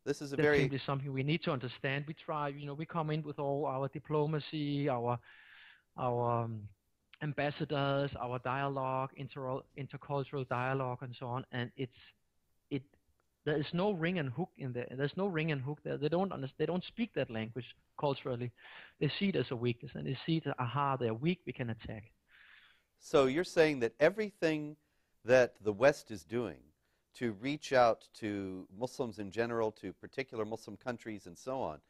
Speaker 16: this is
Speaker 17: that's simply something we need to understand. We try, you know, we come in with all our diplomacy, our ambassadors, our dialogue, intercultural dialogue, and so on. And there is no ring and hook in there. There's no ring and hook there. They don't speak that language culturally. They see it as a weakness, and they see it, aha, they're weak, we can attack.
Speaker 16: So you're saying that everything that the West is doing to reach out to Muslims in general, to particular Muslim countries and so on,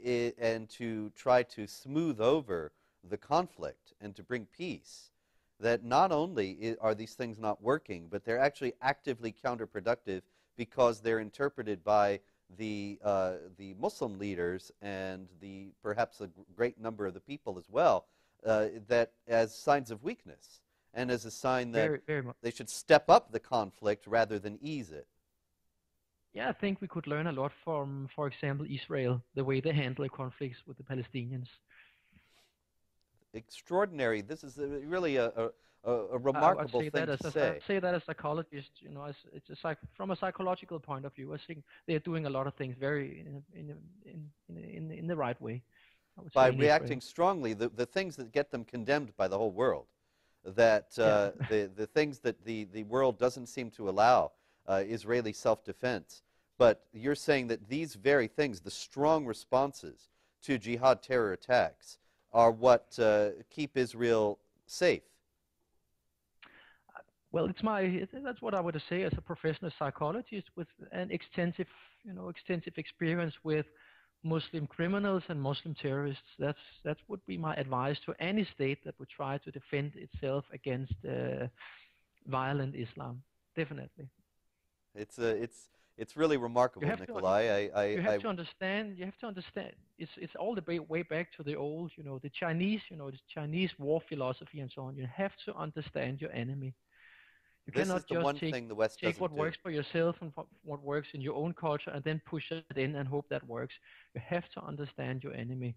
Speaker 16: and to try to smooth over the conflict and to bring peace, that not only are these things not working, but they're actually actively counterproductive, because they're interpreted by the Muslim leaders and perhaps a great number of the people as well, that as signs of weakness and as a sign that they should step up the conflict rather than ease it.
Speaker 17: Yeah, I think we could learn a lot from, for example, Israel, the way they handle conflicts with the Palestinians.
Speaker 16: Extraordinary. This is really a remarkable thing to say.
Speaker 17: I say that as a psychologist, you know, from a psychological point of view, I think they're doing a lot of things very in the right way.
Speaker 16: By reacting strongly, the things that get them condemned by the whole world, that the things that the world doesn't seem to allow, Israeli self-defense. But you're saying that these very things, the strong responses to jihad terror attacks, are what keep Israel safe.
Speaker 17: Well, that's what I would say as a professional psychologist with an extensive experience with Muslim criminals and Muslim terrorists. That would be my advice to any state that would try to defend itself against violent Islam. Definitely.
Speaker 16: It's really remarkable, Nikolai.
Speaker 17: You have to understand. It's all the way back to the old, the Chinese war philosophy and so on. You have to understand your enemy. You cannot just take what works for yourself and what works in your own culture and then push it in and hope that works. You have to understand your enemy.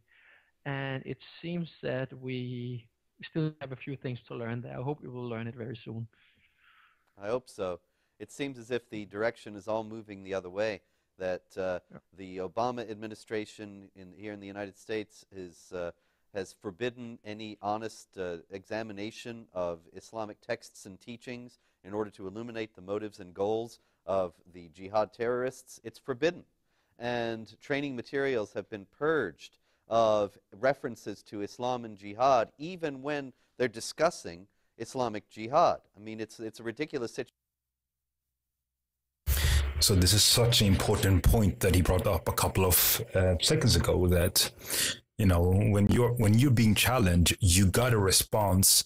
Speaker 17: And it seems that we still have a few things to learn there. I hope we will learn it very soon.
Speaker 16: I hope so. It seems as if the direction is all moving the other way, that the Obama administration here in the United States has forbidden any honest examination of Islamic texts and teachings in order to illuminate the motives and goals of the jihad terrorists. It's forbidden. And training materials have been purged of references to Islam and jihad, even when they're discussing Islamic jihad. I mean, it's a ridiculous situation.
Speaker 1: So this is such an important point that he brought up a couple of seconds ago, that, you know, when you're being challenged, you got a response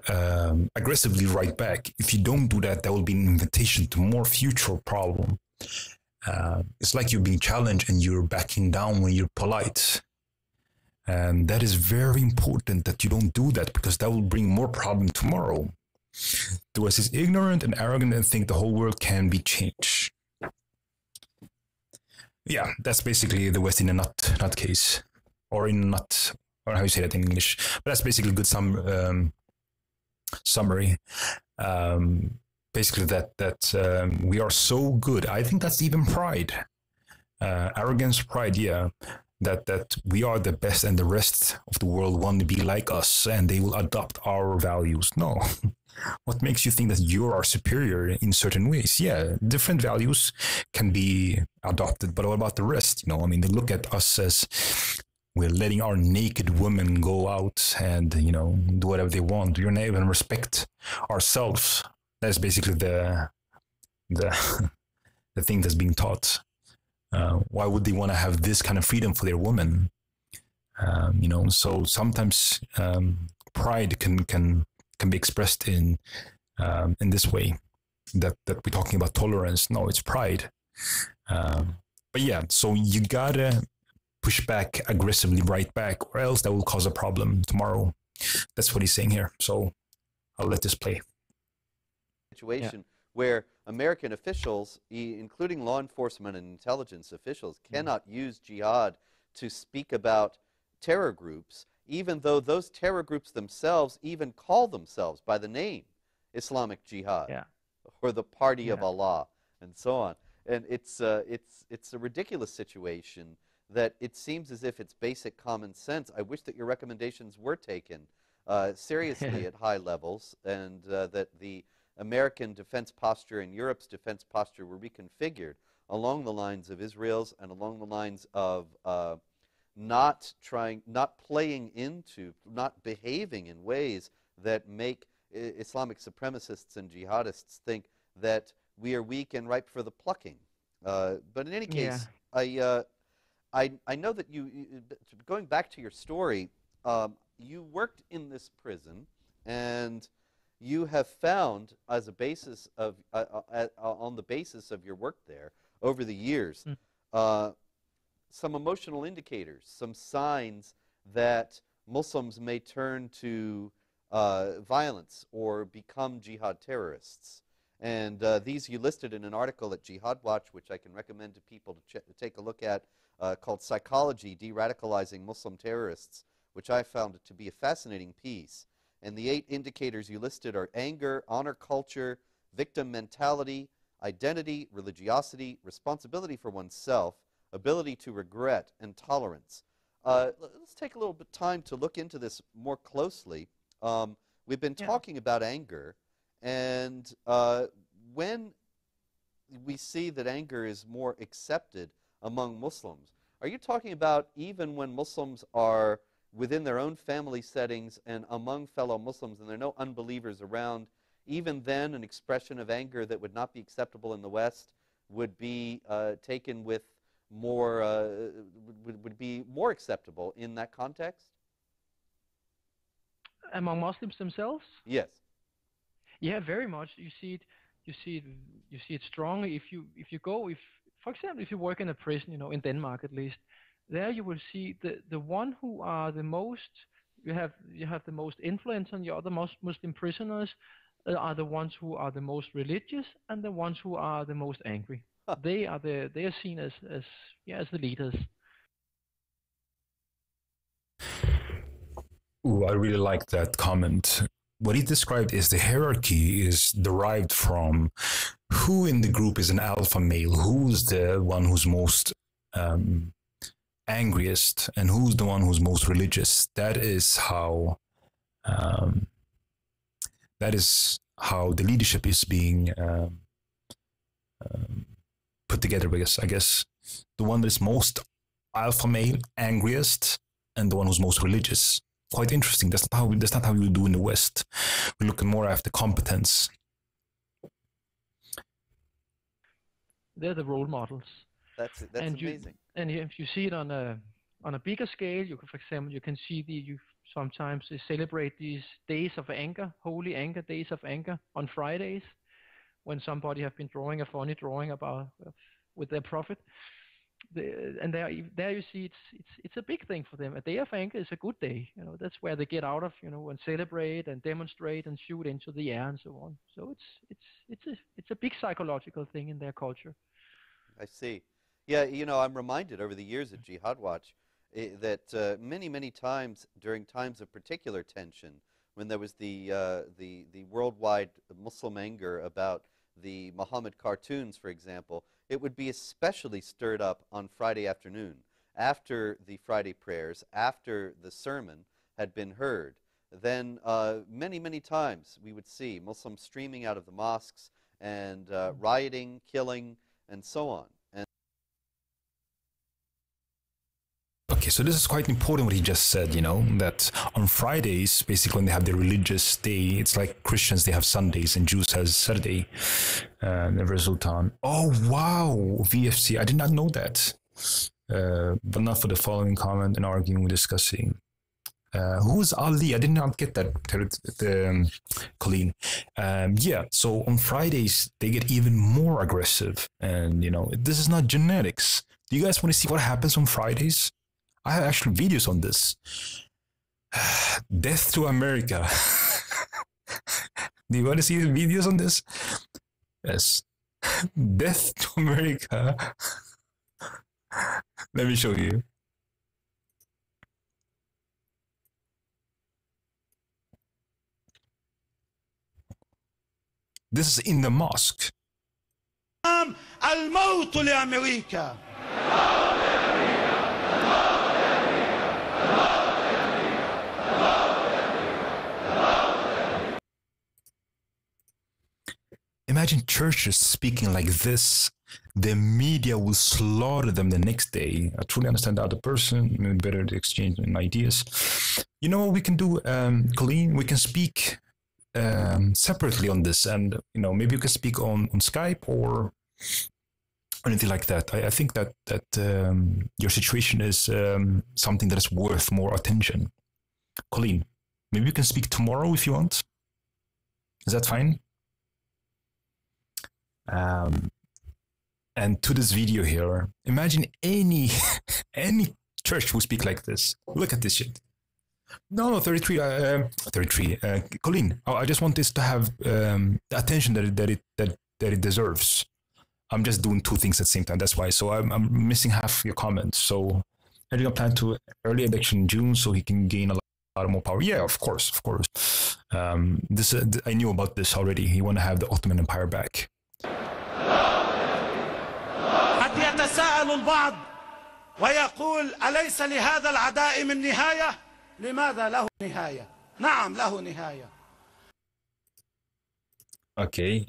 Speaker 1: aggressively right back. If you don't do that, that will be an invitation to more future problem. It's like you're being challenged and you're backing down when you're polite. And that is very important that you don't do that, because that will bring more problem tomorrow. The West is ignorant and arrogant and think the whole world can be changed. Yeah, that's basically the West in a nutcase, or in a nut, or how you say that in English. But that's basically a good summary. Basically that we are so good. I think that's even pride, arrogance, pride. Yeah, that we are the best and the rest of the world want to be like us and they will adopt our values. No. What makes you think that you are superior in certain ways? Yeah, different values can be adopted, but what about the rest? You know, I mean, they look at us as we're letting our naked women go out and, you know, do whatever they want. You're not even respect ourselves. That's basically the thing that's being taught. Why would they want to have this kind of freedom for their women? You know, so sometimes pride can be expressed in this way, that we're talking about tolerance. No, it's pride. But yeah, so you gotta push back aggressively, right back, or else that will cause a problem tomorrow. That's what he's saying here. So I'll let this play.
Speaker 16: Situation where American officials, including law enforcement and intelligence officials, cannot use jihad to speak about terror groups, even though those terror groups themselves even call themselves by the name Islamic Jihad or the Party of Allah and so on. And it's a ridiculous situation that it seems as if it's basic common sense. I wish that your recommendations were taken seriously at high levels, and that the American defense posture and Europe's defense posture were reconfigured along the lines of Israel's and along the lines of not playing into, not behaving in ways that make Islamic supremacists and jihadists think that we are weak and ripe for the plucking. But in any case, I know that going back to your story, you worked in this prison, and you have found, as a basis of on the basis of your work there over the years, some emotional indicators, some signs that Muslims may turn to violence or become jihad terrorists. And these you listed in an article at Jihad Watch, which I can recommend to people to take a look at, called Psychology, De-Radicalizing Muslim Terrorists, which I found to be a fascinating piece. And the 8 indicators you listed are anger, honor culture, victim mentality, identity, religiosity, responsibility for oneself, ability to regret, and tolerance. Let's take a little bit of time to look into this more closely. We've been talking about anger, and when we see that anger is more accepted among Muslims, are you talking about even when Muslims are within their own family settings and among fellow Muslims and there are no unbelievers around, even then an expression of anger that would not be acceptable in the West would be taken with more, would be more acceptable in that context?
Speaker 17: Among Muslims themselves?
Speaker 16: Yes.
Speaker 17: Yeah, very much. You see it strongly. If you go, for example, if you work in a prison, you know, in Denmark at least, there you will see the one who are the most, you have the most influence on the other Muslim prisoners are the ones who are the most religious and the ones who are the most angry. They are seen as the leaders.
Speaker 1: Ooh, I really like that comment. What he described is the hierarchy is derived from who in the group is an alpha male, who's the one who's most angriest and who's the one who's most religious. That is how the leadership is being put together. I guess the one that's most alpha male, angriest, and the one who's most religious. Quite interesting. That's not how we do in the West. We're looking more after competence.
Speaker 17: They're the role models.
Speaker 16: That's
Speaker 17: and
Speaker 16: amazing.
Speaker 17: And if you see it on a bigger scale, you can, for example, you can see you sometimes celebrate these days of anger, holy anger, days of anger on Fridays, when somebody have been drawing a funny drawing about with their prophet. And there you see it's a big thing for them. A day of anger is a good day. You know, that's where they get out of, you know, and celebrate and demonstrate and shoot into the air and so on. So it's a big psychological thing in their culture.
Speaker 16: I see. Yeah, you know, I'm reminded over the years at Jihad Watch that many times during times of particular tension, when there was the worldwide Muslim anger about the Muhammad cartoons, for example, it would be especially stirred up on Friday afternoon, after the Friday prayers, after the sermon had been heard. Then many times we would see Muslims streaming out of the mosques and rioting, killing, and so on.
Speaker 1: Okay, so this is quite important what he just said, you know, that on Fridays, basically when they have their religious day, it's like Christians, they have Sundays and Jews has Saturday, never Sultan. Oh, wow, VFC, I did not know that. But not for the following comment and arguing, discussing. Who's Ali? I did not get that, Colleen. Yeah, so on Fridays, they get even more aggressive. And, you know, this is not genetics. Do you guys want to see what happens on Fridays? I have actual videos on this. Death to America. Do you want to see the videos on this? Yes. Death to America. Let me show you. This is in the mosque.
Speaker 18: الموت لأمريكا.
Speaker 1: Imagine churches speaking like this. The media will slaughter them the next day. I truly understand the other person. Maybe better to exchange ideas. You know what we can do, Colleen? We can speak separately on this, and you know, maybe you can speak on Skype or anything like that. I think that your situation is something that is worth more attention. Colleen, maybe you can speak tomorrow if you want. Is that fine? And to this video here, imagine any church will speak like this. Look at this shit. No, 33. Colleen, I just want this to have the attention that it deserves. I'm just doing two things at the same time. That's why. So I'm missing half your comments. So I think I plan to early election in June so he can gain a lot more power. Yeah, of course. This I knew about this already. He want to have the Ottoman Empire back.
Speaker 18: قد يتساءل البعض ويقول أليس لهذا العداء من نهاية؟ لماذا له نهاية؟ نعم له نهاية.
Speaker 1: Okay,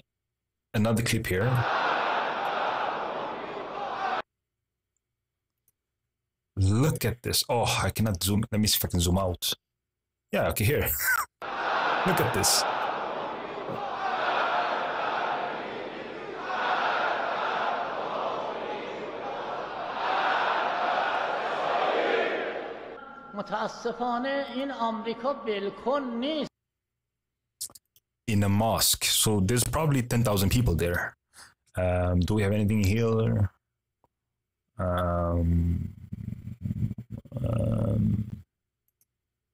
Speaker 1: another clip here. Look at this. Oh, I cannot zoom. Let me see if I can zoom out. Yeah, okay, here. Look at this. In a mosque, so there's probably 10,000 people there. Do we have anything here?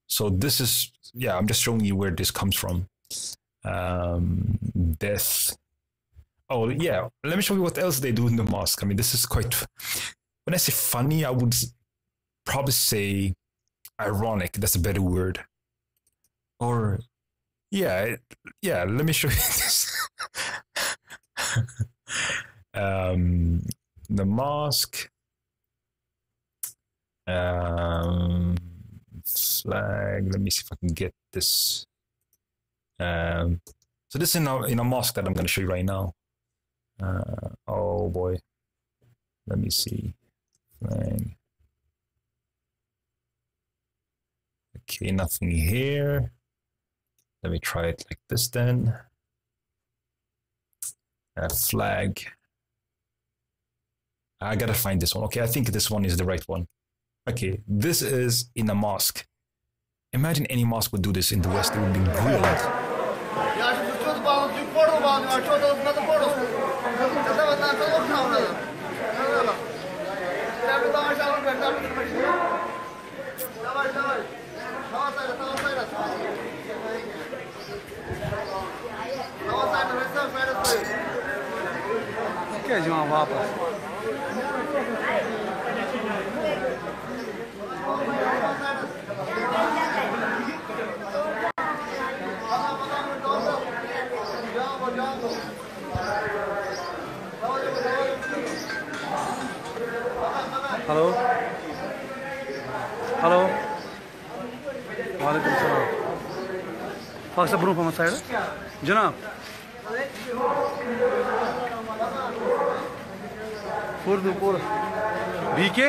Speaker 1: So this is, yeah, I'm just showing you where this comes from. Death. Oh yeah, let me show you what else they do in the mosque. I mean, this is quite, when I say funny, I would probably say ironic. That's a better word. Or yeah, let me show you this. The mosque. Flag. Let me see if I can get this. So this is in a mosque that I'm going to show you right now. Oh boy. Let me see. Flag. Okay, nothing here. Let me try it like this then. Flag. I gotta find this one. Okay, I think this one is the right one. Okay, this is in a mosque. Imagine any mosque would do this in the West. It would be brilliant.
Speaker 19: Hello hello वालेकुम सलाम fast ब्रूफ हम side जनाब फुर्दुपुर BK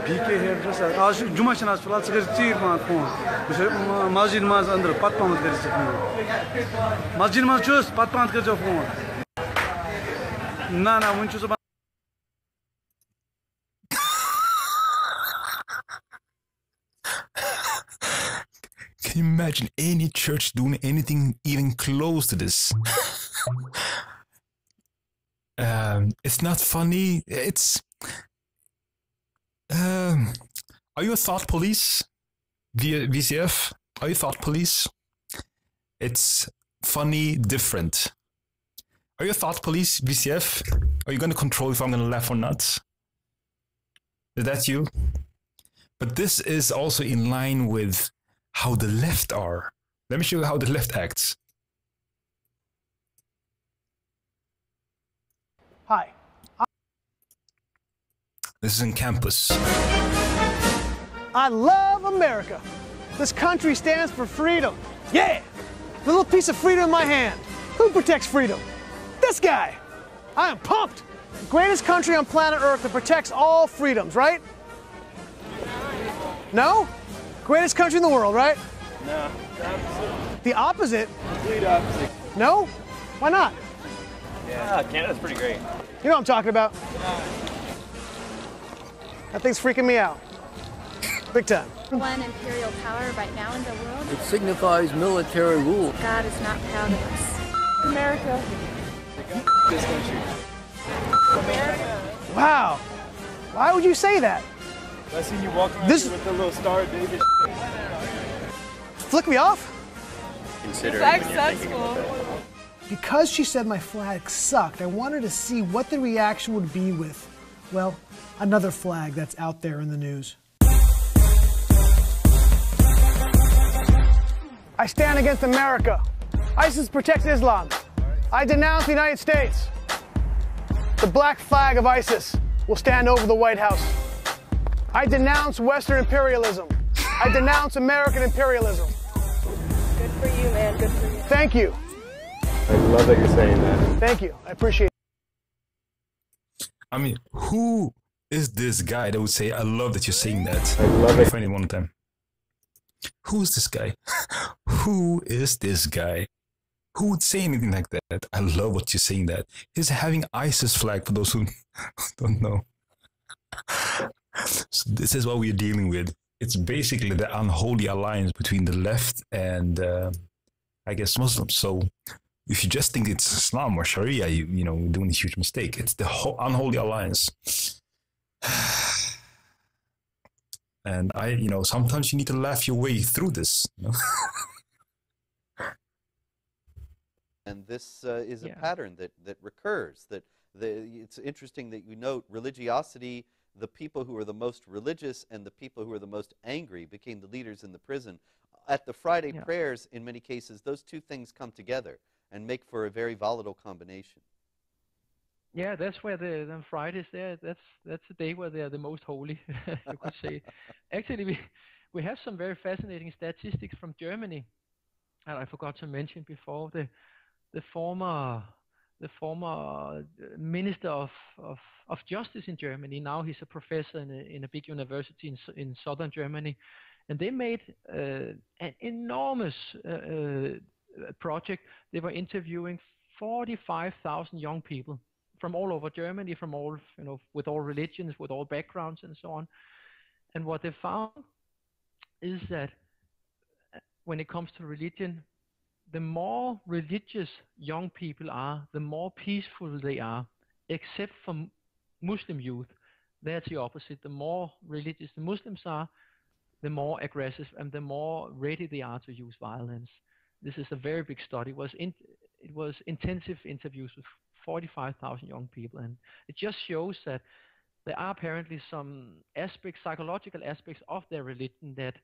Speaker 19: BK hair dresser आज जुमा शनाज फिलहाल से चीर मान फोन मस्जिद माज अंदर पत पामत कर फोन मस्जिद माज चुस पत पामत कर फोन ना ना मुझे सुबह
Speaker 1: Can you imagine any church doing anything even close to this? It's not funny. It's. Are you a thought police? VCF? Are you thought police? It's funny, different. Are you a thought police, VCF? Are you going to control if I'm going to laugh or not? Is that you? But this is also in line with how the left are. Let me show you how the left acts.
Speaker 20: Hi.
Speaker 1: This is in campus.
Speaker 20: I love America. This country stands for freedom. Yeah! The little piece of freedom in my hand. Who protects freedom? This guy. I am pumped. The greatest country on planet Earth that protects all freedoms, right? No? Greatest country in the world, right?
Speaker 19: No,
Speaker 20: the opposite.
Speaker 19: Complete opposite.
Speaker 20: No? Why not?
Speaker 19: Yeah, Canada's pretty great.
Speaker 20: You know what I'm talking about. That thing's freaking me out. Big time.
Speaker 21: One imperial power right now in the world.
Speaker 22: It signifies military rule.
Speaker 21: God is not proud of us. America.
Speaker 19: This country.
Speaker 21: America.
Speaker 20: Wow. Why would you say that?
Speaker 19: I seen you walking out here with the little Star David.
Speaker 20: Flick me off?
Speaker 21: Consider successful.
Speaker 20: Because she said my flag sucked, I wanted to see what the reaction would be with, well, another flag that's out there in the news. I stand against America. ISIS protects Islam. I denounce the United States. The black flag of ISIS will stand over the White House. I denounce Western imperialism. I denounce American imperialism.
Speaker 21: Good for you, man. Good for you.
Speaker 20: Thank you.
Speaker 19: I love that you're saying that.
Speaker 20: Thank you. I appreciate it.
Speaker 1: I mean, who is this guy that would say, I love that you're saying that?
Speaker 19: I love it.
Speaker 1: Find it one time. Who's this guy? Who is this guy? Who would say anything like that? I love what you're saying that. He's having ISIS flag for those who don't know. So this is what we're dealing with. It's basically the unholy alliance between the left and, I guess, Muslims. So if you just think it's Islam or Sharia, you know, you're doing a huge mistake. It's the unholy alliance. And sometimes you need to laugh your way through this. You know?
Speaker 16: And this is a pattern that recurs. It's interesting that you note religiosity. The people who are the most religious and the people who are the most angry became the leaders in the prison. At the Friday prayers, in many cases, those two things come together and make for a very volatile combination.
Speaker 17: Yeah, that's where the Fridays there. That's the day where they are the most holy, you could say. Actually, we have some very fascinating statistics from Germany, and I forgot to mention before the former minister of justice in Germany. Now he's a professor in a big university in southern Germany, and they made an enormous project. They were interviewing 45,000 young people from all over Germany, from all, with all religions, with all backgrounds and so on. And what they found is that when it comes to religion, the more religious young people are, the more peaceful they are, except for Muslim youth. That's the opposite. The more religious the Muslims are, the more aggressive and the more ready they are to use violence. This is a very big study. It was intensive interviews with 45,000 young people, and it just shows that there are apparently some aspects, psychological aspects of their religion that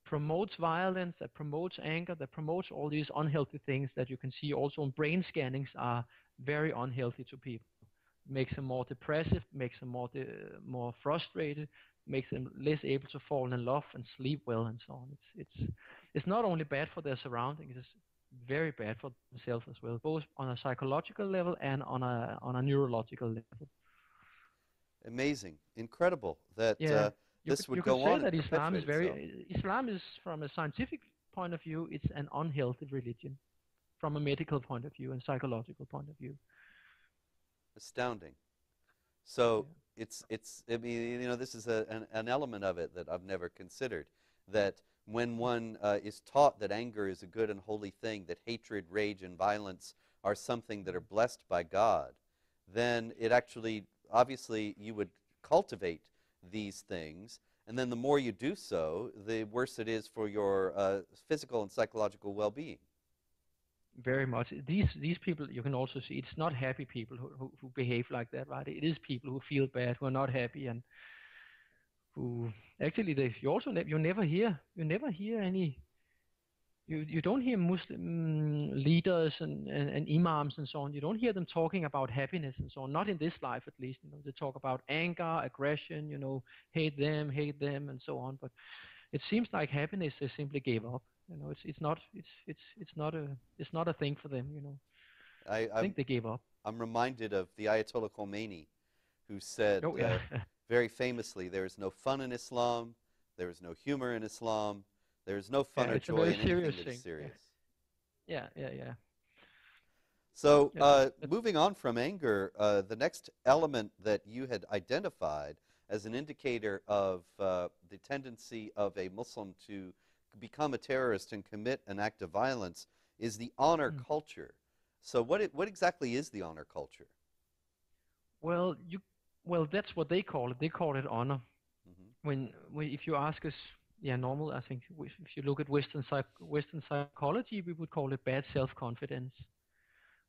Speaker 17: promotes violence, that promotes anger, that promotes all these unhealthy things that you can see also in brain scannings are very unhealthy to people. Makes them more depressive, makes them more frustrated, makes them less able to fall in love and sleep well and so on. It's not only bad for their surroundings, it's very bad for themselves as well, both on a psychological level and on a neurological level.
Speaker 16: Amazing, incredible that this would go on.
Speaker 17: You could say that Islam is, from a scientific point of view, it's an unhealthy religion, from a medical point of view and psychological point of view.
Speaker 16: Astounding. So I mean, this is an element of it that I've never considered, that when one is taught that anger is a good and holy thing, that hatred, rage, and violence are something that are blessed by God, then it actually, obviously, you would cultivate these things, and then the more you do so, the worse it is for your physical and psychological well-being.
Speaker 17: Very much. These people, you can also see, it's not happy people who behave like that, right? It is people who feel bad, who are not happy, and who actually you never hear any. You don't hear Muslim leaders and imams and so on. You don't hear them talking about happiness and so on. Not in this life, at least. They talk about anger, aggression. Hate them, and so on. But it seems like happiness they simply gave up. It's not a thing for them. I think they gave up.
Speaker 16: I'm reminded of the Ayatollah Khomeini, who said very famously, "There is no fun in Islam. There is no humor in Islam. There is no fun or joy in anything that is serious."
Speaker 17: Yeah.
Speaker 16: So moving on from anger, the next element that you had identified as an indicator of the tendency of a Muslim to become a terrorist and commit an act of violence is the honor culture. So what exactly is the honor culture?
Speaker 17: Well, that's what they call it. They call it honor. If you ask us, normal. I think if you look at Western psychology, we would call it bad self-confidence.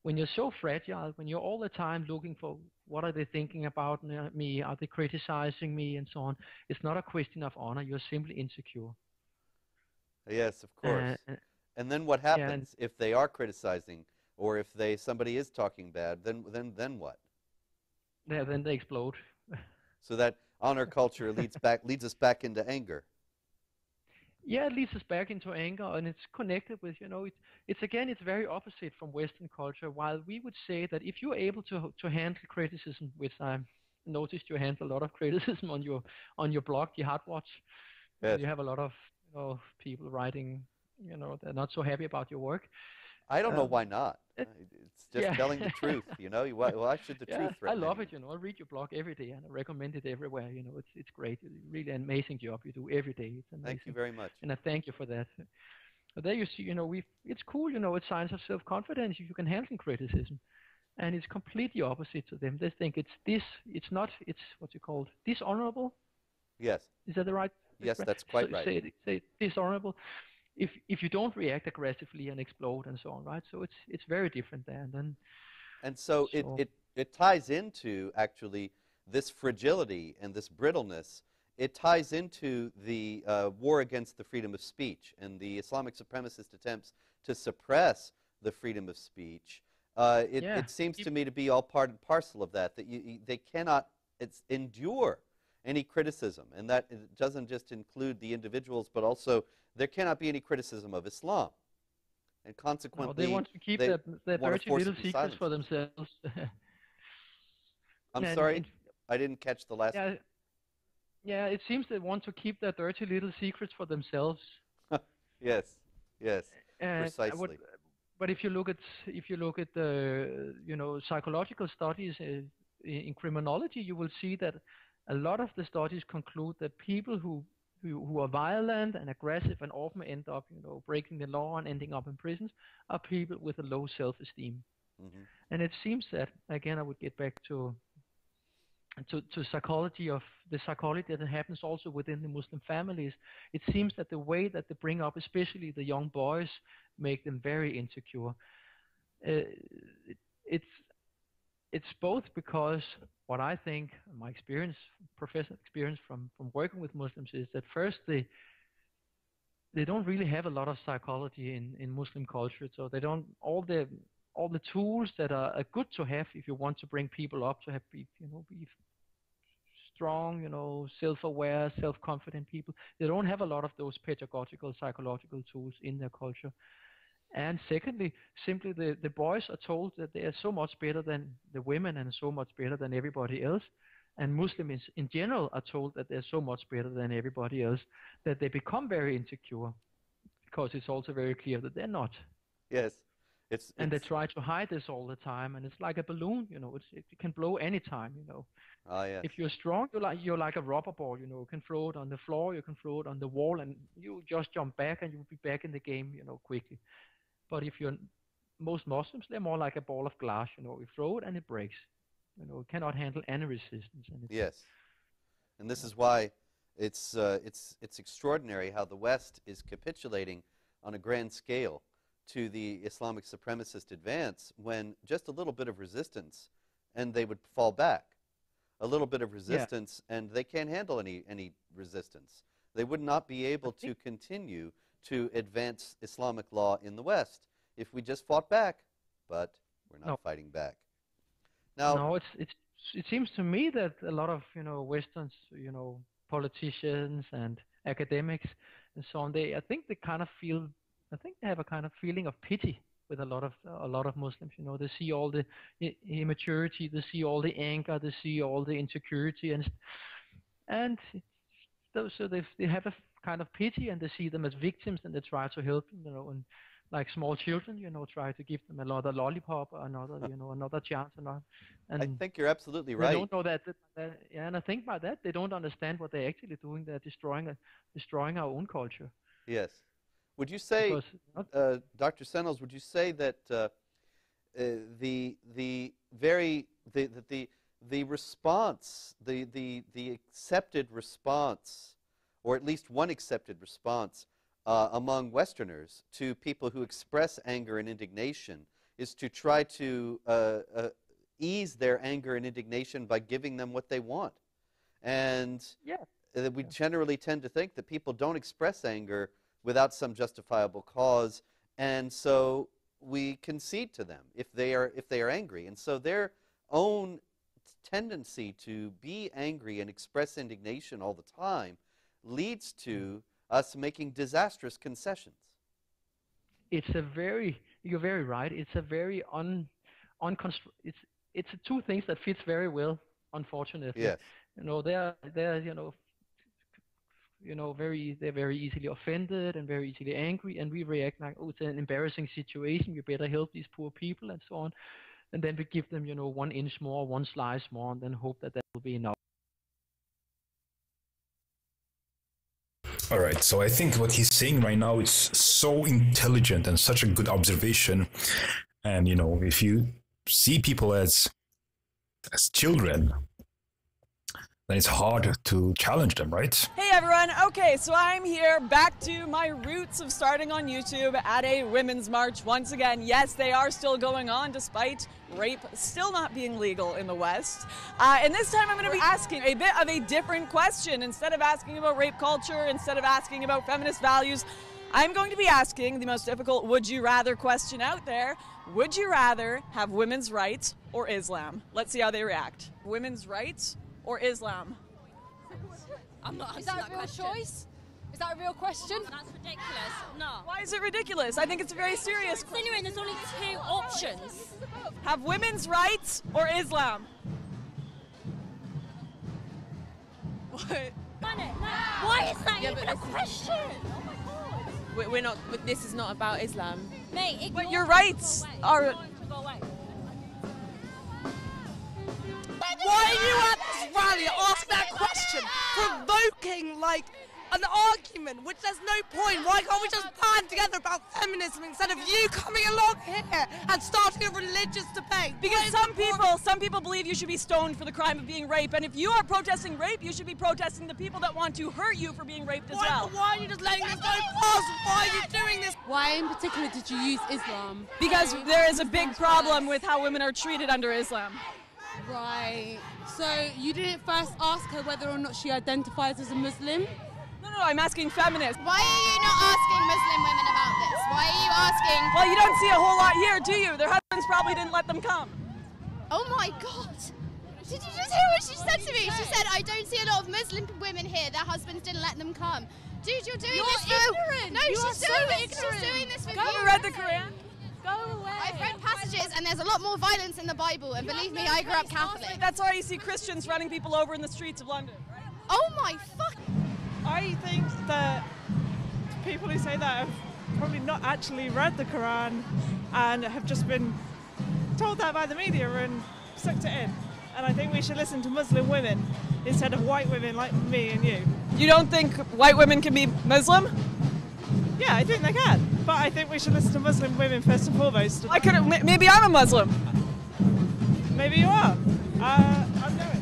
Speaker 17: When you're so fragile, when you're all the time looking for what are they thinking about me, are they criticizing me, and so on, it's not a question of honor. You're simply insecure.
Speaker 16: Yes, of course. And then what happens if they are criticizing, or if somebody is talking bad? Then what?
Speaker 17: Yeah, then they explode.
Speaker 16: So that honor culture leads us back into anger.
Speaker 17: Yeah, it leads us back into anger, and it's connected with, it's very opposite from Western culture. While we would say that if you're able to handle criticism, which I noticed you handle a lot of criticism on your blog, the Hard Watch, you have a lot of people writing, they're not so happy about your work.
Speaker 16: I don't know why not. It's just telling the truth, Why should the truth threaten?
Speaker 17: I love it, I read your blog every day, and I recommend it everywhere. It's great. It's really an amazing job you do every day. It's amazing.
Speaker 16: Thank you very much.
Speaker 17: And I thank you for that. But there you see, it's cool, it's signs of self-confidence if you can handle criticism. And it's completely opposite to them. They think it's what you call dishonorable.
Speaker 16: Yes.
Speaker 17: Is that the right?
Speaker 16: Yes, that's quite right.
Speaker 17: Say dishonorable. If you don't react aggressively and explode and so on, right? So it's very different there.
Speaker 16: And so it ties into actually this fragility and this brittleness. It ties into the war against the freedom of speech and the Islamic supremacist attempts to suppress the freedom of speech. It seems to me to be all part and parcel of that, that they cannot endure any criticism, and that it doesn't just include the individuals, but also there cannot be any criticism of Islam. And consequently,
Speaker 17: they want to keep their dirty little secrets for themselves.
Speaker 16: I'm sorry, I didn't catch the last.
Speaker 17: Yeah, it seems they want to keep their dirty little secrets for themselves.
Speaker 16: Yes, precisely.
Speaker 17: But if you look at the psychological studies in criminology, you will see that a lot of the studies conclude that people who are violent and aggressive and often end up breaking the law and ending up in prisons are people with a low self-esteem.
Speaker 16: Mm-hmm.
Speaker 17: And it seems that, again, I would get back to psychology of the psychology that happens also within the Muslim families. It seems that the way that they bring up, especially the young boys, make them very insecure. It's both because what I think, my experience, professional experience from working with Muslims, is that first they don't really have a lot of psychology in Muslim culture, so they don't all the tools that are good to have if you want to bring people up to be strong, self-aware, self-confident people. They don't have a lot of those pedagogical, psychological tools in their culture. And secondly, simply the boys are told that they are so much better than the women and so much better than everybody else. And Muslims in general are told that they're so much better than everybody else that they become very insecure, because it's also very clear that they're not.
Speaker 16: Yes.
Speaker 17: And they try to hide this all the time, and it's like a balloon, it can blow anytime,
Speaker 16: Yes.
Speaker 17: If you're strong, you're like a rubber ball, you can throw it on the floor, you can throw it on the wall, and you just jump back and you'll be back in the game, quickly. But if most Muslims, they're more like a ball of glass, you throw it and it breaks. It cannot handle any resistance. And
Speaker 16: yes. And this is why it's extraordinary how the West is capitulating on a grand scale to the Islamic supremacist advance, when just a little bit of resistance and they would fall back. A little bit of resistance and they can't handle any resistance. They would not be able to continue to advance Islamic law in the West if we just fought back, but we're not fighting back. Now,
Speaker 17: no, it seems to me that a lot of Westerns, politicians and academics and so on, I think they have a kind of feeling of pity with a lot of Muslims. They see all the immaturity, they see all the anger, they see all the insecurity, and so they have a kind of pity, and they see them as victims, and they try to help them, and like small children, try to give them another lollipop, or another chance, and
Speaker 16: I think you're absolutely right.
Speaker 17: They don't know that, and I think by that they don't understand what they're actually doing. They're destroying our own culture.
Speaker 16: Yes. Would you say, Dr. Sennels, would you say that the response, the accepted response, or at least one accepted response among Westerners to people who express anger and indignation is to try to ease their anger and indignation by giving them what they want? And we generally tend to think that people don't express anger without some justifiable cause, and so we concede to them if they are angry. And so their own tendency to be angry and express indignation all the time leads to us making disastrous concessions.
Speaker 17: You're very right. It's a very it's two things that fits very well, unfortunately.
Speaker 16: Yes.
Speaker 17: They're very easily offended and very easily angry, and we react like, oh, it's an embarrassing situation, we better help these poor people and so on. And then we give them, 1 inch more, 1 slice more, and then hope that will be enough.
Speaker 1: All right, so I think what he's saying right now is so intelligent and such a good observation. And, if you see people as children, then it's hard to challenge them, right?
Speaker 3: Hey everyone, okay, so I'm here back to my roots of starting on YouTube at a women's march once again. Yes, they are still going on despite rape still not being legal in the West. And this time I'm going to be asking a bit of a different question. Instead of asking about rape culture, instead of asking about feminist values, I'm going to be asking the most difficult would you rather question out there. Would you rather have women's rights or Islam? Let's see how they react. Women's rights or Islam?
Speaker 4: I'm not answering that question. Choice? Is that a real question? That's ridiculous. No.
Speaker 3: Why is it ridiculous? I think it's a very serious question.
Speaker 4: Considering there's only two options.
Speaker 3: Have women's rights or Islam?
Speaker 4: What? Why is that even a question? Oh my God.
Speaker 5: We're not. This is not about Islam.
Speaker 4: Mate,
Speaker 3: but your rights are.
Speaker 23: Why are you at this rally ask that question, provoking like an argument, which there's no point? Why can't we just band together about feminism instead of you coming along here and starting a religious debate?
Speaker 3: Because some people believe you should be stoned for the crime of being raped, and if you are protesting rape, you should be protesting the people that want to hurt you for being raped as well.
Speaker 23: Why are you just letting this go past? Why are you doing this?
Speaker 5: Why in particular did you use Islam?
Speaker 3: Because there is a big problem with how women are treated under Islam.
Speaker 5: Right. So you didn't first ask her whether or not she identifies as a Muslim?
Speaker 3: No, I'm asking feminists.
Speaker 24: Why are you not asking Muslim women about this? Why are you asking?
Speaker 3: Well, you don't see a whole lot here, do you? Their husbands probably didn't let them come.
Speaker 24: Oh my God. Did you just hear what she said to me? She said, I don't see a lot of Muslim women here. Their husbands didn't let them come. Dude, you're doing this.
Speaker 5: Ignorant.
Speaker 24: No, she's doing this. She's doing this with you.
Speaker 3: Have you read the Quran?
Speaker 24: Go away. I've read passages and there's a lot more violence in the Bible, and believe me, I grew up Catholic.
Speaker 3: That's why you see Christians running people over in the streets of London, right?
Speaker 24: Oh my fuck.
Speaker 25: I think that people who say that have probably not actually read the Quran and have just been told that by the media and sucked it in. And I think we should listen to Muslim women instead of white women like me and you.
Speaker 3: You don't think white women can be Muslim?
Speaker 25: Yeah, I think they can. But I think we should listen to Muslim women first and foremost.
Speaker 3: Maybe I'm a Muslim.
Speaker 25: Maybe you are. I'm doing.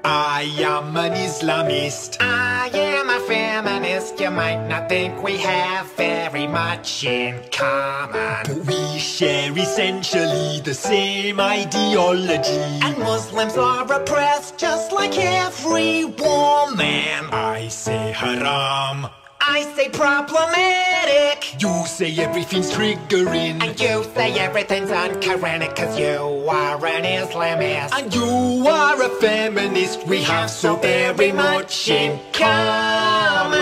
Speaker 26: I am an Islamist. I am a feminist. You might not think we have very much in common, but we share essentially the same ideology. And Muslims are oppressed just like every woman. I say haram. I say problematic. You say everything's triggering. And you say everything's unquranic, cause you are an Islamist. And you are a feminist. We have so very much in common.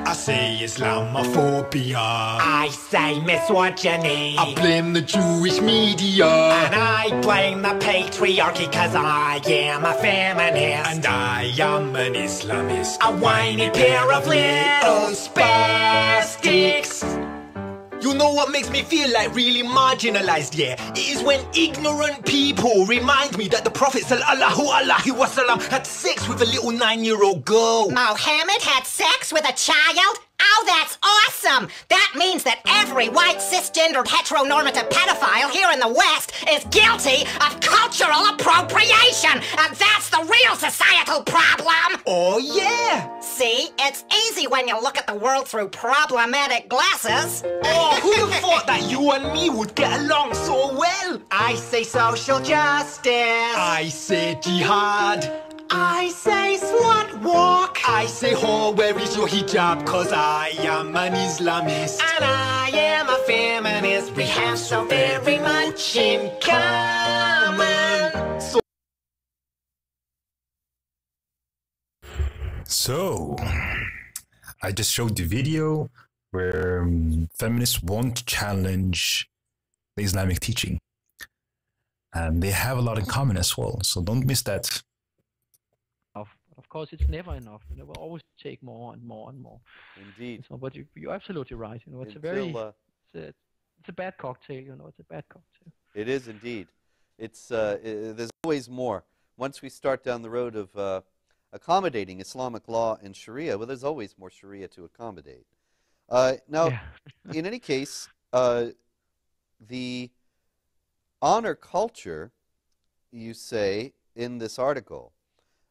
Speaker 26: I say Islamophobia. I say misogyny. I blame the Jewish media. And I blame the patriarchy, cause I am a feminist. And I am an Islamist. A whiny pair of little spastics. You know what makes me feel like really marginalized, yeah? It is when ignorant people remind me that the Prophet ﷺ had sex with a little 9-year-old girl.
Speaker 27: Mohammed had sex with a child? Oh, that's awesome! That means that every white, cisgendered, heteronormative pedophile here in the West is guilty of cultural appropriation! And that's the real societal problem!
Speaker 26: Oh, yeah!
Speaker 27: See, it's easy when you look at the world through problematic glasses.
Speaker 26: Oh, who'd have thought that you and me would get along so well?
Speaker 27: I say social justice.
Speaker 26: I say jihad.
Speaker 27: I say slut walk.
Speaker 26: I say, oh, where is your hijab? Cause I am an Islamist.
Speaker 27: And I am a feminist. We have so very much in common.
Speaker 1: So, I just showed the video where feminists want to challenge the Islamic teaching. And they have a lot in common as well, so don't miss that.
Speaker 17: Of course, it's never enough. It will always take more and more and more.
Speaker 16: Indeed.
Speaker 17: So, but you're absolutely right. You know, it's it's a bad cocktail. You know, it's a bad cocktail.
Speaker 16: It is indeed. It's there's always more. Once we start down the road of accommodating Islamic law and Sharia, well, there's always more Sharia to accommodate. Now, in any case, the honor culture, you say in this article,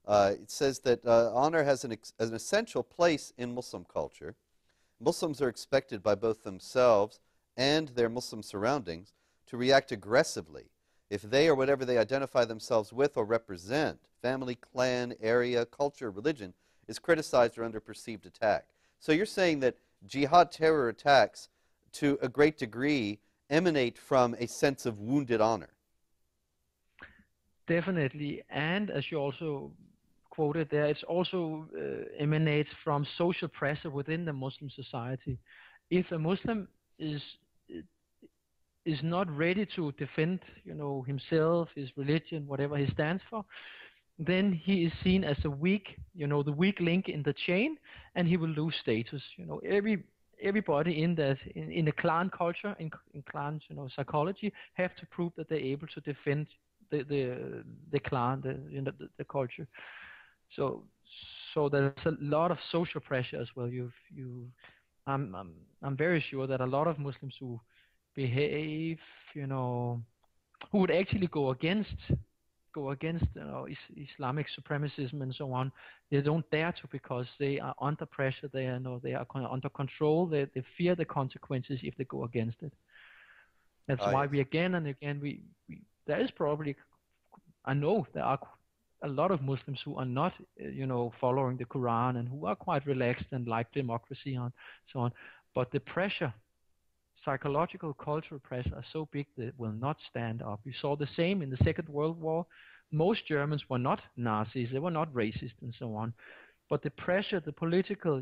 Speaker 16: it says that honor has an essential place in Muslim culture. Muslims are expected by both themselves and their Muslim surroundings to react aggressively if they or whatever they identify themselves with or represent, family, clan, area, culture, religion, is criticized or under perceived attack. So you're saying that jihad terror attacks, to a great degree, emanate from a sense of wounded honor.
Speaker 17: Definitely, and as you also quoted there, it's also emanates from social pressure within the Muslim society. If a Muslim is not ready to defend, himself, his religion, whatever he stands for, then he is seen as a weak, the weak link in the chain, and he will lose status. Everybody in that in the clan culture, in clan, psychology, have to prove that they're able to defend the clan, the culture. So there's a lot of social pressure as well. I'm very sure that a lot of Muslims who behave, who would actually go against Islamic supremacism and so on, they don't dare to, because they are under pressure. They are under control. They fear the consequences if they go against it. That's why we again and again there is probably, I know there are a lot of Muslims who are not following the Quran and who are quite relaxed and like democracy and so on, but the pressure, psychological, cultural pressure, are so big that will not stand up. We saw the same in the Second World War. Most Germans were not Nazis, they were not racist and so on, but the pressure, the political,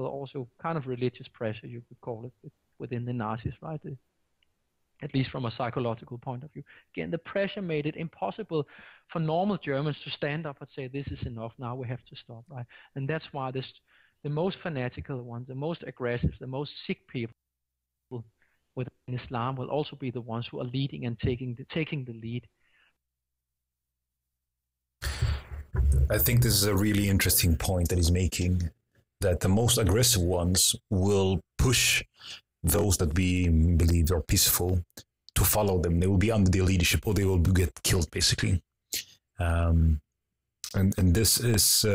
Speaker 17: also kind of religious pressure, you could call it, within the Nazis, right? At least from a psychological point of view. Again, the pressure made it impossible for normal Germans to stand up and say, this is enough, now we have to stop, right? And that's why the most fanatical ones, the most aggressive, the most sick people within Islam will also be the ones who are leading and taking the lead.
Speaker 1: I think this is a really interesting point that he's making, that the most aggressive ones will push those that we believe are peaceful to follow them. They will be under their leadership, or they will get killed, basically. And this is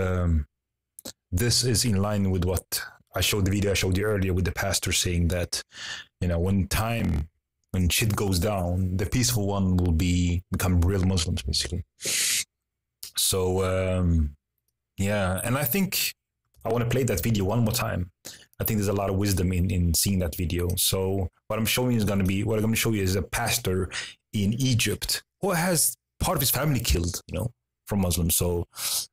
Speaker 1: in line with what I showed, the video I showed you earlier, with the pastor saying that, when shit goes down, the peaceful one will become real Muslims, basically. So yeah, and I think I want to play that video one more time. I think there's a lot of wisdom in seeing that video. So what I'm showing is what I'm going to show you is a pastor in Egypt who has part of his family killed, from Muslims. So,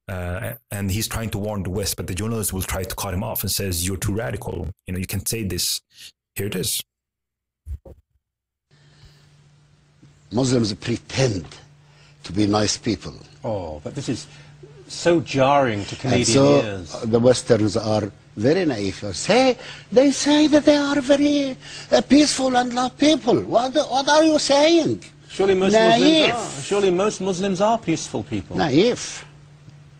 Speaker 1: and he's trying to warn the West, but the journalists will try to cut him off and says, you're too radical. You can't say this. Here it is.
Speaker 2: Muslims pretend to be nice people.
Speaker 6: Oh, but this is so jarring to Canadian ears.
Speaker 2: The Westerns are very naive. They say that they are very peaceful and love people. What are you saying?
Speaker 6: Surely most Muslims are peaceful people.
Speaker 2: Naive.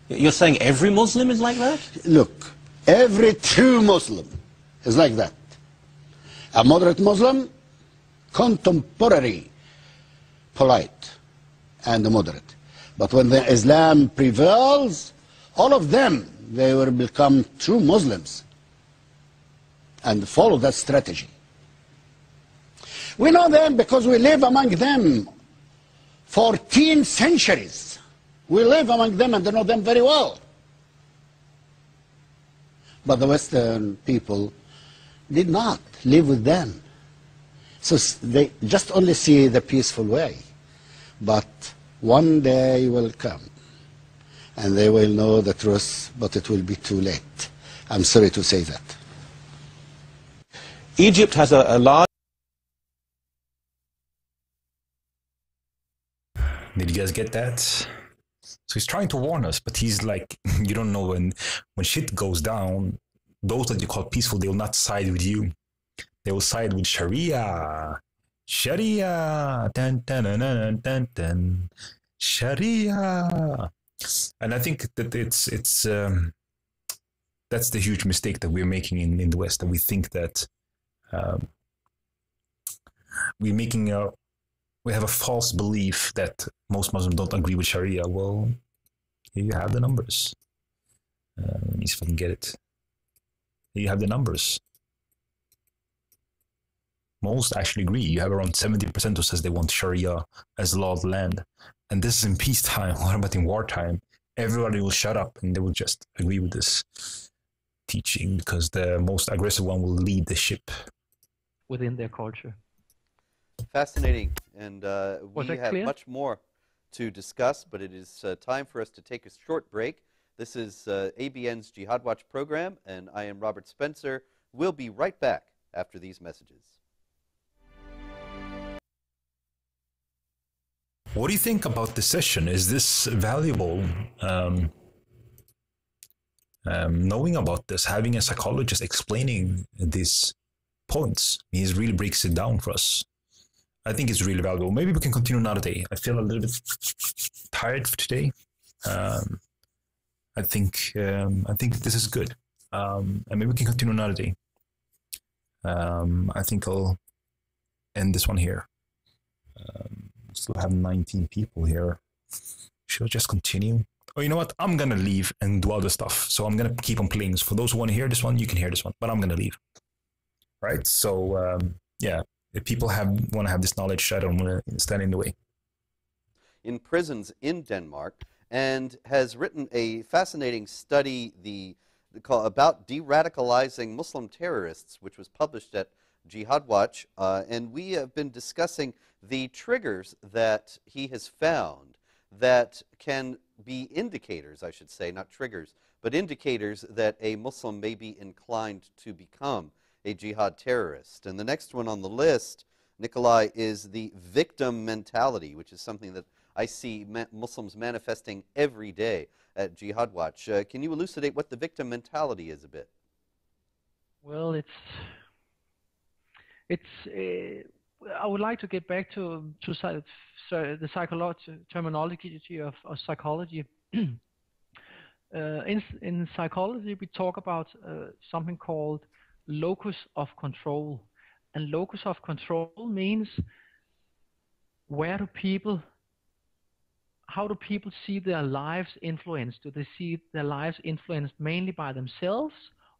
Speaker 6: You're saying every Muslim is like that?
Speaker 2: Look, every true Muslim is like that. A moderate Muslim, contemporary, polite, and moderate. But when the Islam prevails, all of them, they will become true Muslims and follow that strategy. We know them because we live among them 14 centuries. We live among them and know them very well. But the Western people did not live with them. So they just only see the peaceful way. But one day will come and they will know the truth, but it will be too late. I'm sorry to say that.
Speaker 6: Egypt has a large...
Speaker 1: Did you guys get that? So he's trying to warn us, but he's like, you don't know, when shit goes down, those that you call peaceful, they will not side with you. They will side with Sharia. Sharia. Dun, dun, dun, dun, dun, dun. Sharia. And I think that that's the huge mistake that we're making in the West, that we think that we have a false belief that most Muslims don't agree with Sharia. Well, here you have the numbers. Let me see if I can get it. Here you have the numbers. most actually agree. You have around 70% who says they want Sharia as law of the land. And this is in peacetime. What about in wartime? Everybody will shut up and they will just agree with this teaching because the most aggressive one will lead the ship.
Speaker 17: Within their culture.
Speaker 16: Fascinating. And we have
Speaker 17: clear?
Speaker 16: much more to discuss, but it is time for us to take a short break. This is ABN's Jihad Watch program, and I am Robert Spencer. We'll be right back after these messages.
Speaker 1: What do you think about this session? Is this valuable? Knowing about this, having a psychologist explaining these points, he really breaks it down for us. I think it's really valuable. Maybe we can continue another day. I feel a little bit tired for today. I think this is good, and maybe we can continue another day. I think I'll end this one here. Still have 19 people here. Should I just continue? Oh, you know what? I'm gonna leave and do other stuff. So I'm gonna keep on playing. So for those who want to hear this one, you can hear this one, but I'm gonna leave. Right? So yeah, if people want to have this knowledge, I don't want to stand in the way.
Speaker 16: In prisons in Denmark, and has written a fascinating study about de-radicalizing Muslim terrorists, which was published at Jihad Watch, and we have been discussing the triggers that he has found that can be indicators, I should say, not triggers, but indicators that a Muslim may be inclined to become a jihad terrorist. And the next one on the list, Nikolai, is the victim mentality, which is something that I see Muslims manifesting every day at Jihad Watch. Can you elucidate what the victim mentality is a bit?
Speaker 17: Well, I would like to get back to the terminology of psychology. In psychology, we talk about something called locus of control. And locus of control means how do people see their lives influenced? Do they see their lives influenced mainly by themselves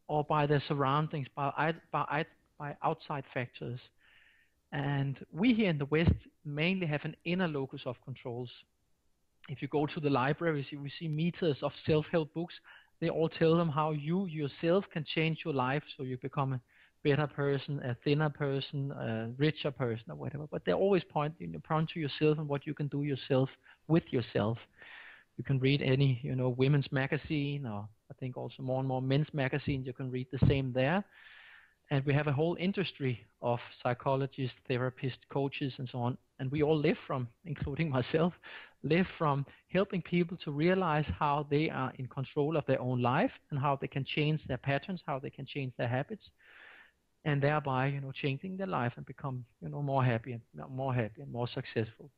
Speaker 17: or by their surroundings, by outside factors? And we here in the West mainly have an inner locus of controls. If you go to the libraries, you will see meters of self-help books. They all tell them how you yourself can change your life so you become a better person, a thinner person, a richer person, or whatever. But they always point to yourself and what you can do yourself with yourself. You can read any, women's magazine, or I think also more and more men's magazines. You can read the same there. And we have a whole industry of psychologists, therapists, coaches, and so on. And we all live from, including myself, live from helping people to realize how they are in control of their own life and how they can change their patterns, how they can change their habits, and thereby, changing their life and become, more happy and more successful.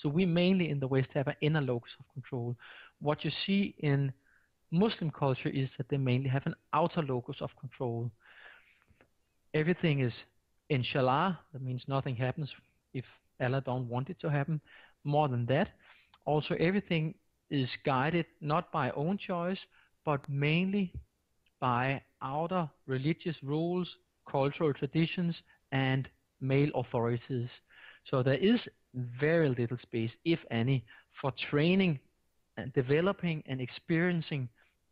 Speaker 17: So we mainly in the West have an inner locus of control. What you see in Muslim culture is that they mainly have an outer locus of control. Everything is inshallah, that means nothing happens if Allah don't want it to happen. More than that, also everything is guided not by own choice, but mainly by outer religious rules, cultural traditions, and male authorities. So there is very little space, if any, for training and developing and experiencing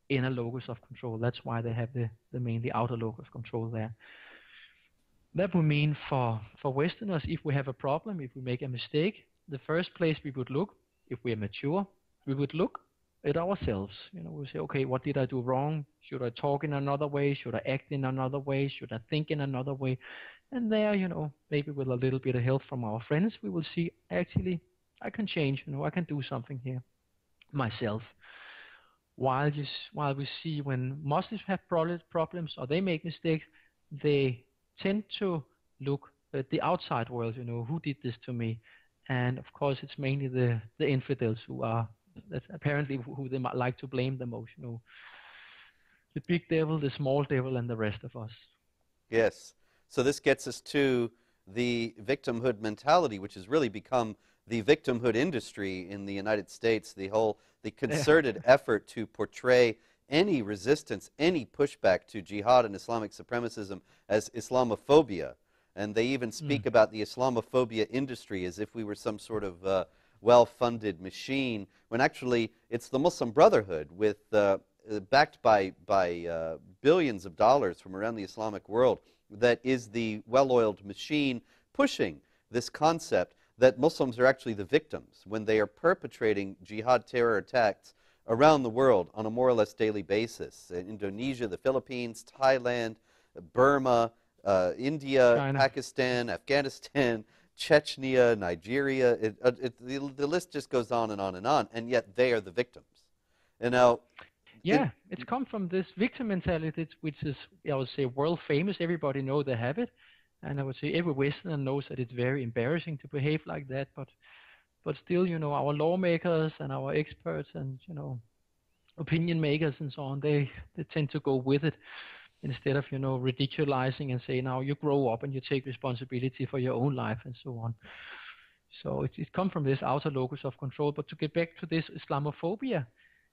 Speaker 17: inner locus of control. That's why they have the mainly outer locus of control there. That would mean for Westerners, if we have a problem, if we make a mistake, the first place we would look, if we are mature, we would look at ourselves. We say, okay, what did I do wrong? Should I talk in another way? Should I act in another way? Should I think in another way? And there, maybe with a little bit of help from our friends, we will see, actually, I can change. I can do something here myself. While we see when Muslims have problems or they make mistakes, they tend to look at the outside world, who did this to me? And of course, it's mainly the infidels that's apparently who they might like to blame the most, the big devil, the small devil, and the rest of us.
Speaker 16: Yes. So this gets us to the victimhood mentality, which has really become the victimhood industry in the United States, the concerted effort to portray any resistance, any pushback to jihad and Islamic supremacism as Islamophobia. And they even speak about the Islamophobia industry as if we were some sort of well-funded machine, when actually it's the Muslim Brotherhood, with backed by billions of dollars from around the Islamic world, that is the well-oiled machine pushing this concept that Muslims are actually the victims when they are perpetrating jihad terror attacks around the world on a more or less daily basis. In Indonesia, the Philippines, Thailand, Burma, India,
Speaker 17: China,
Speaker 16: Pakistan, Afghanistan, Chechnya, Nigeria, the list just goes on and on and on, and yet they are the victims. And now,
Speaker 17: yeah, it's come from this victim mentality, which is, I would say, world famous. Everybody knows they have it, and I would say every Westerner knows that it's very embarrassing to behave like that. But still, you know, our lawmakers and our experts and, you know, opinion makers and so on, they tend to go with it, instead of, you know, ridiculizing and say, now you grow up and you take responsibility for your own life and so on. So it comes from this outer locus of control. But to get back to this Islamophobia,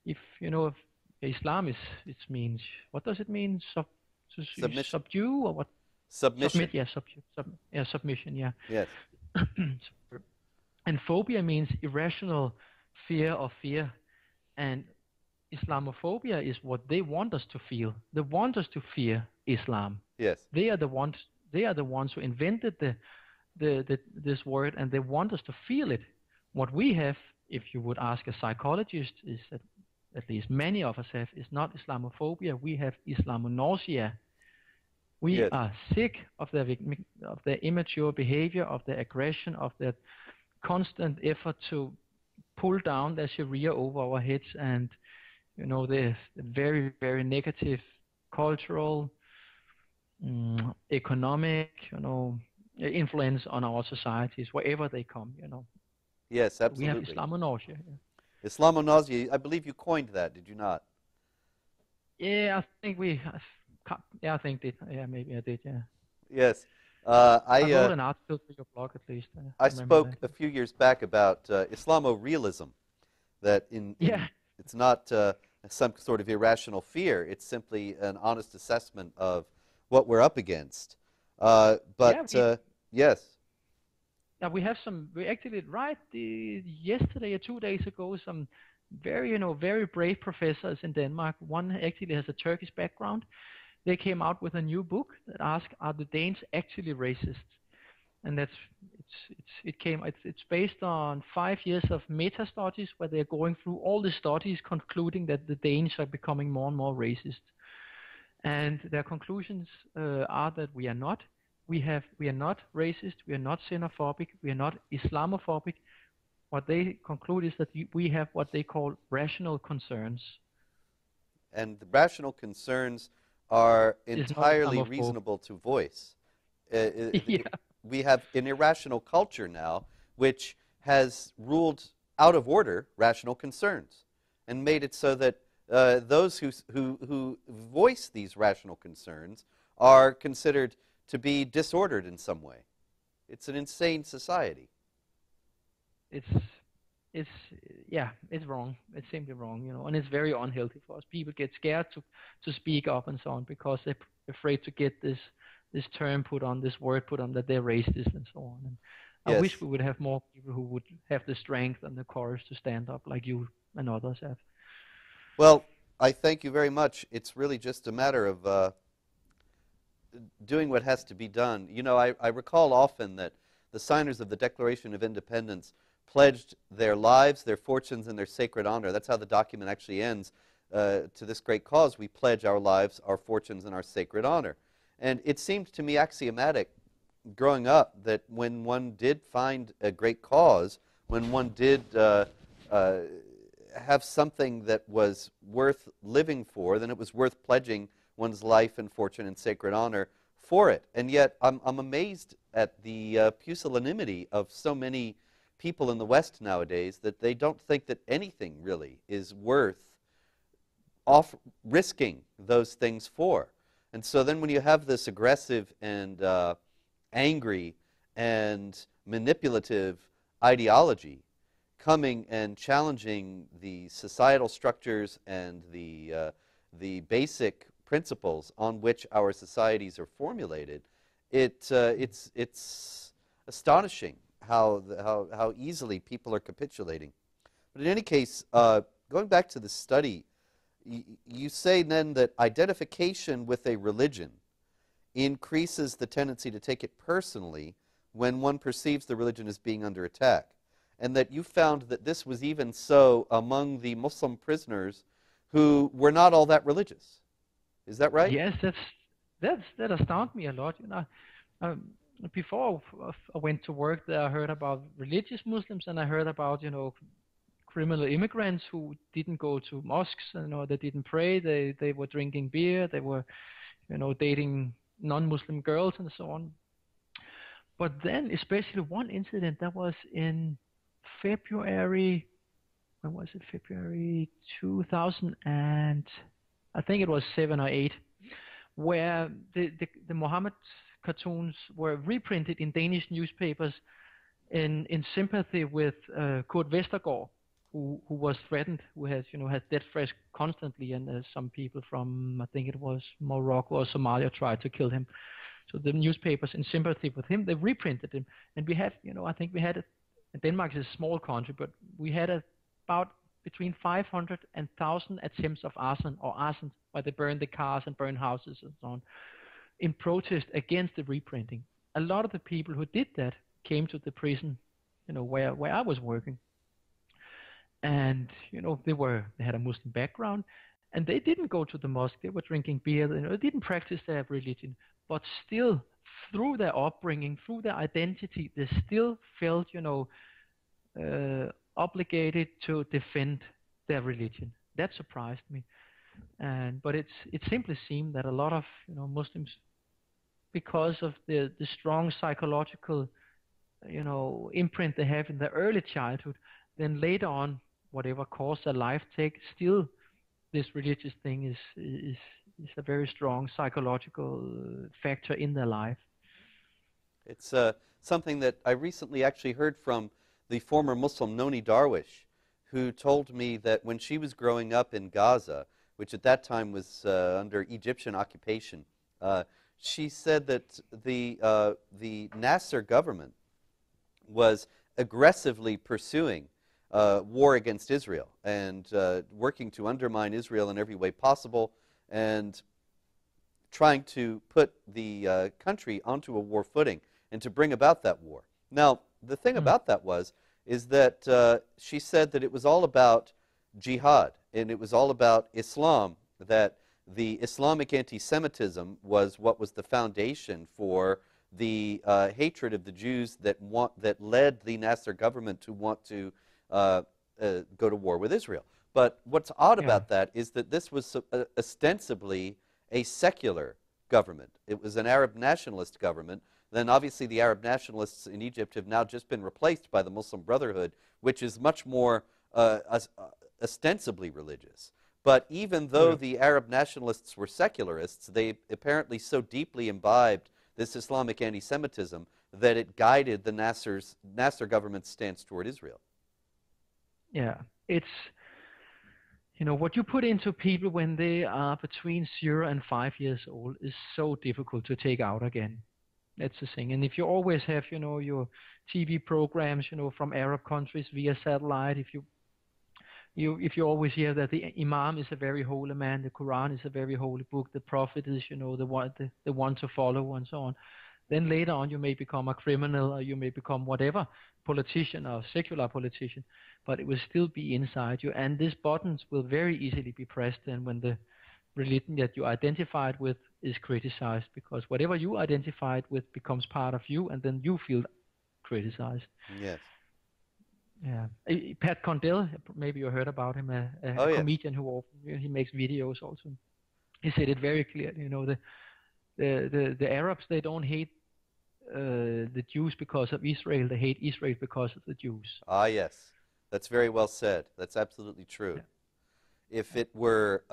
Speaker 17: if, you know, if Islam it means, what does it mean?
Speaker 16: Submission.
Speaker 17: Subdue, or what?
Speaker 16: Submission.
Speaker 17: Submission, yeah.
Speaker 16: Yes.
Speaker 17: And phobia means irrational fear of fear. And Islamophobia is what they want us to feel. They want us to fear Islam.
Speaker 16: Yes.
Speaker 17: They are the ones who invented this word, and they want us to feel it. What we have, if you would ask a psychologist, is that at least many of us have, is not Islamophobia. We have Islamonausea. We are sick of their immature behavior, of their aggression, of their constant effort to pull down their Sharia over our heads, and, you know, the very, very negative cultural, economic, you know, influence on our societies wherever they come, you know.
Speaker 16: Yes, absolutely.
Speaker 17: We have Islamonausea. Yeah.
Speaker 16: Islamonausea, I believe you coined that, did you not?
Speaker 17: Yeah, I think I think maybe I did, yeah.
Speaker 16: Yes.
Speaker 17: I wrote an article for your blog, at least.
Speaker 16: I spoke a few years back about Islamo-realism, that it's not some sort of irrational fear. It's simply an honest assessment of what we're up against. Yes.
Speaker 17: Yeah, we actually, yesterday or 2 days ago, some very brave professors in Denmark. One actually has a Turkish background. They came out with a new book that asked, are the Danes actually racist? And it's based on 5 years of meta-studies where they're going through all the studies concluding that the Danes are becoming more and more racist. And their conclusions are that we are not. We are not racist, we are not xenophobic, we are not Islamophobic. What they conclude is that we have what they call rational concerns.
Speaker 16: And the rational concerns are entirely reasonable to voice. We have an irrational culture now which has ruled out of order rational concerns and made it so that those who voice these rational concerns are considered to be disordered in some way. It's an insane society.
Speaker 17: It's wrong. It's simply wrong, you know, and it's very unhealthy for us. People get scared to speak up and so on because they're afraid to get this term put on, this word put on, that they're racist and so on. And I wish we would have more people who would have the strength and the courage to stand up like you and others have.
Speaker 16: Well, I thank you very much. It's really just a matter of doing what has to be done. You know, I recall often that the signers of the Declaration of Independence pledged their lives, their fortunes, and their sacred honor. That's how the document actually ends. To this great cause, we pledge our lives, our fortunes, and our sacred honor. And it seemed to me axiomatic growing up that when one did find a great cause, when one did have something that was worth living for, then it was worth pledging one's life and fortune and sacred honor for it. And yet I'm amazed at the pusillanimity of so many people in the West nowadays that they don't think that anything really is worth risking those things for. And so then when you have this aggressive and angry and manipulative ideology coming and challenging the societal structures and the basic principles on which our societies are formulated, it's astonishing how easily people are capitulating. But in any case, going back to the study, you say then that identification with a religion increases the tendency to take it personally when one perceives the religion as being under attack, and that you found that this was even so among the Muslim prisoners who were not all that religious. Is that right?
Speaker 17: Yes, that astounded me a lot. You know, before I went to work there, I heard about religious Muslims, and I heard about, you know, criminal immigrants who didn't go to mosques. You know, they didn't pray. They were drinking beer. They were, you know, dating non-Muslim girls and so on. But then, especially one incident that was in February. When was it? February 2000, and I think it was 7 or 8, where the Muhammad cartoons were reprinted in Danish newspapers in sympathy with Kurt Vestergaard, who was threatened, who has, you know, had death threats constantly, and some people from, I think it was Morocco or Somalia, tried to kill him. So the newspapers, in sympathy with him, they reprinted him, and we had, you know, I think we had Denmark is a small country, but we had about between 500 and 1,000 attempts of arson, where they burned the cars and burned houses and so on, in protest against the reprinting. A lot of the people who did that came to the prison, you know, where I was working. And, you know, they had a Muslim background, and they didn't go to the mosque. They were drinking beer. You know, they didn't practice their religion, but still, through their upbringing, through their identity, they still felt, you know, obligated to defend their religion. That surprised me. But it simply seemed that a lot of, you know, Muslims, because of the strong psychological, you know, imprint they have in their early childhood, then later on, whatever course their life takes, still this religious thing is a very strong psychological factor in their life.
Speaker 16: It's something that I recently actually heard from the former Muslim Noni Darwish, who told me that when she was growing up in Gaza, which at that time was under Egyptian occupation, she said that the Nasser government was aggressively pursuing war against Israel and working to undermine Israel in every way possible and trying to put the country onto a war footing and to bring about that war. Now, the thing about that is that she said that it was all about jihad, and it was all about Islam, that the Islamic anti-Semitism was what was the foundation for the hatred of the Jews that led the Nasser government to want to go to war with Israel. But what's odd about that is that this was ostensibly a secular government. It was an Arab nationalist government. Then obviously the Arab nationalists in Egypt have now just been replaced by the Muslim Brotherhood, which is much more ostensibly religious. But even though the Arab nationalists were secularists, they apparently so deeply imbibed this Islamic anti-Semitism that it guided the Nasser government's stance toward Israel.
Speaker 17: Yeah, it's, you know, what you put into people when they are between 0 and 5 years old is so difficult to take out again. That's the thing. And if you always have, you know, your TV programs, you know, from Arab countries via satellite, if you always hear that the Imam is a very holy man, the Quran is a very holy book, the Prophet is, you know, the one to follow, and so on, then later on you may become a criminal, or you may become whatever, politician or secular politician, but it will still be inside you. And these buttons will very easily be pressed then when the religion that you identified with is criticized, because whatever you identified with becomes part of you, and then you feel criticized.
Speaker 16: Yes.
Speaker 17: Yeah. Pat Condell, maybe you heard about him, a comedian who he makes videos also. He said it very clearly. You know, the Arabs, they don't hate the Jews because of Israel. They hate Israel because of the Jews.
Speaker 16: Ah, yes. That's very well said. That's absolutely true. Yeah. If it were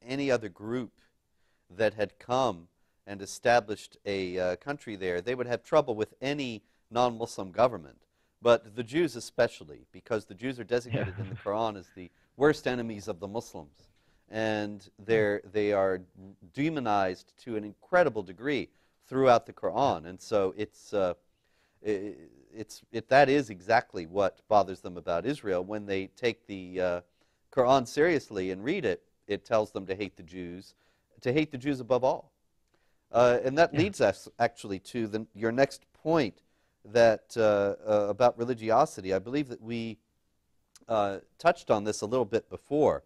Speaker 16: any other group that had come and established a country there, they would have trouble with any non-Muslim government. But the Jews especially, because the Jews are designated in the Quran as the worst enemies of the Muslims. And they are demonized to an incredible degree throughout the Quran. And so that is exactly what bothers them about Israel. When they take the Quran seriously and read it, it tells them to hate the Jews above all. And that leads us actually to your next point, that about religiosity. I believe that we touched on this a little bit before,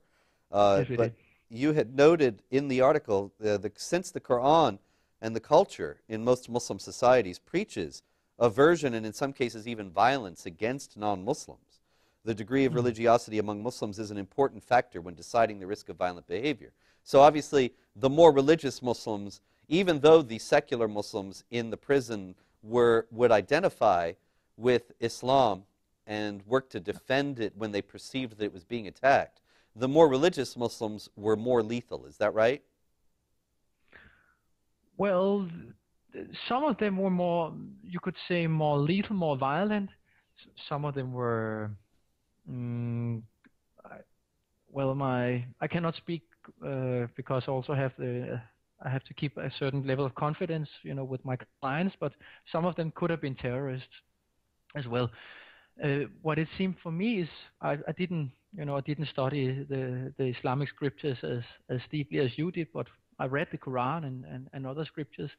Speaker 17: Yes, we
Speaker 16: but
Speaker 17: did.
Speaker 16: you had noted in the article since the Quran and the culture in most Muslim societies preaches aversion and in some cases even violence against non-Muslims, the degree of religiosity among Muslims is an important factor when deciding the risk of violent behavior. So obviously the more religious Muslims, even though the secular Muslims in the prison would identify with Islam and work to defend it when they perceived that it was being attacked, the more religious Muslims were more lethal. Is that right?
Speaker 17: Well, some of them were more, you could say, more lethal, more violent. Some of them were, I cannot speak because I also have I have to keep a certain level of confidence, with my clients. But some of them could have been terrorists as well. What it seemed for me is I didn't study the Islamic scriptures as deeply as you did, but I read the Quran and other scriptures.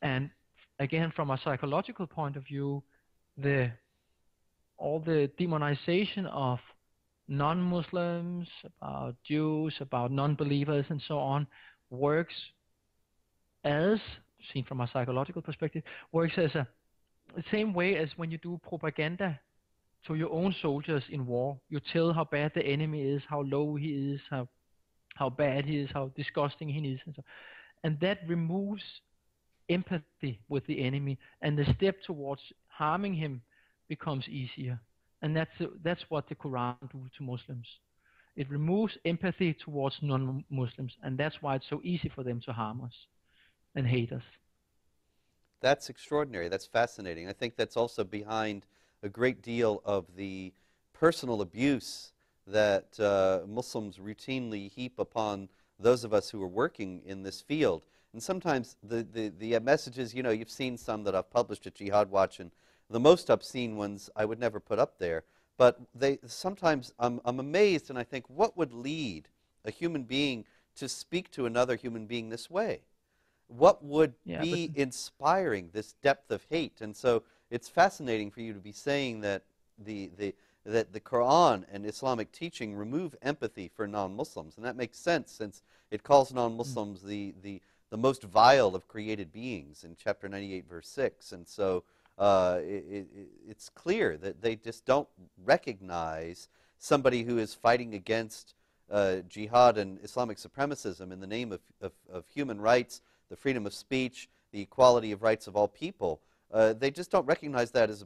Speaker 17: And again, from a psychological point of view, all the demonization of non-Muslims, about Jews, about non-believers and so on, works as, seen from a psychological perspective, works as the same way as when you do propaganda to your own soldiers in war. You tell how bad the enemy is, how low he is, how bad he is, how disgusting he is, and that removes empathy with the enemy, and the step towards harming him becomes easier. And that's what the Quran do to Muslims. It removes empathy towards non-Muslims, and that's why it's so easy for them to harm us and hate us.
Speaker 16: That's extraordinary. That's fascinating. I think that's also behind a great deal of the personal abuse that Muslims routinely heap upon those of us who are working in this field. And sometimes the messages, you've seen some that I've published at Jihad Watch, and the most obscene ones I would never put up there. But sometimes I'm amazed, and I think, what would lead a human being to speak to another human being this way? What would be inspiring this depth of hate? And so it's fascinating for you to be saying that that the Quran and Islamic teaching remove empathy for non-Muslims. And that makes sense, since it calls non-Muslims the most vile of created beings in chapter 98, verse 6. And so it's clear that they just don't recognize somebody who is fighting against jihad and Islamic supremacism in the name of human rights, the freedom of speech, the equality of rights of all people. They just don't recognize that as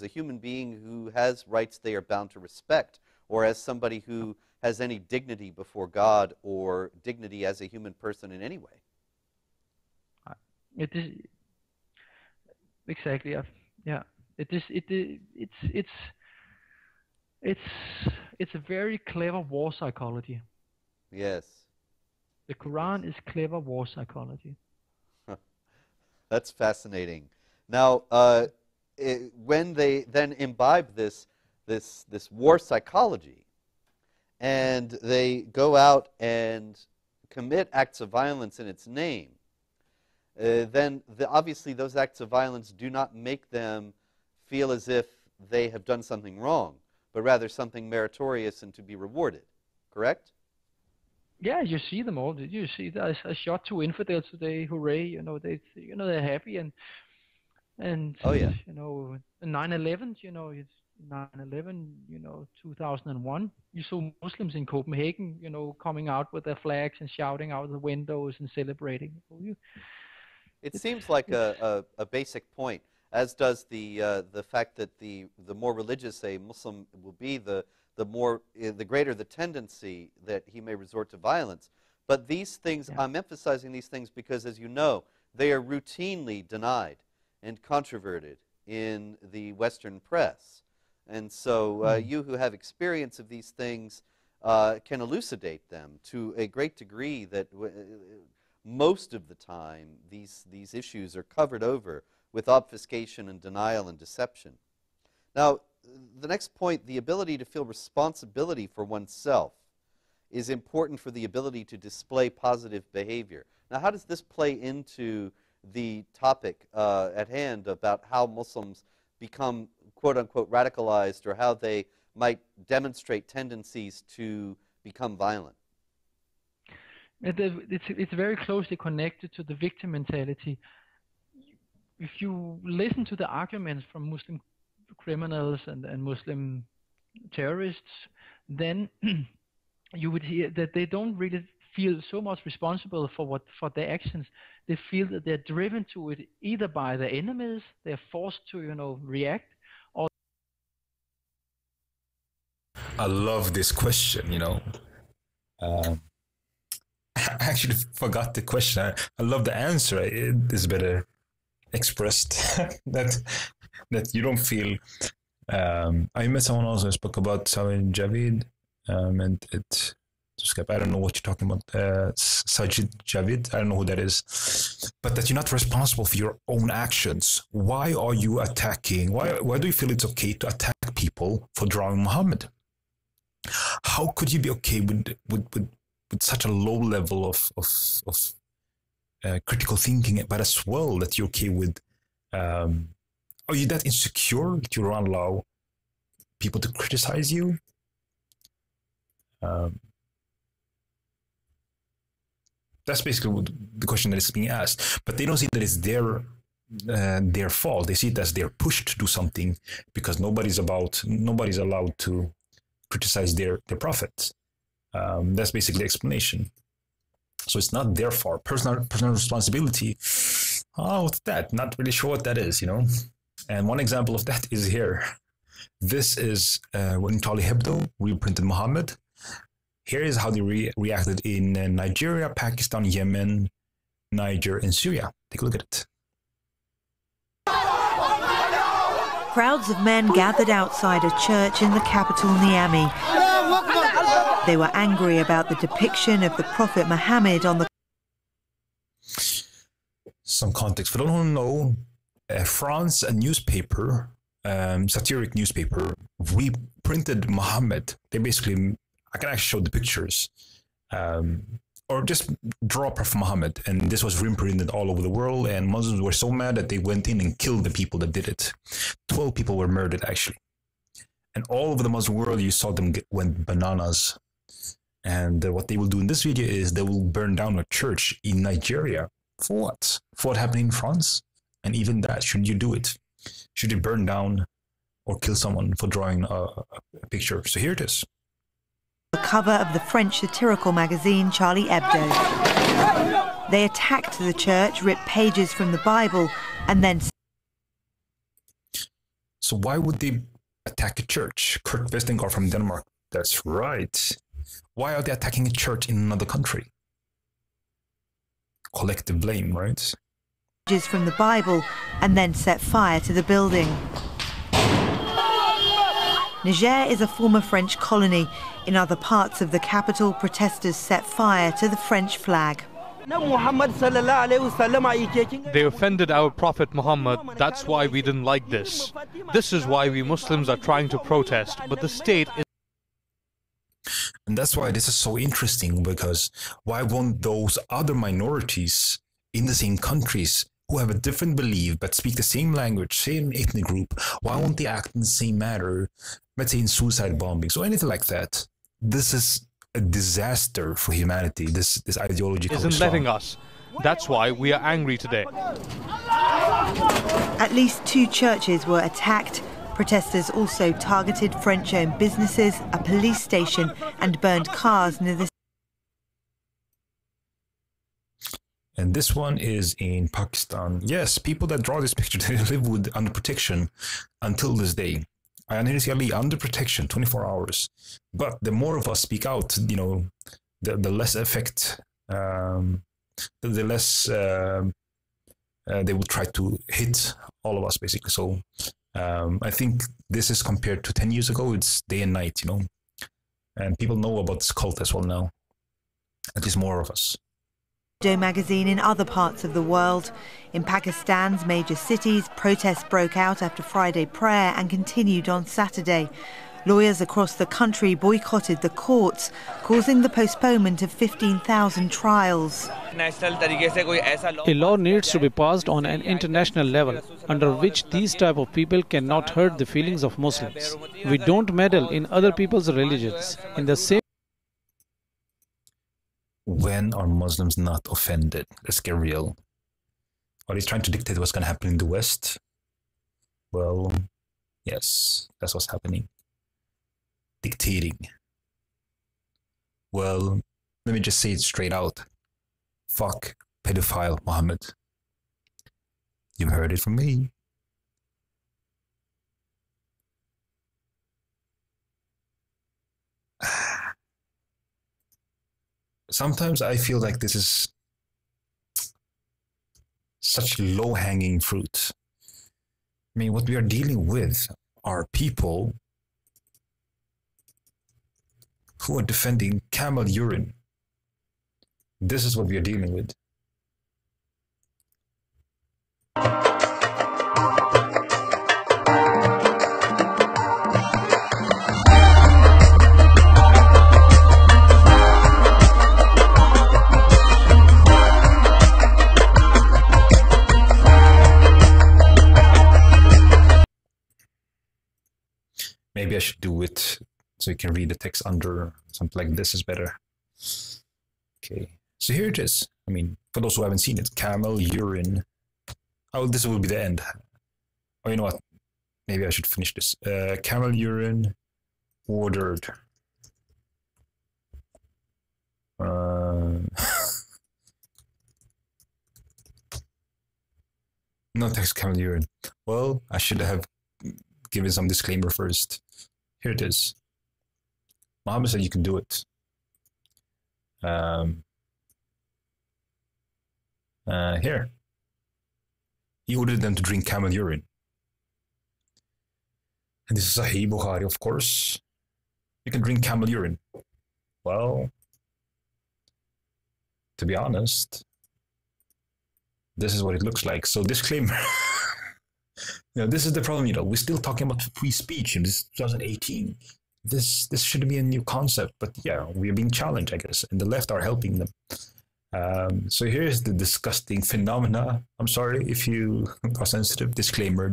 Speaker 16: a human being who has rights they are bound to respect, or as somebody who has any dignity before God or dignity as a human person in any way.
Speaker 17: It is exactly, yeah. It's a very clever war psychology.
Speaker 16: Yes.
Speaker 17: The Quran is clever war psychology.
Speaker 16: That's fascinating. Now, when they then imbibe this war psychology, and they go out and commit acts of violence in its name, then obviously those acts of violence do not make them feel as if they have done something wrong, but rather something meritorious and to be rewarded. Correct?
Speaker 17: Yeah, you see them all. You see, I shot 2 infidels today. Hooray! They're happy, and
Speaker 16: oh yeah,
Speaker 17: 9/11. It's 9/11. 2001. You saw Muslims in Copenhagen, coming out with their flags and shouting out the windows and celebrating.
Speaker 16: It seems like a basic point, as does the fact that the more religious a Muslim will be, the greater the tendency that he may resort to violence. But these things, I'm emphasizing these things because, as you know, they are routinely denied and controverted in the Western press. And so you who have experience of these things can elucidate them to a great degree that most of the time these issues are covered over with obfuscation and denial and deception. Now, the next point, the ability to feel responsibility for oneself is important for the ability to display positive behavior. Now, how does this play into the topic at hand about how Muslims become quote-unquote radicalized, or how they might demonstrate tendencies to become violent?
Speaker 17: It's very closely connected to the victim mentality. If you listen to the arguments from Muslim criminals and Muslim terrorists, then you would hear that they don't really feel so much responsible for their actions. They feel that they're driven to it either by their enemies, they're forced to, react, or...
Speaker 1: I love this question, I actually forgot the question. I love the answer. It is better expressed that you don't feel. I met someone else who spoke about Sajid Javid, and I don't know what you're talking about. Sajid Javid, I don't know who that is, but that you're not responsible for your own actions. Why are you attacking? Why do you feel it's okay to attack people for drawing Muhammad? How could you be okay with such a low level of critical thinking, but as well that you're okay with, are you that insecure that you don't allow people to criticize you? That's basically the question that is being asked, but they don't see that it's their fault. They see it as they're pushed to do something because nobody's allowed to criticize their prophet. That's basically the explanation. So it's not their fault. Personal responsibility. Oh, what's that? Not really sure what that is, And one example of that is here. This is when Charlie Hebdo reprinted Muhammad. Here is how they reacted in Nigeria, Pakistan, Yemen, Niger, and Syria. Take a look at it.
Speaker 7: Crowds of men gathered outside a church in the capital, Niamey. They were angry about the depiction of the Prophet Muhammad on the...
Speaker 1: Some context. For those who don't know, France, a newspaper, satiric newspaper, reprinted Muhammad. They basically, I can actually show the pictures, or just draw Prophet Muhammad. And this was reprinted all over the world, and Muslims were so mad that they went in and killed the people that did it. 12 people were murdered, actually. And all over the Muslim world, you saw them went bananas. And what they will do in this video is they will burn down a church in Nigeria. For what? For what happened in France? And even that, should you do it? Should you burn down or kill someone for drawing a picture? So here it is.
Speaker 7: The cover of the French satirical magazine Charlie Hebdo. They attacked the church, ripped pages from the Bible, and then...
Speaker 1: So why would they attack a church? Kurt Westingard from Denmark. That's right. Why are they attacking a church in another country? Collective blame, right?
Speaker 7: Pages from the Bible, and then set fire to the building. Niger is a former French colony. In other parts of the capital, protesters set fire to the French flag.
Speaker 8: They offended our Prophet Muhammad, that's why we didn't like this. This is why we Muslims are trying to protest, but the state is...
Speaker 1: And that's why this is so interesting, because why won't those other minorities in the same countries who have a different belief but speak the same language, same ethnic group, why won't they act in the same manner, let's say in suicide bombings or anything like that? This is a disaster for humanity, this ideology
Speaker 8: isn't letting us. That's why we are angry today.
Speaker 7: At least 2 churches were attacked. Protesters also targeted French-owned businesses, a police station, and burned cars near the...
Speaker 1: And this one is in Pakistan. Yes, people that draw this picture, they live under protection until this day. Initially under protection, 24 hours. But the more of us speak out, the less effect, the less they will try to hit all of us, basically. So I think this is compared to 10 years ago, it's day and night, And people know about this cult as well now. At least more of us.
Speaker 7: magazine in other parts of the world. In Pakistan's major cities, protests broke out after Friday prayer and continued on Saturday. Lawyers across the country boycotted the courts, causing the postponement of 15,000 trials.
Speaker 9: A law needs to be passed on an international level, under which these type of people cannot hurt the feelings of Muslims. We don't meddle in other people's religions. In the same
Speaker 1: When are Muslims not offended? Let's get real. Are they trying to dictate what's going to happen in the West? Well, yes, that's what's happening. Dictating. Well, let me just say it straight out. Fuck pedophile Muhammad. You've heard it from me. Sometimes I feel like this is such low-hanging fruit. I mean, what we are dealing with are people who are defending camel urine. This is what we are dealing with. Maybe I should do it so you can read the text under. Something like this is better. Okay, so here it is. I mean, for those who haven't seen it, camel urine. Oh, this will be the end. Oh, you know what? Maybe I should finish this. Camel urine ordered. No text camel urine. Well, I should have given some disclaimer first. Here it is. Muhammad said you can do it. Here. He ordered them to drink camel urine. And this is Sahih Bukhari, of course. You can drink camel urine. Well, to be honest, this is what it looks like. So disclaimer. You know, this is the problem, you know, we're still talking about free speech in this 2018. This shouldn't be a new concept, but yeah, we're being challenged, I guess, and the left are helping them. So here's the disgusting phenomena. I'm sorry if you are sensitive. Disclaimer.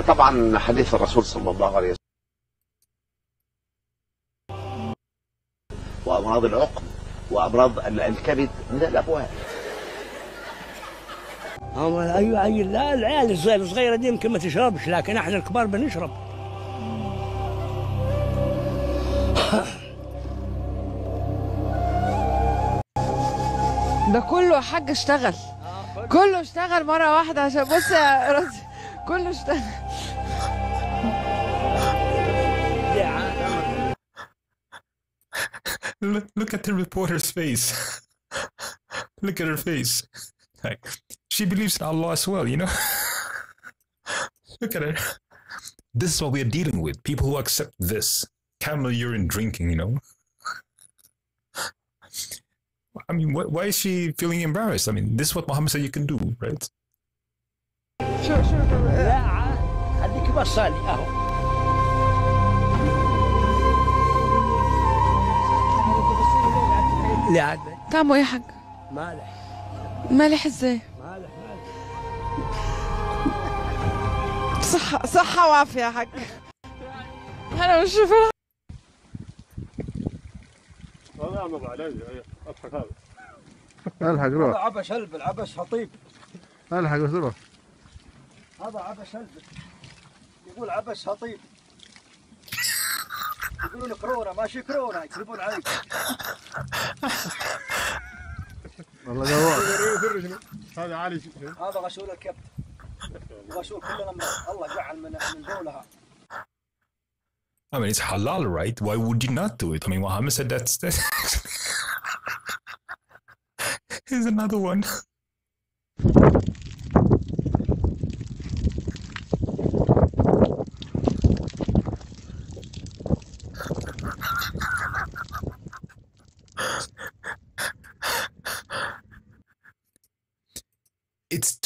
Speaker 10: طبعا حديث الرسول صلى الله عليه وسلم وأمراض العقم وأمراض الكبد من الأبواب.
Speaker 22: لا العيال الصغيرة دي يمكن ما تشربش، لكن احنا الكبار بنشرب.
Speaker 11: ده كله يا حاج اشتغل، كله اشتغل مرة واحدة عشان بص يا راسي كله اشتغل.
Speaker 1: Look at the reporter's face. Look at her face. Like, she believes in Allah as well, you know? Look at her. This is what we are dealing with. People who accept this. Camel urine drinking, you know? I mean, why is she feeling embarrassed? I mean, this is what Muhammad said you can do, right?
Speaker 11: Sure.
Speaker 22: لا خليك بصالي اهو. لا
Speaker 11: طعمه ايه يا حاج؟
Speaker 22: مالح.
Speaker 11: مالح ازاي؟ صحة وعافية يا حاج. أنا مش فاهمة.
Speaker 19: الحق روح.
Speaker 22: هذا عبش هلبل، عبش هطيب.
Speaker 19: الحق روح.
Speaker 22: هذا عبش هلبل. يقول عبش هطيب. يقولون كورونا، ماشي كورونا، يكذبون عليك.
Speaker 19: والله جوال. هذا عالي.
Speaker 22: هذا غسول الكبد. غسول كلنا الله جعل من دولها.
Speaker 1: I mean, it's halal, right? Why would you not do it? I mean, Muhammad said that's... Here's another one.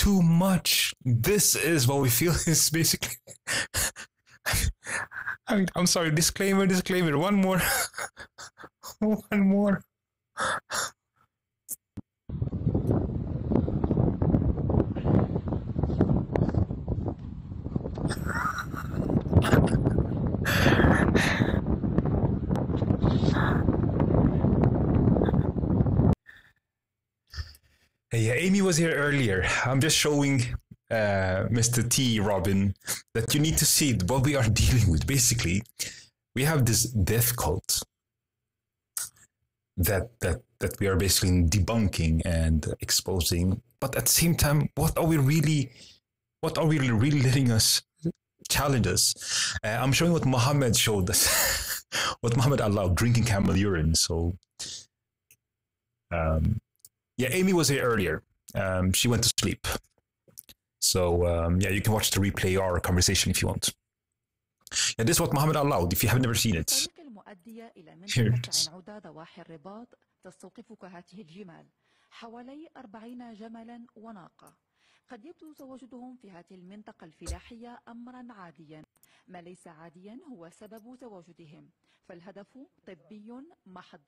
Speaker 1: too much. This is what we feel is basically. I mean, I'm sorry. Disclaimer. One more. One more. Yeah, Amy was here earlier. I'm just showing Mr. T, Robin, that you need to see what we are dealing with. Basically, we have this death cult that we are basically debunking and exposing. But at the same time, what are we really letting us challenge us? I'm showing what Muhammad showed us, what Muhammad allowed, drinking camel urine. So, yeah, Amy was here earlier. She went to sleep. So, yeah, you can watch the replay or conversation if you want. Yeah, this is what Muhammad allowed, if you have never seen it. Here it is.
Speaker 12: تستوقفك هذه الجمال حوالي 40 جملا وناقة. قد يبدو تواجدهم في هذه المنطقة الفلاحية أمرا عاديا، ما ليس عاديا هو سبب تواجدهم، فالهدف طبي محض.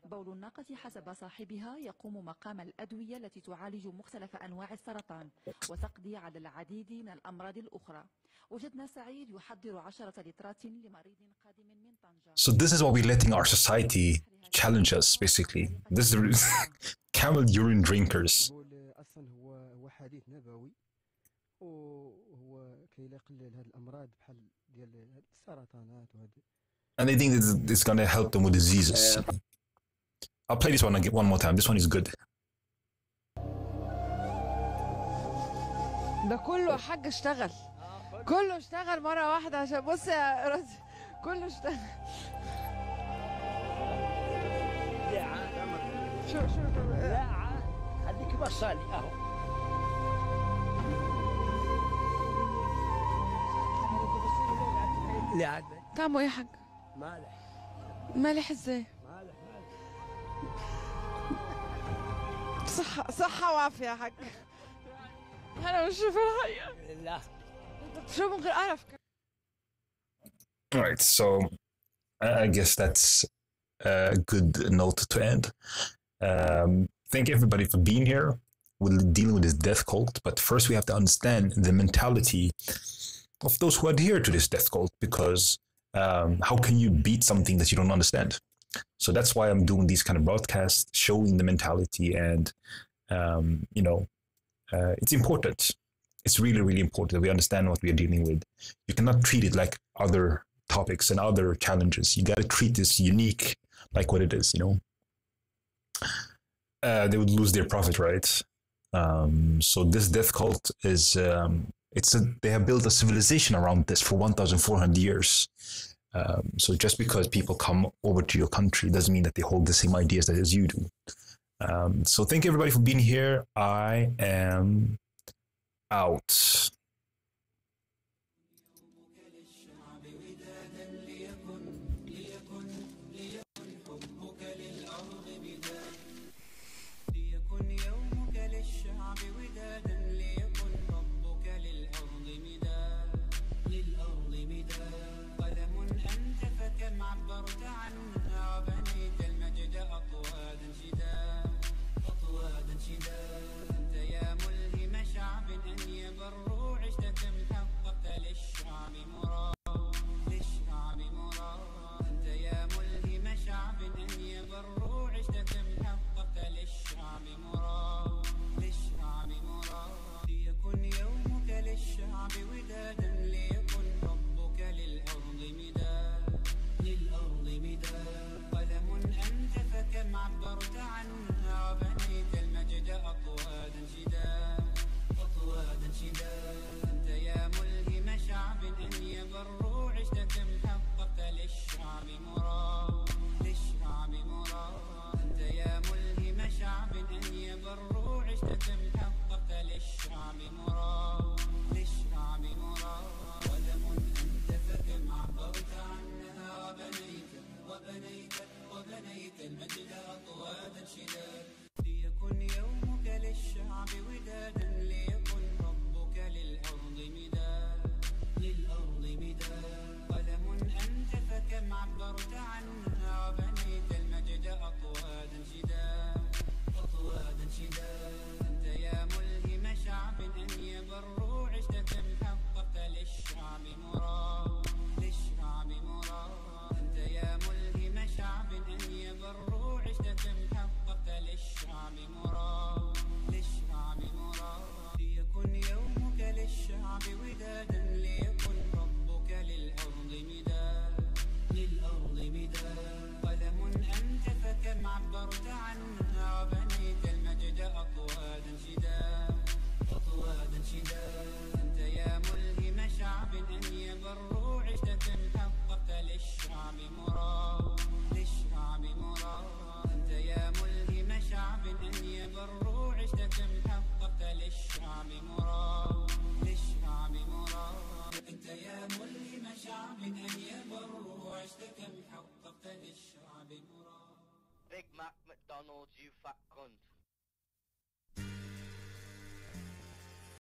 Speaker 12: بول الناقة حسب صاحبها يقوم مقام الأدوية التي تعالج مختلف أنواع السرطان وتقضي على العديد من الأمراض الأخرى. وجدنا سعيد يحضر 10 لترات لمريض قادم من طنجة.
Speaker 1: So this is what we're letting our society challenge us, basically. This is camel urine drinkers.
Speaker 13: اصلا هو حديث نبوي وهو كيقلل هذه الامراض بحال ديال السرطانات وهذه.
Speaker 1: And they think it's going to help them with diseases. I'll play this one again one more time. This one is good.
Speaker 11: ده كله حاج اشتغل، كله اشتغل مرة واحدة عشان بص يا رز، كله اشتغل. شوف
Speaker 22: لا خليك بصالي اهو. لا
Speaker 11: طعمه ايه يا حاج؟
Speaker 22: مالح.
Speaker 11: مالح ازاي؟ صحة وعافية يا حاج. أنا مش شايفة الحقيقة.
Speaker 22: لا.
Speaker 11: شو من غير قرف.
Speaker 1: Alright, so I guess that's a good note to end. Thank everybody for being here. We're dealing with this death cult, but first we have to understand the mentality of those who adhere to this death cult, because how can you beat something that you don't understand? So that's why I'm doing these kind of broadcasts, showing the mentality, and you know, it's important. It's really, really important that we understand what we are dealing with. You cannot treat it like other topics and other challenges. You got to treat this unique, like what it is, you know. They would lose their profit, right? So this death cult is, they have built a civilization around this for 1,400 years. So just because people come over to your country doesn't mean that they hold the same ideas as you do. So thank you everybody for being here. I am out.
Speaker 14: المجد أطوادا شداد ليكن يومك للشعب ودادا ليكن
Speaker 4: ودادا ليكن حبك للأرض مداد قلم أنت فكم عبرت عنها وبنيت المجد أطوادا شداد أنت يا ملهم شعب أن يبروا عشت كم حققت للشعب مراد أنت يا ملهم شعب أن يبروا عشت كم حققت للشعب مراد أنت يا ملهم شعب أن يبروا عشت كم حققت للشعب مراد.
Speaker 10: Big Mac McDonald's, you fat cunt.